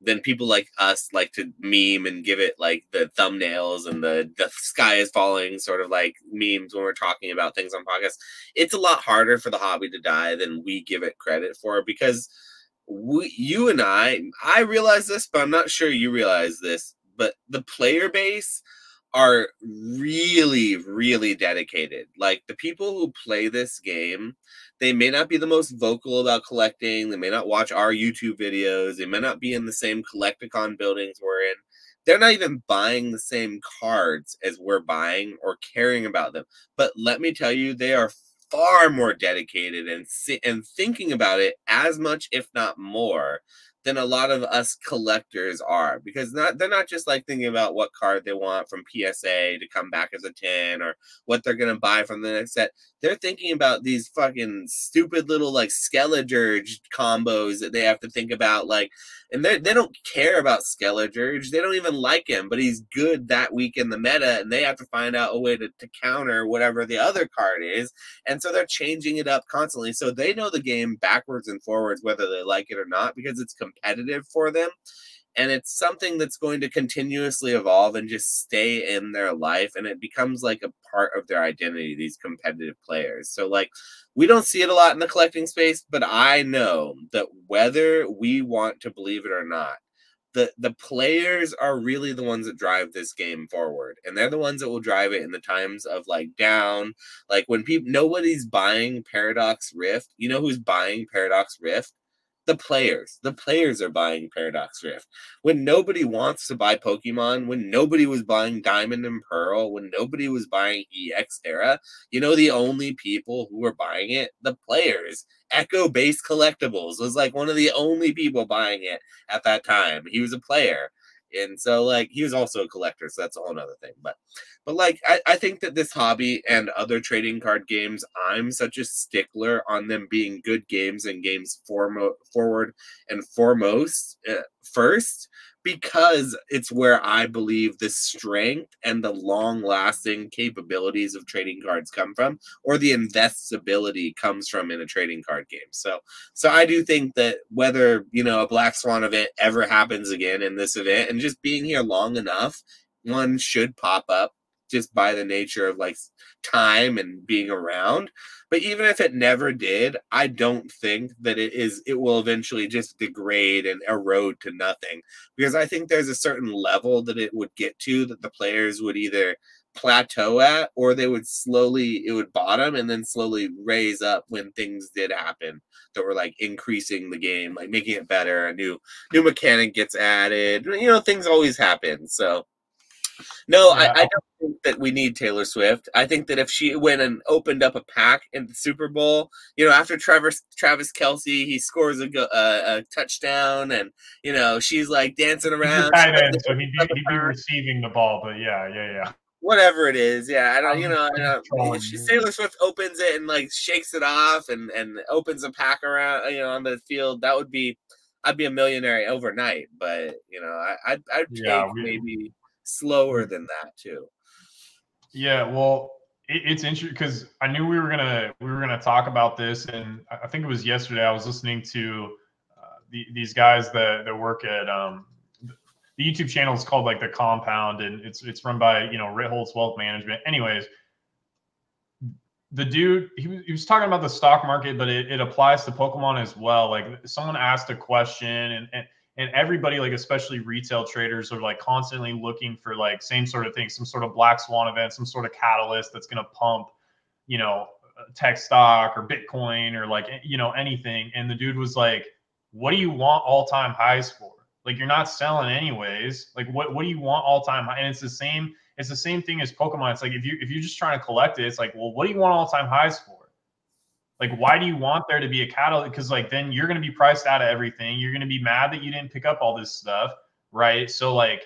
than people like us like to meme and give it like the thumbnails and the sky is falling sort of like memes when we're talking about things on podcasts. It's a lot harder for the hobby to die than we give it credit for, because you and I realize this, but I'm not sure you realize this, but the player base are really, really dedicated. Like the people who play this game, they may not be the most vocal about collecting. They may not watch our YouTube videos. They may not be in the same Collecticon buildings we're in. They're not even buying the same cards as we're buying or caring about them. But let me tell you, they are far more dedicated and thinking about it as much, if not more, than a lot of us collectors are, because they're not just like thinking about what card they want from PSA to come back as a 10 or what they're gonna buy from the next set. They're thinking about these fucking stupid little like Skelligurge combos that they have to think about, like, and they don't care about Skelligurge. They don't even like him, but he's good that week in the meta, and they have to find out a way to counter whatever the other card is. And so they're changing it up constantly. So they know the game backwards and forwards, whether they like it or not, because it's competitive for them. And it's something that's going to continuously evolve and just stay in their life. And it becomes like a part of their identity, these competitive players. So like, we don't see it a lot in the collecting space, but I know that whether we want to believe it or not, the players are really the ones that drive this game forward, and they're the ones that will drive it in the times of like down, like when nobody's buying Paradox Rift. You know who's buying Paradox Rift? The players are buying Paradox Rift. When nobody wants to buy Pokemon, when nobody was buying Diamond and Pearl, when nobody was buying EX Era, you know, the only people who were buying it, the players. Echo Based Collectibles was like one of the only people buying it at that time. He was a player. And so like he was also a collector, so that's a whole other thing. But like I think that this hobby and other trading card games, I'm such a stickler on them being good games and games forward and foremost first, because it's where I believe the strength and the long-lasting capabilities of trading cards come from, or the investability comes from in a trading card game. So I do think that whether, you know, a Black Swan event ever happens again in this event, and just being here long enough, one should pop up just by the nature of like time and being around. But even if it never did, I don't think that it will eventually just degrade and erode to nothing, because I think there's a certain level that it would get to that the players would either plateau at, or it would bottom and then slowly raise up when things did happen that were like increasing the game, like making it better. A new mechanic gets added, you know, things always happen. So no, Yeah. I don't think that we need Taylor Swift. I think that if she went and opened up a pack in the Super Bowl, you know, after Travis Kelce, he scores a touchdown, and you know she's like dancing He's a around. tight end, so he'd be receiving the ball, but yeah. Whatever it is, yeah, I don't, you know, Trolling if you. Taylor Swift opens it and like shakes it off and opens a pack around, you know, on the field, I'd be a millionaire overnight. But you know, I'd Yeah, take maybe slower than that too. yeah, well, It's interesting because I knew we were gonna talk about this, and I think it was yesterday. I was listening to these guys that work at the YouTube channel is called like the Compound, and it's run by Ritholtz Wealth Management. Anyways, the dude he was talking about the stock market, but it applies to Pokemon as well. Like someone asked a question, and everybody, like especially retail traders, are like constantly looking for like same sort of thing, some sort of black swan event, some sort of catalyst that's going to pump, you know, tech stock or Bitcoin or like anything. And the dude was like, "What do you want all time highs for? Like you're not selling anyways. Like what do you want all time high?" And it's the same. It's the same thing as Pokemon. It's like if you're just trying to collect it, it's like, well, what do you want all time highs for? Like, why do you want there to be a catalyst? Because like then you're going to be priced out of everything. You're going to be mad that you didn't pick up all this stuff, right? So like,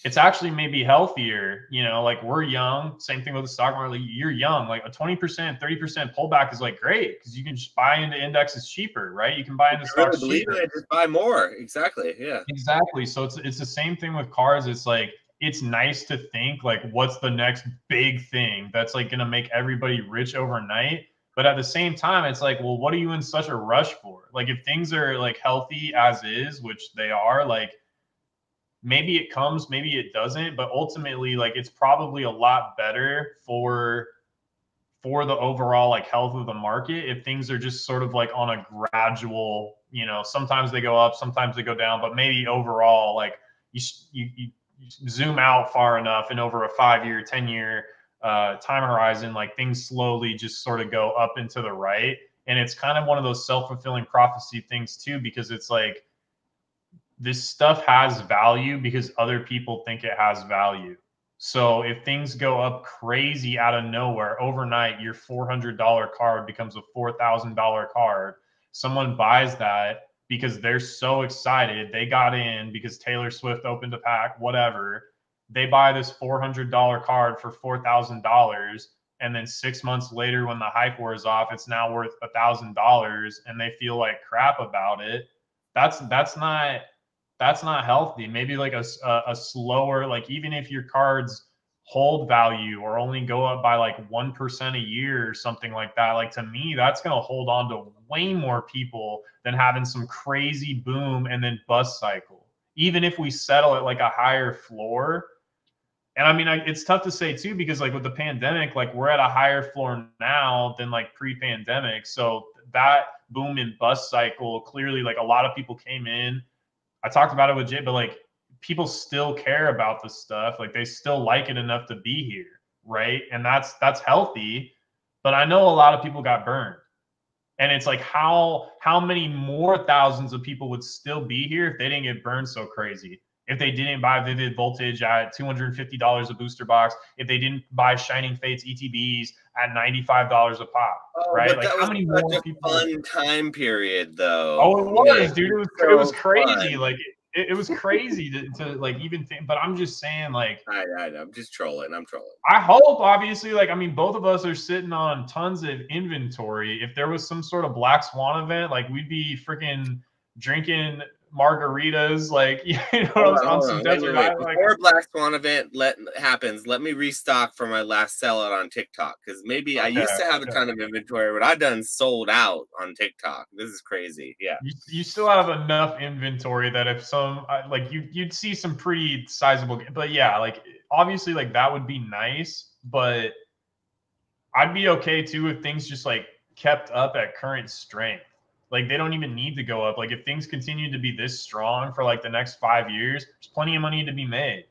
it's actually maybe healthier. Like we're young. Same thing with the stock market. Like, you're young. Like a 20%, 30% pullback is like great because you can just buy into indexes cheaper, right? You can buy into If you really stocks believe cheaper. in it, just buy more. Exactly. Yeah. Exactly. So it's the same thing with cars. It's like it's nice to think like what's the next big thing that's like going to make everybody rich overnight. But at the same time, it's like, well, what are you in such a rush for? Like if things are like healthy as is, which they are, like maybe it comes, maybe it doesn't, but ultimately like it's probably a lot better for the overall like health of the market if things are just sort of like on a gradual, sometimes they go up, sometimes they go down, but maybe overall like you zoom out far enough and over a 5-year, 10-year time horizon, like things slowly just sort of go up and to the right. And it's kind of one of those self-fulfilling prophecy things too, because it's like this stuff has value because other people think it has value. So if things go up crazy out of nowhere overnight, your $400 card becomes a $4,000 card. Someone buys that because they're so excited. They got in because Taylor Swift opened a pack, whatever. They buy this $400 card for $4,000. And then 6 months later, when the hype wears off, it's now worth $1,000 and they feel like crap about it. That's not healthy. Maybe like a slower, like even if your cards hold value or only go up by like 1% a year or something like that, like to me, that's going to hold on to way more people than having some crazy boom and then bust cycle. Even if we settle at like a higher floor. And I mean, it's tough to say too, because like with the pandemic, like we're at a higher floor now than like pre-pandemic. So that boom and bust cycle, clearly like a lot of people came in. I talked about it with Jay, but like people still care about this stuff. Like they still like it enough to be here, right? And that's healthy. But I know a lot of people got burned. And it's like how many more thousands of people would still be here if they didn't get burned so crazy? If they didn't buy Vivid Voltage at $250 a booster box, if they didn't buy Shining Fates ETBs at $95 a pop, Oh, right? but Like that how was many such more a people? fun time period, Oh, though. it Yeah, was, dude. It was so crazy. fun. Like it was crazy to like even think. But I'm just saying, like, I know. I'm just trolling. I'm trolling. I hope obviously, like, I mean, both of us are sitting on tons of inventory. If there was some sort of Black Swan event, like we'd be freaking drinking margaritas, like on Hold some on. Wait, desert wait, wait. island. Like, Before Black Swan event happens, let me restock for my last sellout on TikTok because maybe I okay, used to have a okay. ton of inventory, but I done sold out on TikTok. This is crazy. Yeah. You still have enough inventory that if some like you'd see some pretty sizable, but yeah, like obviously like that would be nice, but I'd be okay too if things just like kept up at current strength. Like they don't even need to go up. Like if things continue to be this strong for like the next 5 years, there's plenty of money to be made,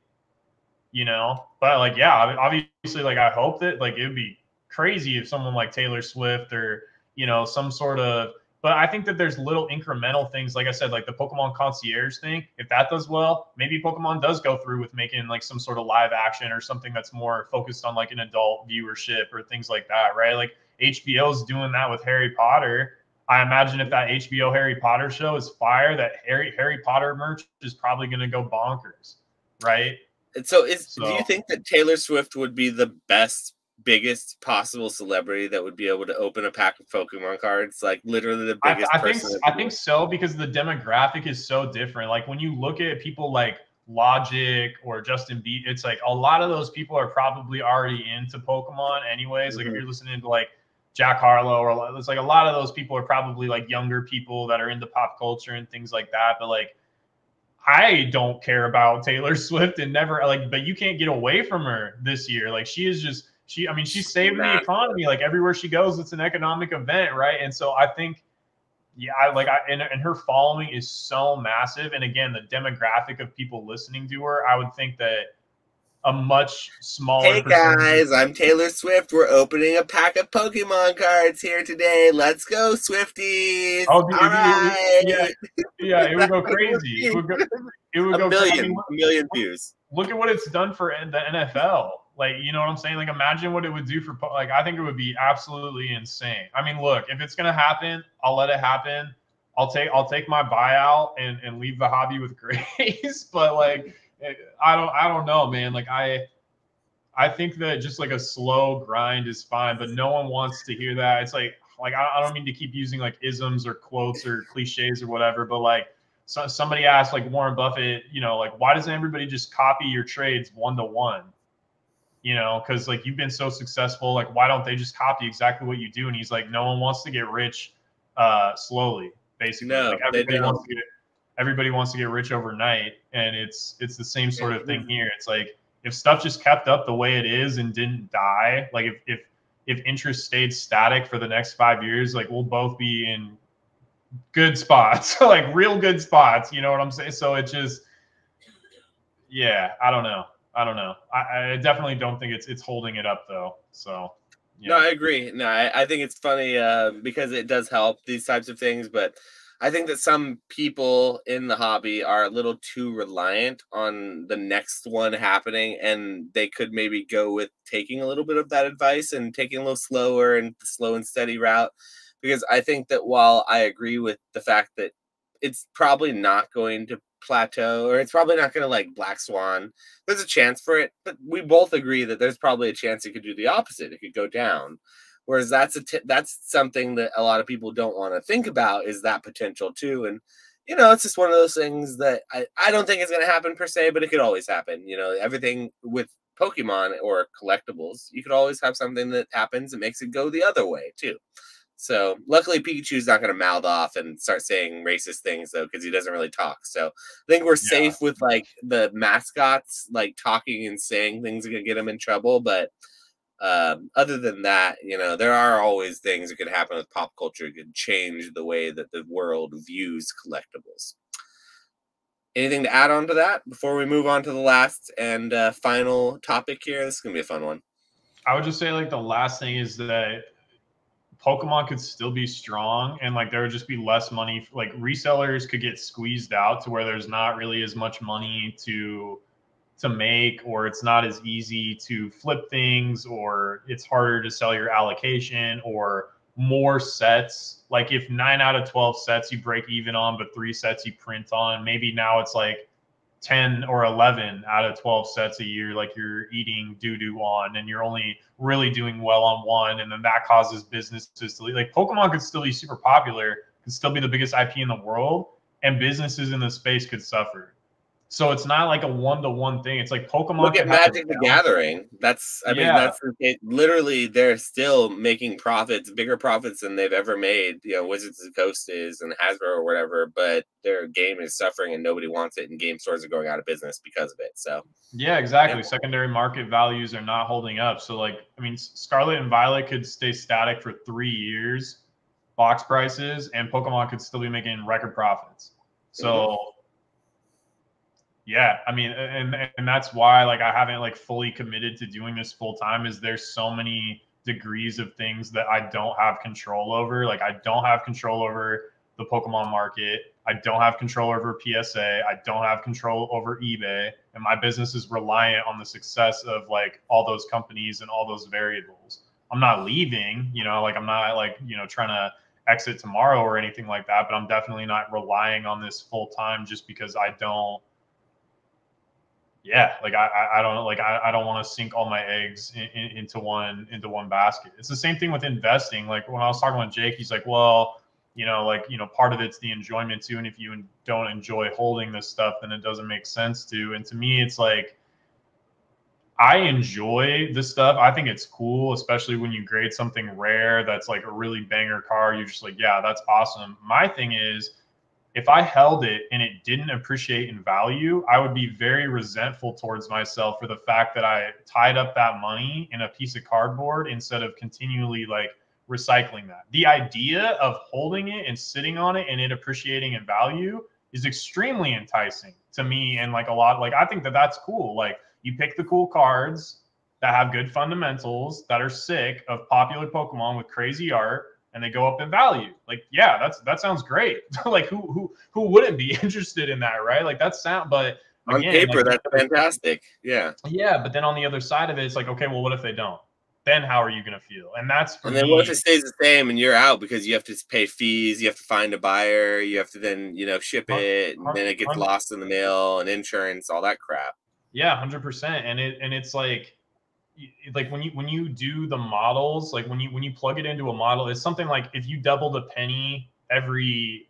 But like, yeah, obviously, like I hope that like it would be crazy if someone like Taylor Swift or some sort of. But I think that there's little incremental things, like I said, like the Pokemon concierge thing. If that does well, maybe Pokemon does go through with making like some sort of live action or something that's more focused on like an adult viewership or things like that, right? Like HBO's doing that with Harry Potter. I imagine if that HBO Harry Potter show is fire, that Harry Potter merch is probably going to go bonkers, right? And so, do you So think that Taylor Swift would be the biggest possible celebrity that would be able to open a pack of Pokemon cards? Like literally the biggest I think person. I think so because the demographic is so different. Like when you look at people like Logic or Justin Bieber. It's like a lot of those people are probably already into Pokemon anyways. Like if you're listening to like Jack Harlow, or it's like a lot of those people are probably like younger people that are into pop culture and things like that. But like, I don't care about Taylor Swift and never like, but you can't get away from her this year. Like she is just, I mean, she's saving the economy. Like everywhere she goes, it's an economic event, right? And so I think, yeah, and her following is so massive. And again, the demographic of people listening to her, I would think that a much smaller Hey percentage. guys, I'm Taylor Swift. We're opening a pack of Pokemon cards here today. Let's go, Swifties! Oh, All right. yeah, it would go crazy. It would A go crazy. I mean, million views. Look at what it's done for the NFL. Like, you know what I'm saying? Like, imagine what it would do for, like, I think it would be absolutely insane. I mean, look, if it's gonna happen, I'll let it happen. I'll take my buyout and leave the hobby with grace. But like, I don't know, man. Like, I think that just like a slow grind is fine, but no one wants to hear that. It's like I don't mean to keep using like isms or quotes or cliches or whatever, but like, so somebody asked like Warren Buffett, you know, like, why doesn't everybody just copy your trades 1-to-1? You know, because like you've been so successful, like why don't they just copy exactly what you do? And he's like, no one wants to get rich slowly, basically. No, like everybody wants to get rich overnight, and it's the same sort of thing here. It's like if stuff just kept up the way it is and didn't die, like if interest stayed static for the next 5 years, like we'll both be in good spots, like real good spots. You know what I'm saying? So it just, yeah, I don't know. I definitely don't think it's holding it up though. So yeah. No, I agree. No, I think it's funny because it does help these types of things, but I think that some people in the hobby are a little too reliant on the next one happening, and they could maybe go with taking a little bit of that advice and taking a little slower and the slow and steady route. Because I think that while I agree with the fact that it's probably not going to plateau, or it's probably not going to like black swan, there's a chance for it, but we both agree that there's probably a chance it could do the opposite. It could go down. Whereas that's something that a lot of people don't want to think about, is that potential too. And you know, it's just one of those things that I don't think is going to happen per se, but it could always happen. You know, everything with Pokemon or collectibles, you could always have something that happens and makes it go the other way too. So luckily Pikachu's not going to mouth off and start saying racist things though, because he doesn't really talk. So I think we're safe with like the mascots like talking and saying things that can get them in trouble. But other than that, you know, there are always things that could happen with pop culture that could change the way that the world views collectibles. Anything to add on to that before we move on to the last and final topic here? This is going to be a fun one. I would just say like the last thing is that Pokemon could still be strong, and like there would just be less money. Like resellers could get squeezed out to where there's not really as much money to make, or it's not as easy to flip things, or it's harder to sell your allocation, or more sets. Like if 9 out of 12 sets you break even on, but 3 sets you print on, maybe now it's like 10 or 11 out of 12 sets a year, like you're eating doo-doo on, and you're only really doing well on one, and then that causes businesses to leave. Like Pokemon could still be super popular, could still be the biggest IP in the world, and businesses in the space could suffer. So it's not like a 1-to-1 thing. It's like Pokemon. Look at Magic the Gathering. That's, I mean, that's it. Literally, they're still making profits, bigger profits than they've ever made. You know, Wizards of the Coast is and Hasbro or whatever, but their game is suffering and nobody wants it, and game stores are going out of business because of it. So yeah, exactly. Yeah. Secondary market values are not holding up. So like, I mean, Scarlet and Violet could stay static for 3 years, box prices, and Pokemon could still be making record profits. So. Yeah, I mean, and that's why like I haven't like fully committed to doing this full time, is there's so many degrees of things that I don't have control over. Like I don't have control over the Pokemon market. I don't have control over PSA. I don't have control over eBay, and my business is reliant on the success of like all those companies and all those variables. I'm not leaving, you know, like I'm not like, you know, trying to exit tomorrow or anything like that, but I'm definitely not relying on this full time just because I don't. Yeah, like I don't like I don't want to sink all my eggs into one basket. It's the same thing with investing. Like when I was talking with Jake, he's like, well, part of it's the enjoyment too. And if you don't enjoy holding this stuff, then it doesn't make sense to. And to me, it's like, I enjoy this stuff. I think it's cool, especially when you grade something rare that's like a really banger card. You're just like, yeah, that's awesome. My thing is, if I held it and it didn't appreciate in value, I would be very resentful towards myself for the fact that I tied up that money in a piece of cardboard instead of continually like recycling that. The idea of holding it and sitting on it and it appreciating in value is extremely enticing to me. And like a lot, like I think that that's cool. Like, you pick the cool cards that have good fundamentals, that are sick, of popular Pokemon with crazy art, and they go up in value. Like, yeah, that sounds great. Like, who wouldn't be interested in that, right? Like, that's sound. But on again, paper, like, that's fantastic. Yeah. Yeah, but then on the other side of it, it's like, okay, well, what if they don't? Then how are you going to feel? And that's for And me. then what if it stays the same and you're out because you have to pay fees, you have to find a buyer, you have to then, ship it, and then it gets lost in the mail, and insurance, all that crap. Yeah, 100%. And it's like when you do the models, like when you plug it into a model, it's something like if you doubled a penny every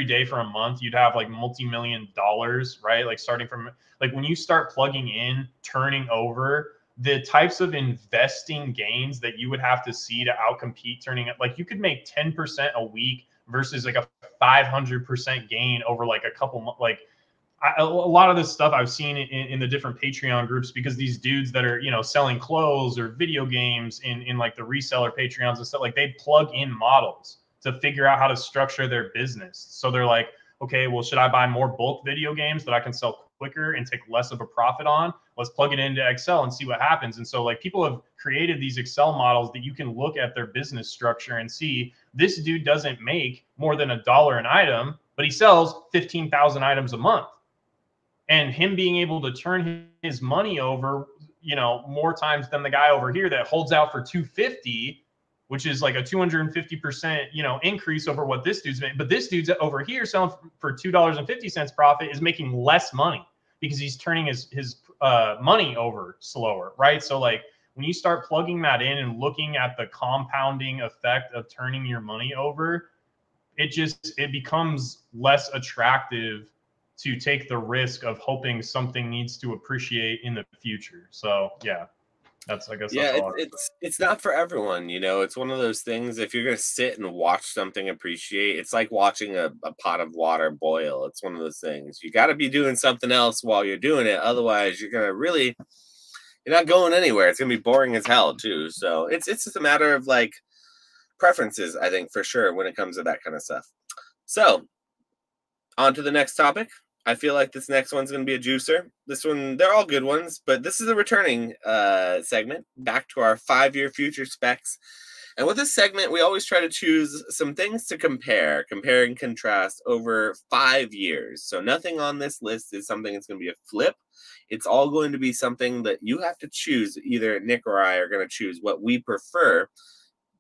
day for a month, you'd have like multi-million dollars, right? Like starting from like when you start plugging in, turning over the types of investing gains that you would have to see to outcompete turning it, like you could make 10% a week versus like a 500% gain over like a couple months. Like, a lot of this stuff I've seen in the different Patreon groups, because these dudes that are, selling clothes or video games in like the reseller Patreons and stuff, like they plug in models to figure out how to structure their business. So they're like, okay, well, should I buy more bulk video games that I can sell quicker and take less of a profit on? Let's plug it into Excel and see what happens. And so like people have created these Excel models that you can look at their business structure and see this dude doesn't make more than $1 an item, but he sells 15,000 items a month. And him being able to turn his money over, more times than the guy over here that holds out for 250, which is like a 250%, increase over what this dude's making. But this dude's over here selling for $2.50 profit is making less money because he's turning his money over slower, right? So like when you start plugging that in and looking at the compounding effect of turning your money over, it becomes less attractive to take the risk of hoping something needs to appreciate in the future. So yeah, that's all. It's not for everyone. It's one of those things. If you're gonna sit and watch something appreciate, it's like watching a pot of water boil. It's one of those things. You got to be doing something else while you're doing it. Otherwise, you're not going anywhere. It's gonna be boring as hell too. So it's just a matter of like preferences, I think, for sure, when it comes to that kind of stuff. So on to the next topic. I feel like this next one's going to be a juicer. This one, they're all good ones, but this is a returning segment back to our 5-year future specs. And with this segment, we always try to choose some things to compare and contrast over 5 years. So nothing on this list is something that's going to be a flip. It's all going to be something that you have to choose. Either Nick or I are going to choose what we prefer.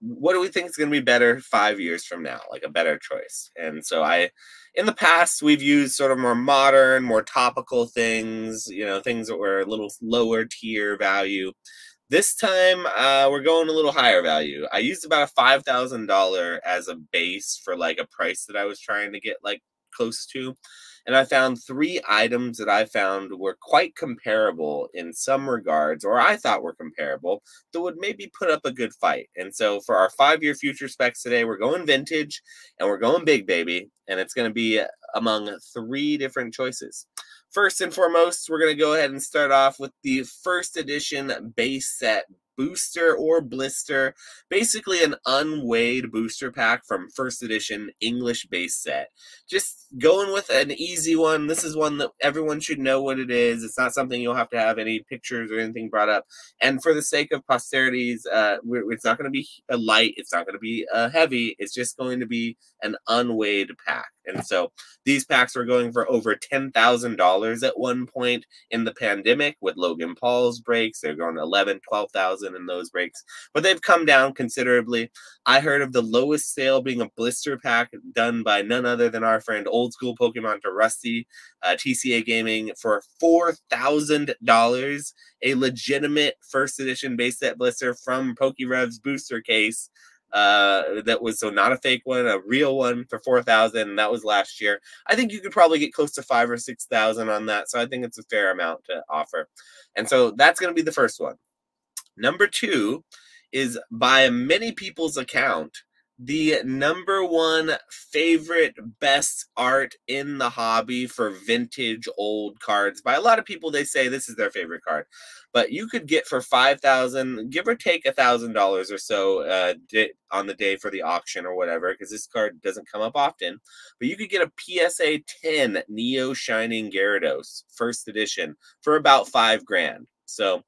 What do we think is going to be better 5 years from now, like a better choice? And so in the past, we've used sort of more modern, more topical things, things that were a little lower tier value. This time, we're going a little higher value. I used about a $5,000 as a base for like a price that I was trying to get like close to. And I found 3 items that I found were quite comparable in some regards, or I thought were comparable, that would maybe put up a good fight. And so for our 5-year future specs today, we're going vintage and we're going big, baby. And it's going to be among 3 different choices. First and foremost, we're going to go ahead and start off with the first edition base set booster or blister, basically an unweighed booster pack from first edition English base set. Just going with an easy one. This is one that everyone should know what it is. It's not something you'll have to have any pictures or anything brought up. And for the sake of posterity's, it's not going to be a light. It's not going to be heavy. It's just going to be an unweighed pack. And so these packs were going for over $10,000 at one point in the pandemic with Logan Paul's breaks. They're going to 11, 12,000 in those breaks, but they've come down considerably. I heard of the lowest sale being a blister pack done by none other than our friend Old School Pokemon to Rusty, TCA Gaming, for $4,000, a legitimate first edition base set blister from PokeRev's booster case. that was so not a fake one, a real one for 4,000. And that was last year. I think you could probably get close to 5,000 or 6,000 on that. So I think it's a fair amount to offer. And so that's going to be the first one. Number two is, by many people's account, the number one favorite best art in the hobby for vintage old cards. By a lot of people, they say this is their favorite card, but you could get for 5,000, give or take $1,000 or so on the day for the auction or whatever, because this card doesn't come up often. But you could get a PSA 10 Neo Shining Gyarados first edition for about $5,000. So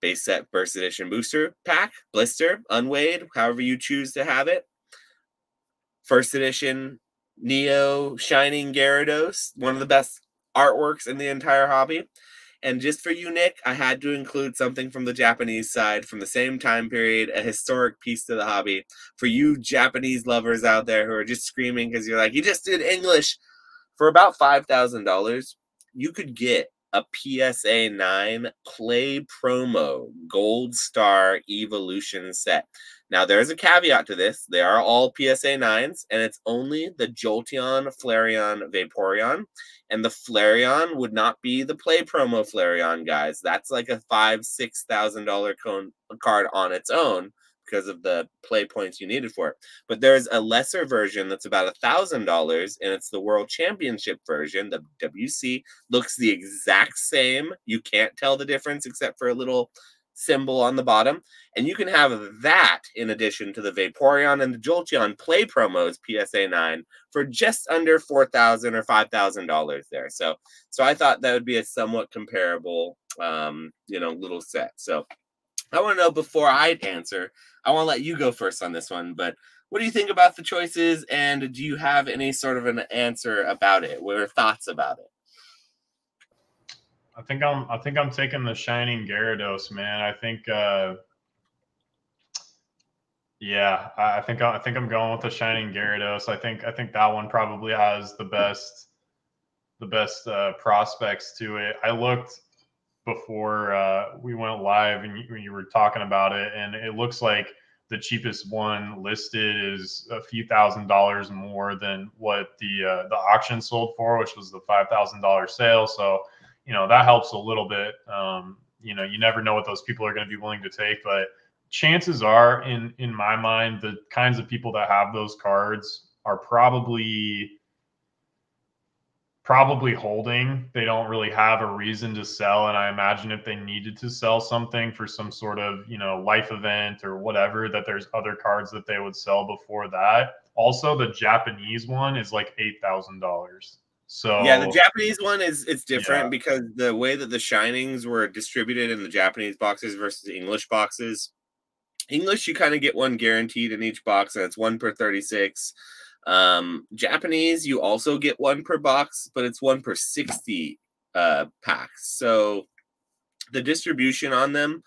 base set burst edition booster pack, blister, unweighed, however you choose to have it. First edition Neo Shining Gyarados, one of the best artworks in the entire hobby. And just for you, Nick, I had to include something from the Japanese side from the same time period, a historic piece to the hobby. For you Japanese lovers out there who are just screaming because you're like, you just did English. For about $5,000, you could get a PSA 9 Play Promo Gold Star Evolution set. Now, there's a caveat to this. They are all PSA 9s, and it's only the Jolteon, Flareon, Vaporeon. And the Flareon would not be the Play Promo Flareon, guys. That's like a $5,000-$6,000 card on its own, because of the play points you needed for it. But there's a lesser version that's about $1,000, and it's the World Championship version. The WC looks the exact same. You can't tell the difference except for a little symbol on the bottom. And you can have that in addition to the Vaporeon and the Jolteon play promos PSA 9 for just under $4,000 or $5,000 there. So I thought that would be a somewhat comparable, little set. So I want to know, before I answer, I want to let you go first on this one, but what do you think about the choices, and do you have any sort of an answer about it? What are thoughts about it? I think I'm taking the Shining Gyarados, man. I think I think I'm going with the Shining Gyarados. I think that one probably has the best prospects to it. I looked before we went live, and you were talking about it, and it looks like the cheapest one listed is a few $1,000s more than what the auction sold for, which was the $5,000 sale. So that helps a little bit. You never know what those people are going to be willing to take, but chances are, in my mind, the kinds of people that have those cards are probably holding. They don't really have a reason to sell. And I imagine if they needed to sell something for some sort of, life event or whatever, that there's other cards that they would sell before that. Also, the Japanese one is like $8,000. So yeah, the Japanese one it's different because the way that the Shinings were distributed in the Japanese boxes versus English boxes. English, you kind of get one guaranteed in each box, and it's 1 per 36. Japanese, you also get 1 per box, but it's 1 per 60 packs. So the distribution on them,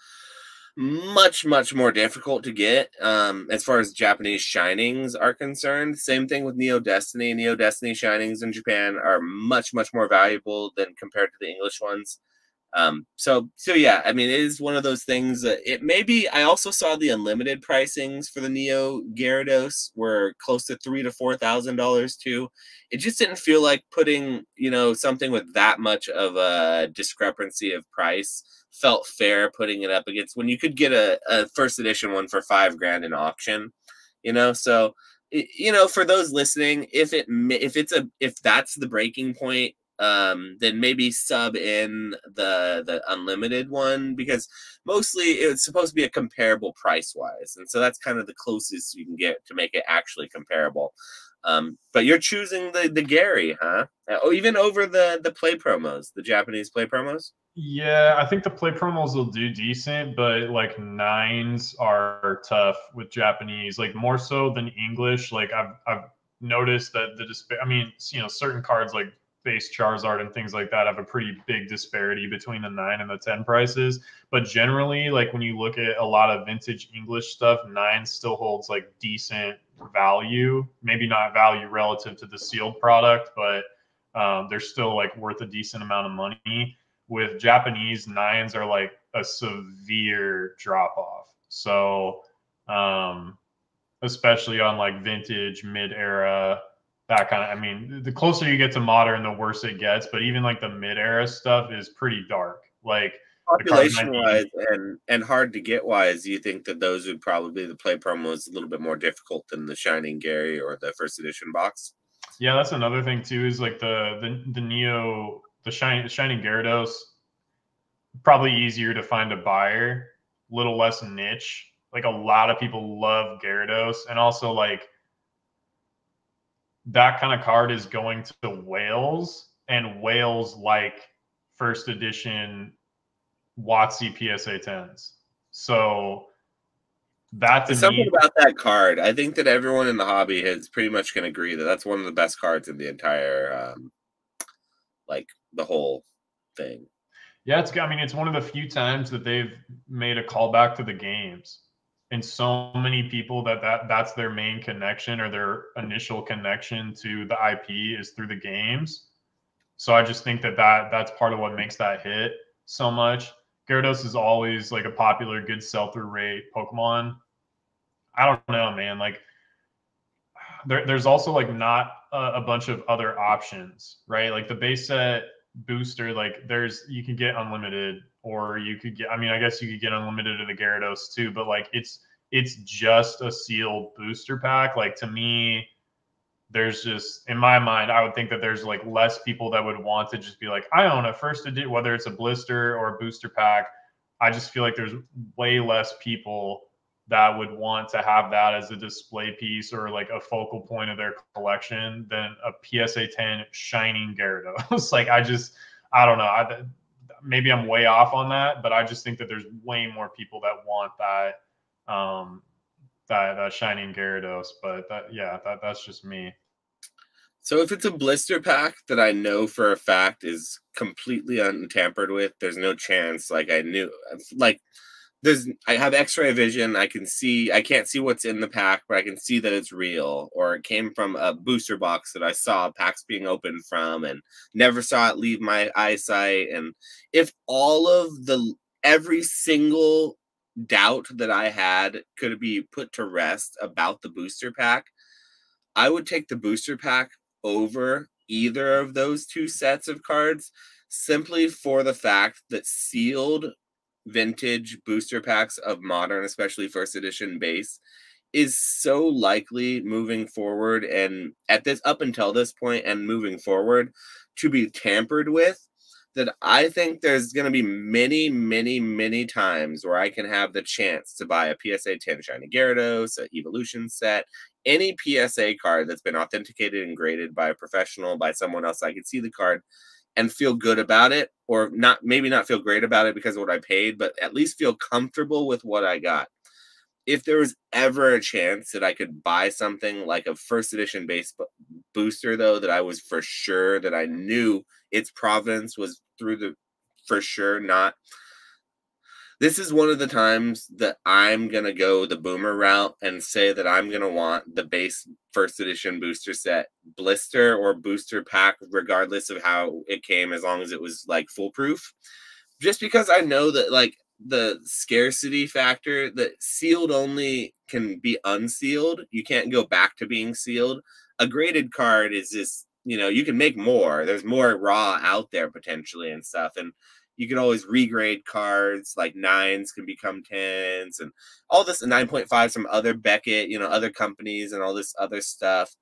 much more difficult to get as far as Japanese Shinings are concerned. Same thing with Neo Destiny. Neo Destiny Shinings in Japan are much more valuable than compared to the English ones. So yeah, I mean, it is one of those things that it may be. I also saw the unlimited pricings for the Neo Gyarados were close to $3,000 to $4,000 too. It just didn't feel like putting, something with that much of a discrepancy of price felt fair, putting it up against when you could get a first edition one for $5,000 in auction, so, for those listening, if that's the breaking point, then maybe sub in the unlimited one, because mostly it's supposed to be a comparable price wise, and so that's kind of the closest you can get to make it actually comparable. But you're choosing the Gary, huh? Oh, even over the play promos, the Japanese play promos. Yeah, I think the play promos will do decent, but like 9s are tough with Japanese, like more so than English. Like I've noticed that certain cards like base Charizard and things like that have a pretty big disparity between the 9 and the 10 prices. But generally, like when you look at a lot of vintage English stuff, 9 still holds like decent value. Maybe not value relative to the sealed product, but they're still like worth a decent amount of money. With Japanese, 9s are like a severe drop off. So especially on like vintage, mid-era, that kind of. I mean, the closer you get to modern, the worse it gets. But even like the mid-era stuff is pretty dark. Like the cards I Population need. wise and hard to get wise, you think that those would probably the play promo is a little bit more difficult than the Shining Gary or the first edition box? Yeah, that's another thing too. Is like the Neo, the Shining Gyarados, probably easier to find a buyer, little less niche. Like a lot of people love Gyarados, and also like that kind of card is going to Wales, and Wales like first edition WotC PSA 10s. So that to There's something me, about that card. I think that everyone in the hobby has pretty much can agree that that's one of the best cards in the entire, like the whole thing. yeah, it's. I mean, it's one of the few times that they've made a callback to the games, and so many people that's their main connection or their initial connection to the IP is through the games. So I just think that's part of what makes that hit so much. Gyarados is always like a popular, good sell-through rate Pokemon. I don't know, man. Like there's also like not a bunch of other options, right? Like the base set booster, like you can get unlimited, or you could get. I mean, I guess you could get unlimited of the Gyarados too, but like it's just a sealed booster pack. Like to me, there's just in my mind, I would think that there's like less people that would want to just be like, I own a first edition, whether it's a blister or a booster pack. I just feel like there's way less people that would want to have that as a display piece or like a focal point of their collection than a PSA 10 shining Gyarados. Like I don't know. Maybe I'm way off on that, but I just think that there's way more people that want that that shining Gyarados. But that's just me. So if it's a blister pack that I know for a fact is completely untampered with, there's no chance. Like I have X-ray vision. I can't see what's in the pack, but I can see that it's real, or it came from a booster box that I saw packs being opened from and never saw it leave my eyesight. And if every single doubt that I had could be put to rest about the booster pack, I would take the booster pack over either of those two sets of cards simply for the fact that sealed vintage booster packs of modern, especially first edition base, is so likely moving forward and up until this point and moving forward to be tampered with, that I think there's going to be many, many, many times where I can have the chance to buy a PSA 10 Shiny Gyarados, an Evolution set, any PSA card that's been authenticated and graded by a professional, by someone else. I can see the card and feel good about it, or maybe not feel great about it because of what I paid, but at least feel comfortable with what I got. If there was ever a chance that I could buy something like a first edition base booster, though, that I was for sure that I knew its provenance was for sure not. This is one of the times that I'm going to go the boomer route and say that I'm going to want the base first edition booster set blister or booster pack, regardless of how it came, as long as it was like foolproof. Just because I know that like the scarcity factor, that sealed only can be unsealed. You can't go back to being sealed. A graded card is just, you can make more. There's more raw out there potentially and stuff. And you can always regrade cards, like 9s can become 10s and all this, 9.5s from other Beckett, other companies and all this other stuff.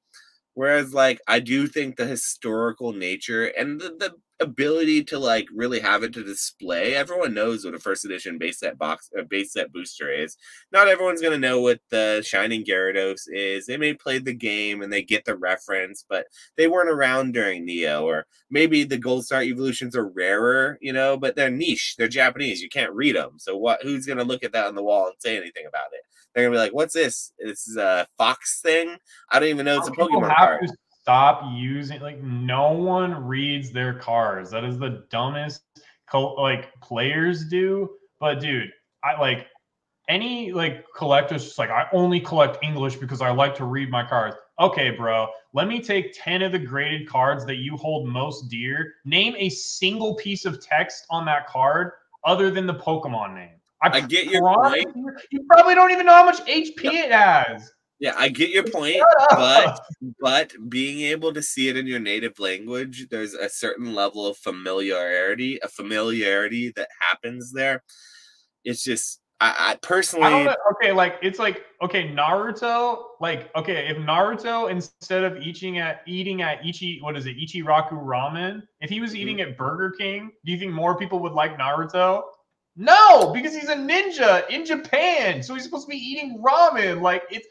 Whereas, like, I do think the historical nature and the ability to, like, really have it to display, everyone knows what a first edition base set booster is. Not everyone's going to know what the Shining Gyarados is. They may play the game and they get the reference, but they weren't around during Neo. Or maybe the Gold Star Evolutions are rarer, but they're niche. They're Japanese. You can't read them. So who's going to look at that on the wall and say anything about it? They're going to be like, what's this? This is a Fox thing? I don't even know it's a Pokemon card. To stop using, like, no one reads their cards. That is the dumbest, players do. But, dude, I like any, like, collector's just like, I only collect English because I like to read my cards. Okay, bro, let me take 10 of the graded cards that you hold most dear. Name a single piece of text on that card other than the Pokemon name. I get your point. You probably don't even know how much HP it has. Yeah, I get your point, but being able to see it in your native language, there's a certain level of familiarity that happens there. It's just I I don't personally know. Okay, like it's like okay, Naruto. Like okay, if Naruto instead of eating at what is it, Ichiraku Ramen, if he was eating at Burger King, do you think more people would like Naruto? No, because he's a ninja in Japan, so he's supposed to be eating ramen. Like it's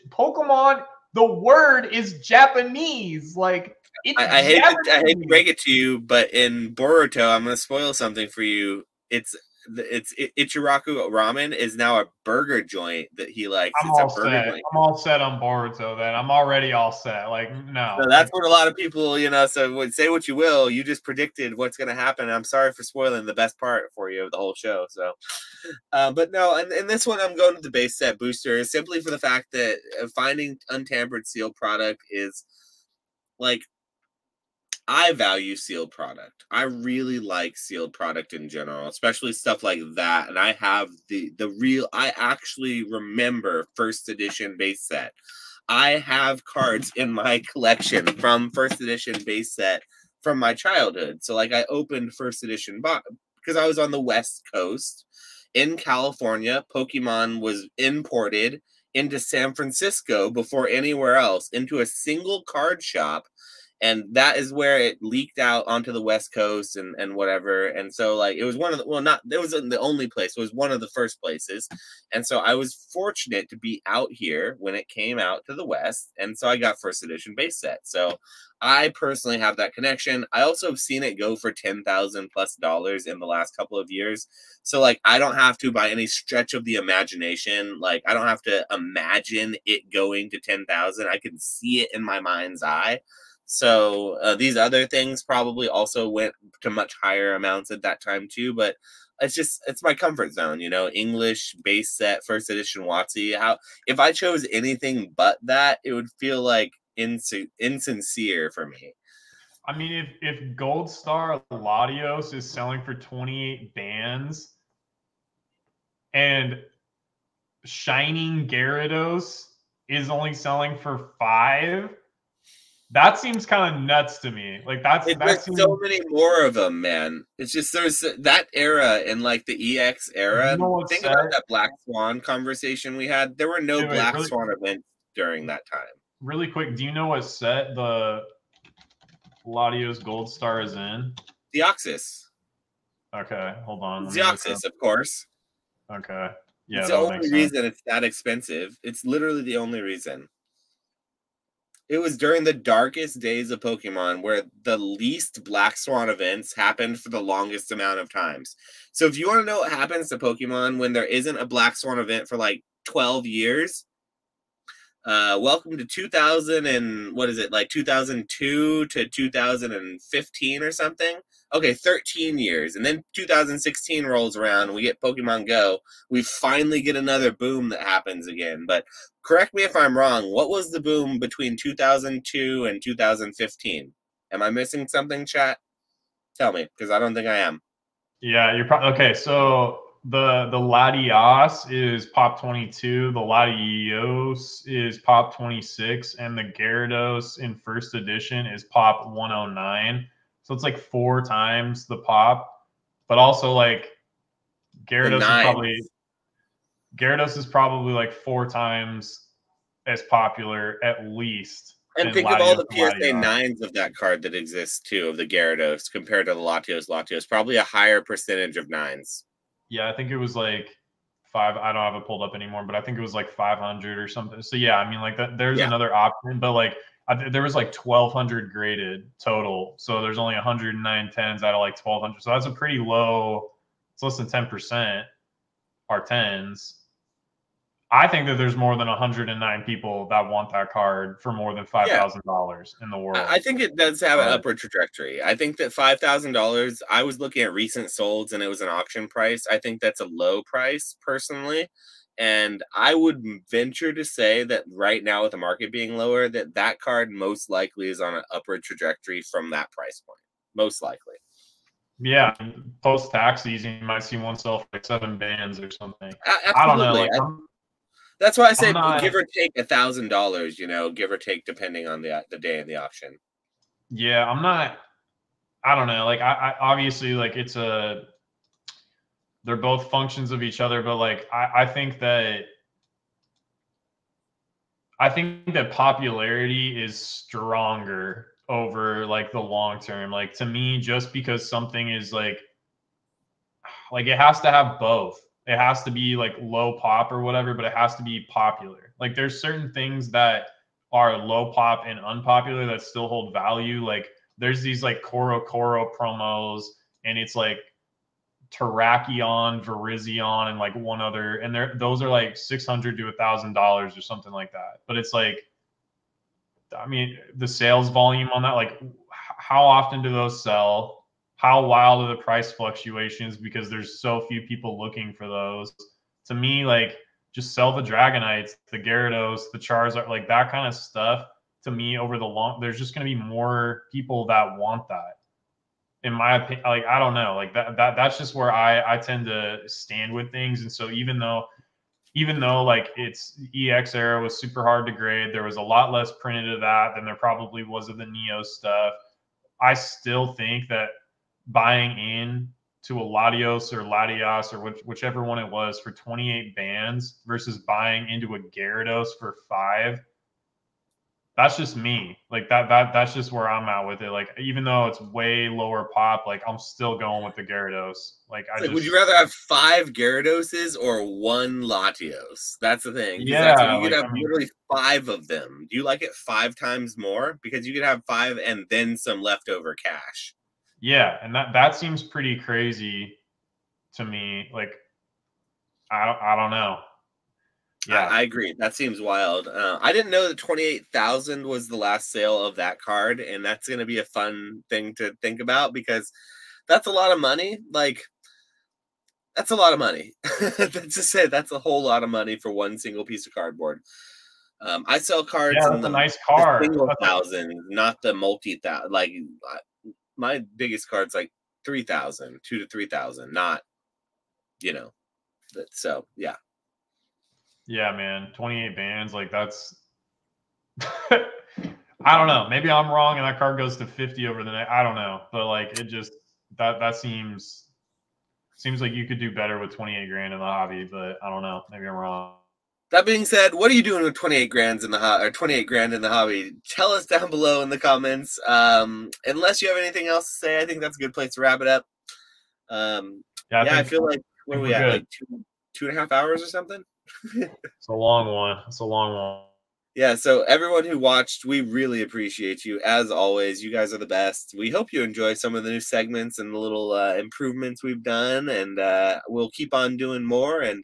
Pokemon. The word is Japanese. Like it's I hate to Japanese. break it to you, but in Boruto, I'm gonna spoil something for you. Ichiraku Ramen is now a burger joint that he likes. I'm It's a all burger set. joint. I'm all set on Boruto. Then I'm already all set. Like So no, that's what a lot of people, so say what you will, you just predicted what's going to happen. I'm sorry for spoiling the best part for you of the whole show. So, but no, and in this one, I'm going to the base set booster simply for the fact that finding untampered sealed product is like, I value sealed product. I really like sealed product in general, especially stuff like that. And I have I actually remember first edition base set. I have cards in my collection from first edition base set from my childhood. So like I opened first edition because I was on the West Coast in California. Pokemon was imported into San Francisco before anywhere else into a single card shop, and that is where it leaked out onto the West Coast and whatever. And so like it was one of the, well, not, it wasn't the only place, it was one of the first places. And so I was fortunate to be out here when it came out to the West, and so I got first edition base set. So I personally have that connection. I also have seen it go for $10,000+ in the last couple of years. So like I don't have to, by any stretch of the imagination, like I don't have to imagine it going to 10,000. I can see it in my mind's eye. So these other things probably also went to much higher amounts at that time too, but it's my comfort zone, English base set first edition WotC. How if I chose anything but that, it would feel like insincere for me. I mean, if Gold Star Latios is selling for 28 bands and Shining Gyarados is only selling for 5, that seems kind of nuts to me. Like that There's seems. so many more of them, man. It's just there's that era in like the EX era. You know what's Think sad? about that Black Swan conversation we had. There were no Wait, Black really, Swan events during that time. really quick. Do you know what set the Latios Gold Star is in? Deoxys. Okay, hold on. Deoxys, of course. Okay. Yeah, It's the that makes only sense. reason it's that expensive. It's literally the only reason. It was during the darkest days of Pokemon where the least Black Swan events happened for the longest amount of times. So if you want to know what happens to Pokemon when there isn't a Black Swan event for like 12 years, welcome to 2000 and what is it, like 2002 to 2015 or something. Okay, 13 years, and then 2016 rolls around and we get Pokemon Go. We finally get another boom that happens again. But correct me if I'm wrong, what was the boom between 2002 and 2015? Am I missing something, chat? Tell me, because I don't think I am. Yeah, you're probably okay. So the Latias is pop 22, the Latios is pop 26, and the Gyarados in first edition is pop 109. So it's like 4 times the pop, but also like The Gyarados is nine. probably Gyarados is probably like 4 times as popular at least And than think of all Latios the and PSA Latias. 9s of that card that exists too, of the Gyarados compared to the Latios. Latios, probably a higher percentage of 9s. Yeah, I think it was like 5. I don't have it pulled up anymore, but I think it was like 500 or something. So yeah, I mean, like that. There's Yeah. another option, but like there was like 1,200 graded total. So there's only 109 10s out of like 1,200. So that's a pretty low. It's less than 10% are 10s. I think that there's more than 109 people that want that card for more than Yeah. $5,000 in the world. I think it does have an upward trajectory. I think that $5,000, I was looking at recent solds and it was an auction price. I think that's a low price personally. And I would venture to say that right now with the market being lower, that card most likely is on an upward trajectory from that price point. Most likely. Yeah, post tax season, you might see one sell for like 7 bands or something. Absolutely. I don't know. Like, That's why I say not, give or take $1,000. You know, give or take depending on the day in the auction. yeah, I'm not. I don't know. Like I obviously like they're both functions of each other, but like I think that popularity is stronger over like the long term. Like to me, just because something is like it has to have both. It has to be like low pop or whatever, but it has to be popular. Like there's certain things that are low pop and unpopular that still hold value. Like there's these like Koro promos, and it's like Terrakion, Virizion, and like one other, and those are like $600 to $1,000 or something like that. But it's like, I mean, the sales volume on that, like, how often do those sell? How wild are the price fluctuations because there's so few people looking for those? To me, like, just sell the Dragonites, the Gyarados, the Charizard, like that kind of stuff. To me, over the long, there's just going to be more people that want that. In my opinion, like I don't know, like that's just where I tend to stand with things. And so even though like it's EX era was super hard to grade, there was a lot less printed of that than there probably was of the Neo stuff. I still think that buying in to a Latios or Latias or whichever one it was for 28 bands versus buying into a Gyarados for 5, that's just me. Like that's just where I'm at with it. Like even though it's way lower pop, like I'm still going with the Gyarados. Like I Like, would you just rather have 5 Gyaradoses or 1 Latios? That's the thing. Because that's yeah, you could like have I mean literally 5 of them. Do you like it 5 times more? Because you could have 5 and then some leftover cash. yeah, and that seems pretty crazy to me. Like I don't know. Yeah. I agree. That seems wild. I didn't know that 28,000 was the last sale of that card, and that's going to be a fun thing to think about because that's a lot of money. Like, that's a lot of money. Let's just say that's a whole lot of money for one single piece of cardboard. I sell cards Yeah, in that's a the nice card. single thousand, not the multi thousand. Like my biggest card's like 3,000, 2 to 3,000, not you know. So yeah, Yeah, man. 28 bands, like that's I don't know. Maybe I'm wrong and that card goes to 50 over the next. I don't know. But like it just that seems like you could do better with 28 grand in the hobby, but I don't know. Maybe I'm wrong. that being said, what are you doing with 28 grand in the 28 grand in the hobby? Tell us down below in the comments. Unless you have anything else to say, I think that's a good place to wrap it up. Yeah, Yeah, I feel like what are think we we're at? good. Like 2.5 hours or something? It's a long one. It's a long one. Yeah, so everyone who watched, we really appreciate you. As always, you guys are the best. We hope you enjoy some of the new segments and the little improvements we've done, and we'll keep on doing more. And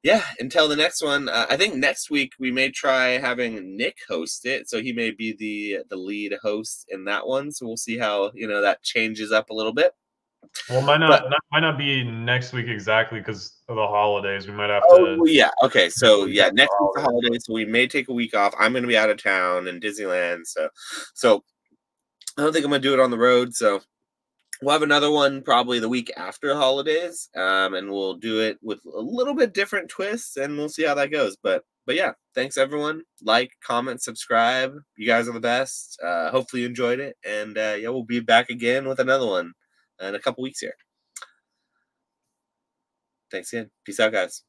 yeah, until the next one, I think next week we may try having Nick host it, so he may be the lead host in that one. So we'll see how that changes up a little bit. Well, But might not be next week exactly because of the holidays. We might have oh to yeah, okay. take a So week yeah, after the next week's the holidays. holiday, so we may take a week off. I'm going to be out of town in Disneyland, so I don't think I'm going to do it on the road. So we'll have another one probably the week after the holidays, and we'll do it with a little bit different twists, and we'll see how that goes. But yeah, thanks everyone. Like, comment, subscribe. You guys are the best. Hopefully you enjoyed it, and yeah, we'll be back again with another one in a couple weeks here. Thanks again. Peace out, guys.